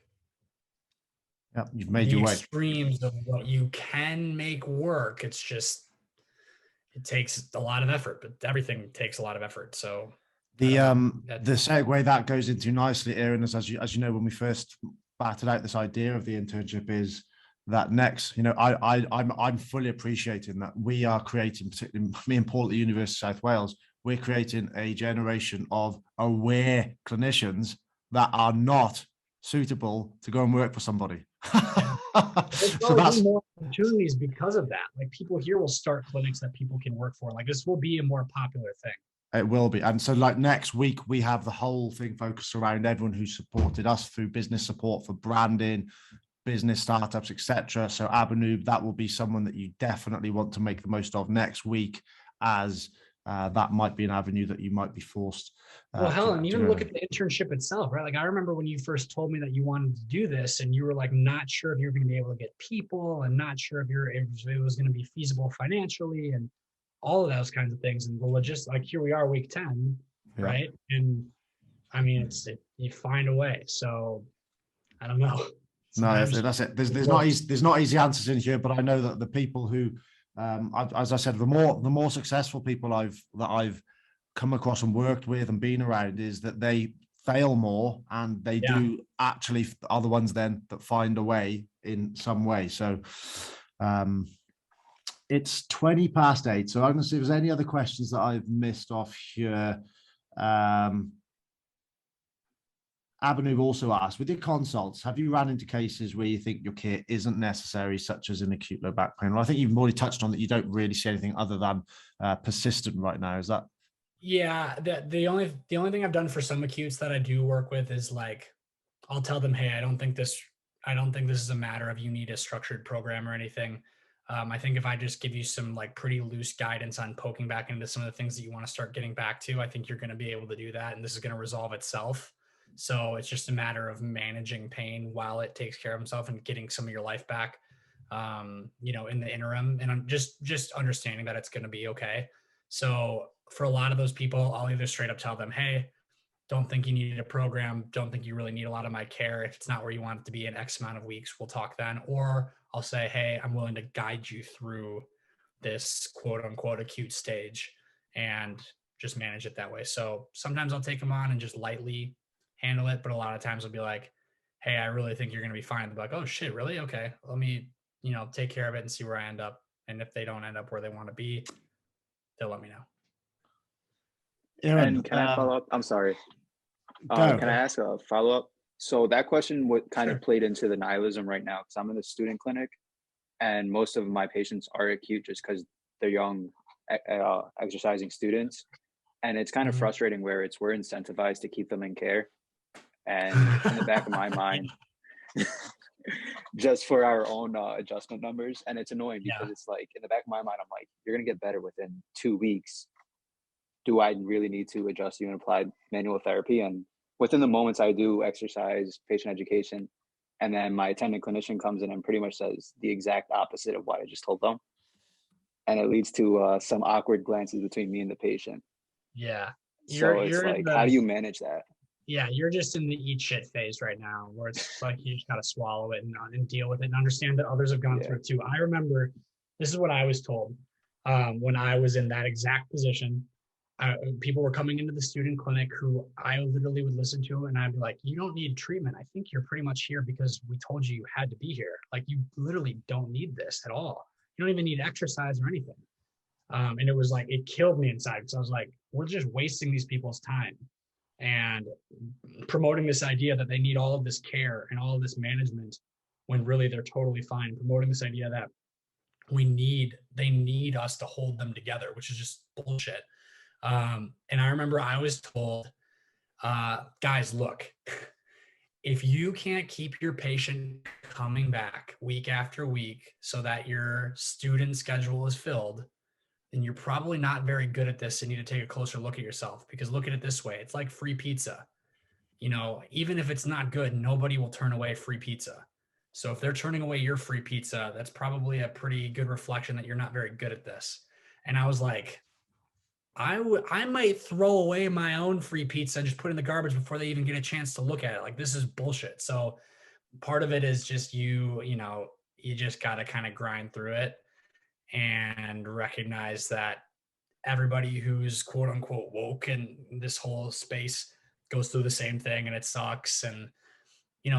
Yeah, you've made the your way. extremes of what you can make work. It's just, it takes a lot of effort, but everything takes a lot of effort. So The segue that goes into nicely, Aaron, is as you know, when we first batted out this idea of the internship, is that next, I'm fully appreciating that we are creating, particularly me and Paul at the University of South Wales, we're creating a generation of aware clinicians that are not suitable to go and work for somebody. so that's more opportunities because of that. Like people here will start clinics that people can work for. Like this will be a more popular thing. It will be. And so like next week, we have the whole thing focused around everyone who supported us through business support for branding, business startups, etc. So Abanoob, that will be someone that you definitely want to make the most of next week, as that might be an avenue that you might be forced. Well, hell, and even look at the internship itself, right? Like I remember when you first told me that you wanted to do this, and you were like not sure if you're going to be able to get people, and not sure if it was going to be feasible financially, and all of those kinds of things. And the logistics, like here we are, week 10, yeah. Right? And I mean, you find a way. So I don't know. Sometimes no, that's it. There's not easy answers in here, but I know that the people who, as I said, the more successful people that I've come across and worked with and been around, is that they fail more, and they do actually are the ones then that find a way in some way. So it's 20:08. So I'm going to see if there's any other questions that I've missed off here. Abanoob also asked, with your consults, have you ran into cases where you think your care isn't necessary, such as an acute low back pain? Well, I think you've already touched on that. You don't really see anything other than persistent right now. Is that? Yeah. The only thing I've done for some acutes that I do work with is like, I'll tell them, hey, I don't think this is a matter of you need a structured program or anything. I think if I just give you some like pretty loose guidance on poking back into some of the things that you want to start getting back to, I think you're going to be able to do that. And this is going to resolve itself. So it's just a matter of managing pain while it takes care of himself and getting some of your life back, in the interim. And I'm just understanding that it's going to be okay. So for a lot of those people, I'll either straight up tell them, hey, don't think you need a program. Don't think you really need a lot of my care. If it's not where you want it to be in X amount of weeks, we'll talk then. Or I'll say, hey, I'm willing to guide you through this quote unquote acute stage and just manage it that way. So sometimes I'll take them on and just lightly handle it. But a lot of times I'll be like, hey, I really think you're going to be fine. They'll be like, oh shit, really? Okay. Let me, take care of it and see where I end up. And if they don't end up where they want to be, they'll let me know. Aaron, And can I follow up? I'm sorry. go. Can I ask a follow-up? So that question would kind of played into the nihilism right now, because I'm in the student clinic and most of my patients are acute just because they're young exercising students. And it's kind of frustrating where we're incentivized to keep them in care. And in the back of my mind, just for our own adjustment numbers. And it's annoying because it's like in the back of my mind, I'm like, you're going to get better within 2 weeks. Do I really need to adjust you and apply manual therapy? And within the moments I do exercise, patient education, and then my attending clinician comes in and pretty much says the exact opposite of what I just told them. And it leads to some awkward glances between me and the patient. Yeah. So it's like, how do you manage that? Yeah, you're just in the eat shit phase right now, where it's like you just gotta swallow it and deal with it and understand that others have gone through it too. I remember, this is what I was told when I was in that exact position. People were coming into the student clinic who I literally would listen to, and I'd be like, you don't need treatment. I think you're pretty much here because we told you had to be here. Like, you literally don't need this at all. You don't even need exercise or anything. And it was like, it killed me inside because I was like, we're just wasting these people's time and promoting this idea that they need all of this care and all of this management when really they're totally fine. Promoting this idea that they need us to hold them together, which is just bullshit. And I remember I was told, guys, look, if you can't keep your patient coming back week after week so that your student schedule is filled, then you're probably not very good at this and need to take a closer look at yourself. Because look at it this way, it's like free pizza. Even if it's not good, nobody will turn away free pizza. So if they're turning away your free pizza, that's probably a pretty good reflection that you're not very good at this. And I was like, I might throw away my own free pizza and just put it in the garbage before they even get a chance to look at it. Like, this is bullshit. So part of it is just you just got to kind of grind through it and recognize that everybody who's quote unquote woke in this whole space goes through the same thing and it sucks. And,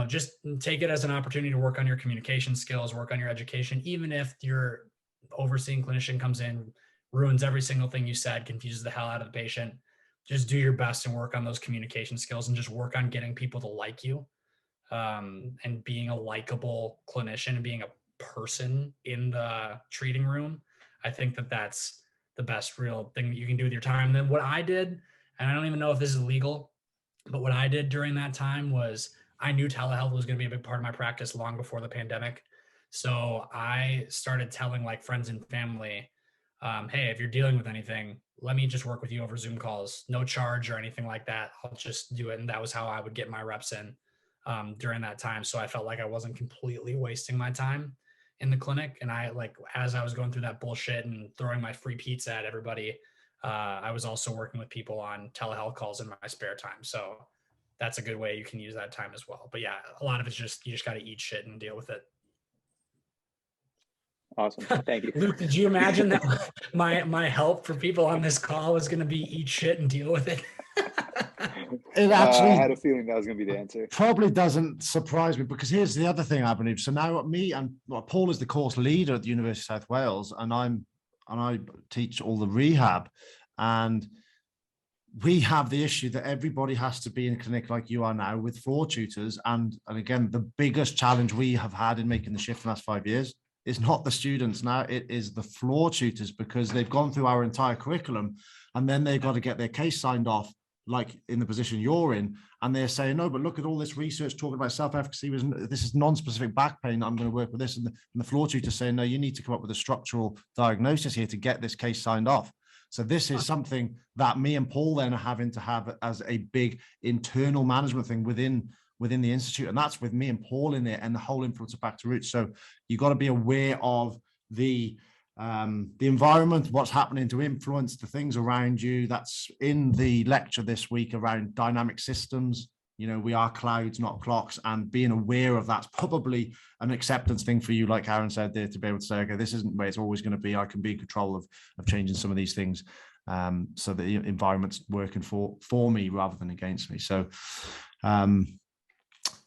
just take it as an opportunity to work on your communication skills, work on your education, even if your overseeing clinician comes in, ruins every single thing you said, confuses the hell out of the patient. Just do your best and work on those communication skills and just work on getting people to like you, and being a likable clinician and being a person in the treating room. I think that that's the best real thing that you can do with your time. And then what I did, and I don't even know if this is legal, but what I did during that time was I knew telehealth was going to be a big part of my practice long before the pandemic. So I started telling like friends and family, hey, if you're dealing with anything, let me just work with you over Zoom calls, no charge or anything like that. I'll just do it. And that was how I would get my reps in during that time. So I felt like I wasn't completely wasting my time in the clinic. And as I was going through that bullshit and throwing my free pizza at everybody, I was also working with people on telehealth calls in my spare time. So that's a good way you can use that time as well. But yeah, a lot of it's just, you just got to eat shit and deal with it. Awesome. Thank you. Luke, did you imagine that my help for people on this call was going to be eat shit and deal with it? It actually I had a feeling that was going to be the answer. Probably doesn't surprise me, because here's the other thing I believe. So now Paul is the course leader at the University of South Wales, and I teach all the rehab, and we have the issue that everybody has to be in a clinic like you are now with floor tutors. And again, the biggest challenge we have had in making the shift in the last 5 years is not the students now, it is the floor tutors, because they've gone through our entire curriculum and then they've got to get their case signed off, like in the position you're in, and they're saying, no, but look at all this research talking about self-efficacy, this is non-specific back pain, I'm going to work with this, and the floor tutor saying, no, you need to come up with a structural diagnosis here to get this case signed off. So this is something that me and Paul then are having to have as a big internal management thing within the institute, and that's with me and Paul in there and the whole influence of Back to Roots. So you got to be aware of the The environment, what's happening to influence the things around you. That's in the lecture this week around dynamic systems. You know, we are clouds, not clocks, and being aware of that's probably an acceptance thing for you, like Aaron said there, to be able to say, okay, this isn't where it's always going to be. I can be in control of changing some of these things, so that the environment's working for me rather than against me. So,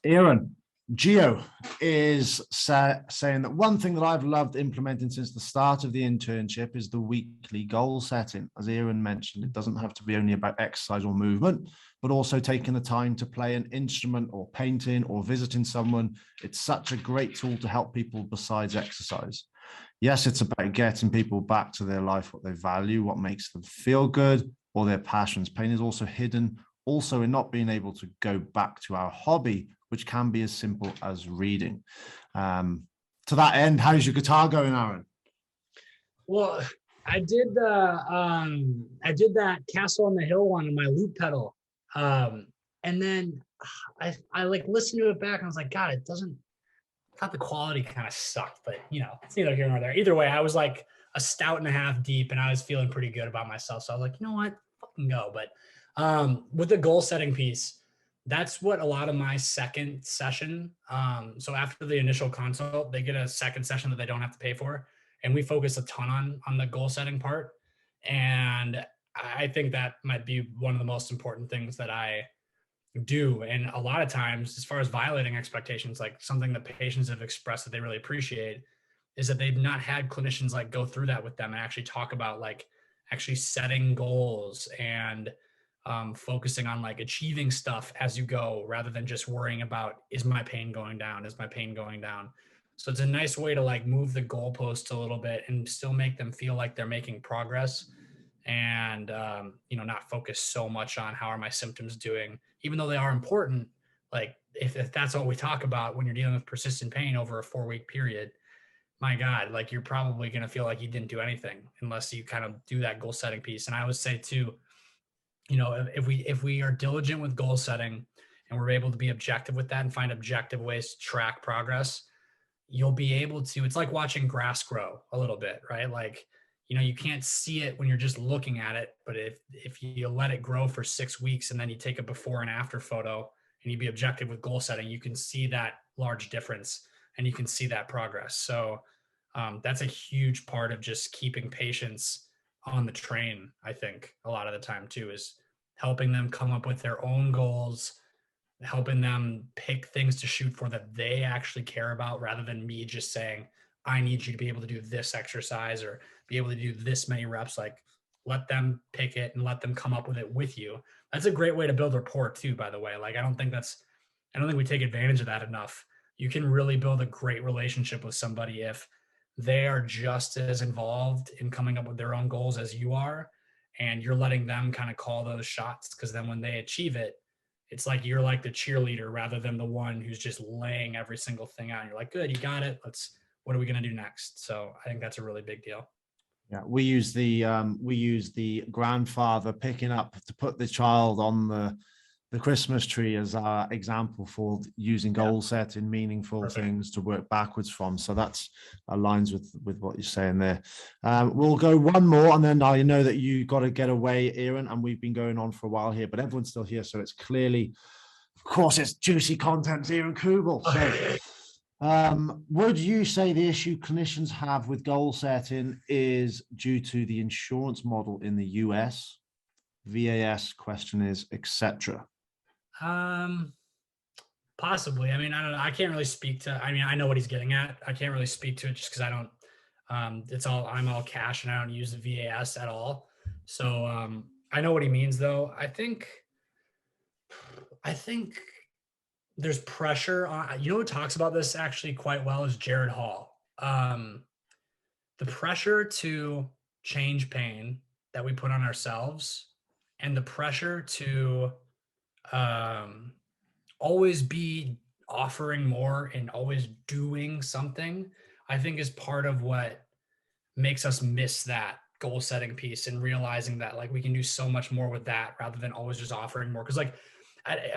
Aaron, Gio is saying that one thing that I've loved implementing since the start of the internship is the weekly goal setting. As Aaron mentioned, it doesn't have to be only about exercise or movement, but also taking the time to play an instrument or painting or visiting someone. It's such a great tool to help people besides exercise. Yes, it's about getting people back to their life, what they value, what makes them feel good, or their passions. Pain is also hidden also in not being able to go back to our hobby, which can be as simple as reading. To that end, how's your guitar going, Aaron? Well, I did that Castle on the Hill one on my loop pedal. And then I like listened to it back and I was like, God, I thought the quality kind of sucked, but you know, it's neither here nor there. Either way, I was like a stout and a half deep and I was feeling pretty good about myself. So I was like, you know what, fucking go. But with the goal setting piece, that's what a lot of my second session. So after the initial consult, they get a second session that they don't have to pay for. And we focus a ton on the goal setting part. And I think that might be one of the most important things that I do. And a lot of times, as far as violating expectations, like something that patients have expressed that they really appreciate is that they've not had clinicians like go through that with them and actually talk about like actually setting goals and focusing on like achieving stuff as you go, rather than just worrying about, is my pain going down? Is my pain going down? So it's a nice way to like move the goalposts a little bit and still make them feel like they're making progress, and you know, not focus so much on how are my symptoms doing, even though they are important. Like if that's all we talk about when you're dealing with persistent pain over a 4-week period, my God, like you're probably going to feel like you didn't do anything unless you kind of do that goal setting piece. And I would say too, you know, if we are diligent with goal setting and we're able to be objective with that and find objective ways to track progress, you'll be able to, it's like watching grass grow a little bit, right? Like, you know, you can't see it when you're just looking at it, but if you let it grow for 6 weeks and then you take a before and after photo and you be objective with goal setting, you can see that large difference and you can see that progress. So that's a huge part of just keeping patients on the train. I think a lot of the time too is helping them come up with their own goals, helping them pick things to shoot for that they actually care about, rather than me just saying, I need you to be able to do this exercise or be able to do this many reps. Like let them pick it and let them come up with it with you. That's a great way to build rapport too, by the way. Like I don't think we take advantage of that enough. You can really build a great relationship with somebody if they are just as involved in coming up with their own goals as you are, and you're letting them kind of call those shots. Because then when they achieve it, it's like you're like the cheerleader rather than the one who's just laying every single thing out. And you're like, good, you got it. What are we going to do next? So I think that's a really big deal. Yeah, we use the grandfather picking up to put the child on the Christmas tree as our example for using goal setting, meaningful things to work backwards from. So that's aligns with what you're saying there. We'll go one more, and then I know that you got to get away, Aaron, and we've been going on for a while here, but everyone's still here, so it's clearly, of course, it's juicy content, Aaron Kubal. So, would you say the issue clinicians have with goal setting is due to the insurance model in the US, VAS, questionnaires, etc.? Possibly. I mean, I don't know. I can't really speak to, I mean, I know what he's getting at. I can't really speak to it just because I don't, I'm all cash and I don't use the VAS at all. So, I know what he means though. I think there's pressure on, you know, who talks about this actually quite well is Jared Hall. The pressure to change pain that we put on ourselves and the pressure to, always be offering more and always doing something, I think is part of what makes us miss that goal setting piece, and realizing that like we can do so much more with that rather than always just offering more. Because like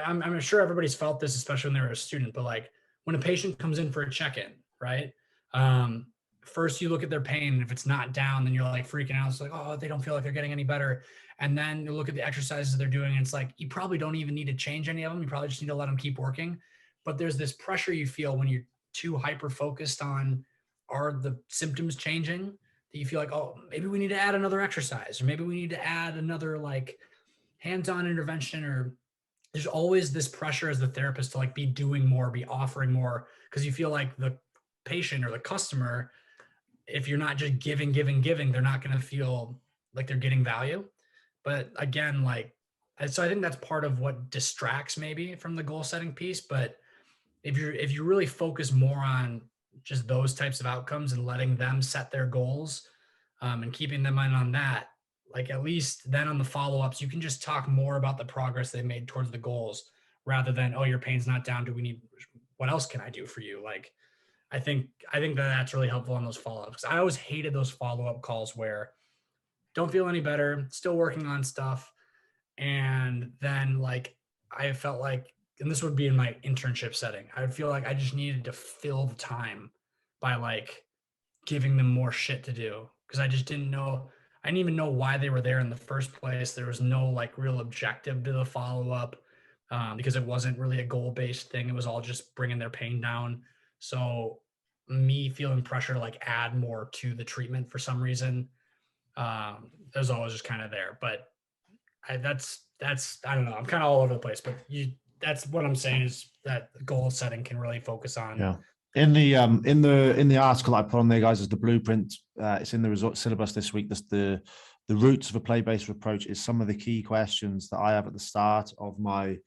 I'm sure everybody's felt this, especially when they were a student, but like when a patient comes in for a check-in, right? first you look at their pain, and if it's not down, then you're like freaking out. It's like, oh, they don't feel like they're getting any better. And then you look at the exercises they're doing, and it's like, you probably don't even need to change any of them. You probably just need to let them keep working. But there's this pressure you feel when you're too hyper focused on, are the symptoms changing, that you feel like, oh, maybe we need to add another exercise, or maybe we need to add another like hands-on intervention, or there's always this pressure as the therapist to like be doing more, be offering more, because you feel like the patient or the customer, if you're not just giving, they're not going to feel like they're getting value. But again, like, so I think that's part of what distracts maybe from the goal setting piece. But if you really focus more on just those types of outcomes and letting them set their goals, and keeping them in on that, like at least then on the follow-ups, you can just talk more about the progress they made towards the goals, rather than, oh, your pain's not down, what else can I do for you? Like, I think that that's really helpful on those follow-ups. I always hated those follow-up calls where don't feel any better, still working on stuff. And then like, I felt like, and this would be in my internship setting, I would feel like I just needed to fill the time by like giving them more shit to do. Cause I didn't even know why they were there in the first place. There was no like real objective to the follow-up, because it wasn't really a goal-based thing. It was all just bringing their pain down. So me feeling pressure to like add more to the treatment for some reason, was always just kind of there. But that's I don't know. I'm kind of all over the place, but that's what I'm saying, is that goal setting can really focus on. Yeah. In the article I put on there, guys, is the blueprint. It's in the results syllabus this week. The roots of a play-based approach is some of the key questions that I have at the start of my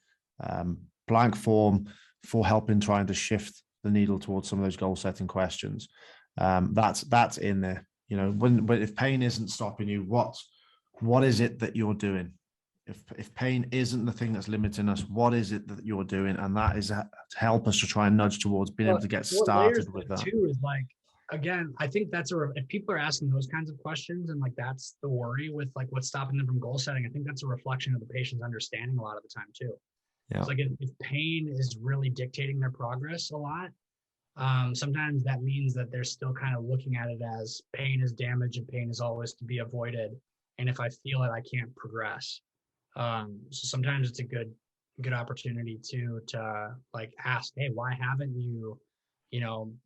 blank form for helping trying to shift the needle towards some of those goal setting questions. That's in there. You know, but if pain isn't stopping you, what is it that you're doing? If pain isn't the thing that's limiting us, what is it that you're doing? And that is to help us to try and nudge towards being able to get started with that. Too is like, again, I think that's if people are asking those kinds of questions, and like that's the worry with like what's stopping them from goal setting, I think that's a reflection of the patient's understanding a lot of the time too. Yeah. It's like if pain is really dictating their progress a lot, sometimes that means that they're still kind of looking at it as pain is damage and pain is always to be avoided. And if I feel it, I can't progress. So sometimes it's a good opportunity to like ask, hey, why haven't you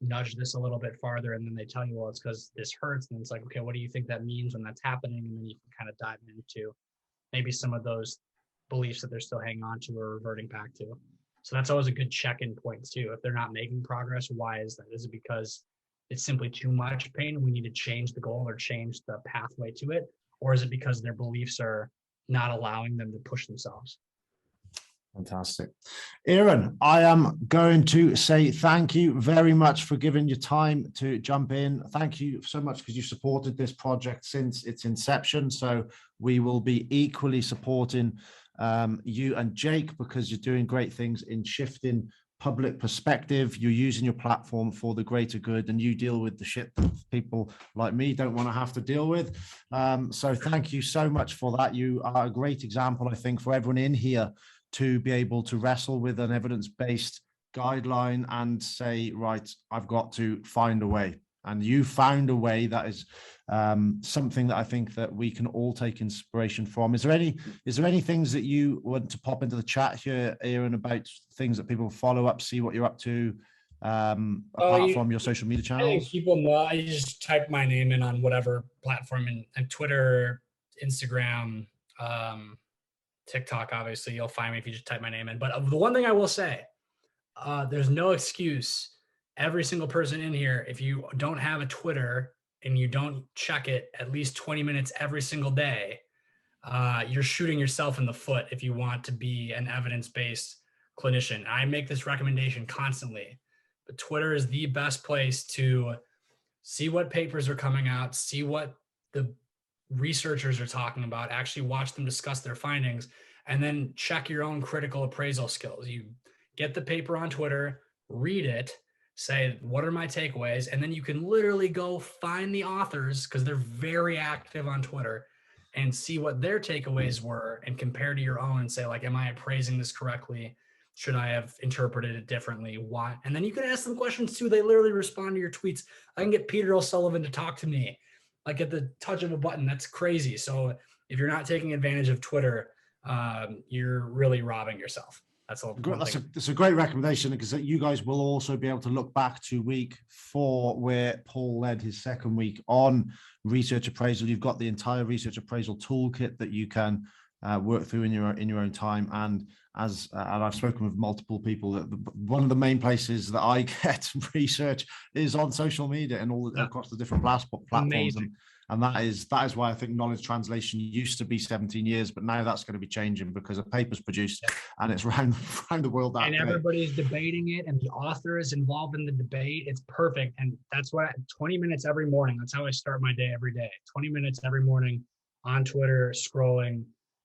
nudged this a little bit farther? And then they tell you, well, it's because this hurts. And it's like, okay, what do you think that means when that's happening? And then you can kind of dive into maybe some of those beliefs that they're still hanging on to or reverting back to. So that's always a good check-in point too. If they're not making progress, why is that? Is it because it's simply too much pain and we need to change the goal or change the pathway to it? Or is it because their beliefs are not allowing them to push themselves? Fantastic. Aaron, I am going to say thank you very much for giving your time to jump in. Thank you so much because you supported this project since its inception. So we will be equally supporting you and Jake, because you're doing great things in shifting public perspective. You're using your platform for the greater good, and you deal with the shit that people like me don't want to have to deal with. So thank you so much for that. You are a great example, I think, for everyone in here to be able to wrestle with an evidence-based guideline and say, right, I've got to find a way. And you found a way that is something that I think that we can all take inspiration from. Is there any things that you want to pop into the chat here, Aaron, about things that people follow up, see what you're up to, apart from your social media channels? I think people know. I just type my name in on whatever platform, and Twitter, Instagram, TikTok, obviously you'll find me if you just type my name in. But the one thing I will say, there's no excuse. Every single person in here, if you don't have a Twitter and you don't check it at least 20 minutes every single day, you're shooting yourself in the foot if you want to be an evidence-based clinician. I make this recommendation constantly, but Twitter is the best place to see what papers are coming out, see what the researchers are talking about, actually watch them discuss their findings, and then check your own critical appraisal skills. You get the paper on Twitter, read it, say, what are my takeaways? And then you can literally go find the authors, because they're very active on Twitter, and see what their takeaways were and compare to your own and say, like, am I appraising this correctly? Should I have interpreted it differently? Why? And then you can ask them questions too. They literally respond to your tweets. I can get Peter O'Sullivan to talk to me like at the touch of a button. That's crazy. So if you're not taking advantage of Twitter, you're really robbing yourself. That's all. That's a great recommendation, because you guys will also be able to look back to week 4 where Paul led his second week on research appraisal. You've got the entire research appraisal toolkit that you can work through in your own time. And and I've spoken with multiple people, that one of the main places that I get research is on social media and all across the different platforms. And that is why I think knowledge translation used to be 17 years, but now that's going to be changing because a paper's produced and it's around the world that day. Everybody's debating it, and the author is involved in the debate. It's perfect. And that's what 20 minutes every morning. That's how I start my day every day. 20 minutes every morning on Twitter, scrolling.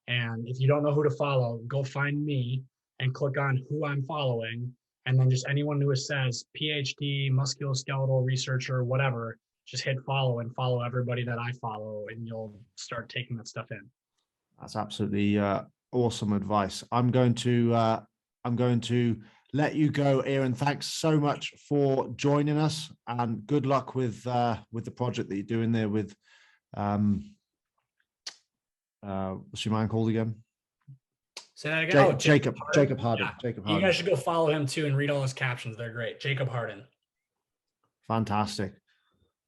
And if you don't know who to follow, go find me and click on who I'm following. And then just anyone who says PhD, musculoskeletal researcher, whatever, just hit follow and follow everybody that I follow, and you'll start taking that stuff in. That's absolutely awesome advice. I'm going to let you go, Aaron. Thanks so much for joining us, and good luck with the project that you're doing there with what's your man called again? Say that again. Jacob Harden. Yeah. Jacob Harden. You guys should go follow him too and read all his captions. They're great. Jacob Harden. Fantastic.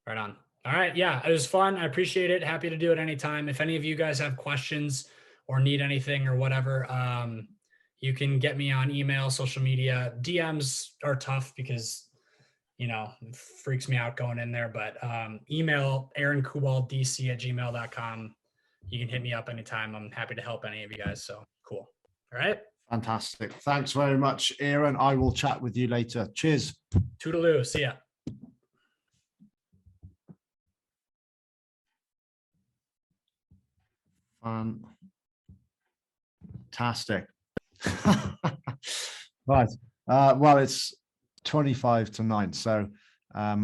Right on. All right. Yeah, it was fun. I appreciate it. Happy to do it anytime. If any of you guys have questions or need anything or whatever, you can get me on email, social media. DMs are tough because, it freaks me out going in there. But email aaronkubaldc@gmail.com. You can hit me up anytime. I'm happy to help any of you guys. So cool. All right. Fantastic. Thanks very much, Aaron. I will chat with you later. Cheers. Toodaloo. See ya. Fantastic. Right. Well, it's 25 to 9, so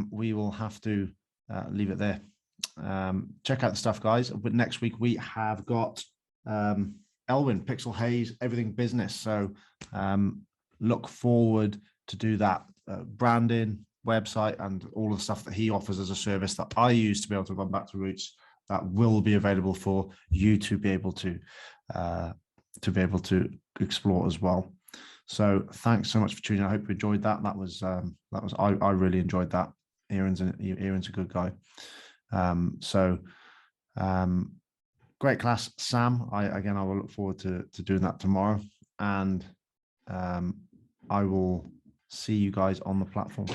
we will have to leave it there. Check out the stuff, guys. But next week we have got Elwin, Pixel Haze, everything business. So look forward to do that. Branding, website, and all the stuff that he offers as a service that I use to be able to run back to Roots, that will be available for you to be able to explore as well. So thanks so much for tuning in. I hope you enjoyed that. I really enjoyed that. Aaron's a good guy. Great class, Sam. I will look forward to doing that tomorrow, and I will see you guys on the platform.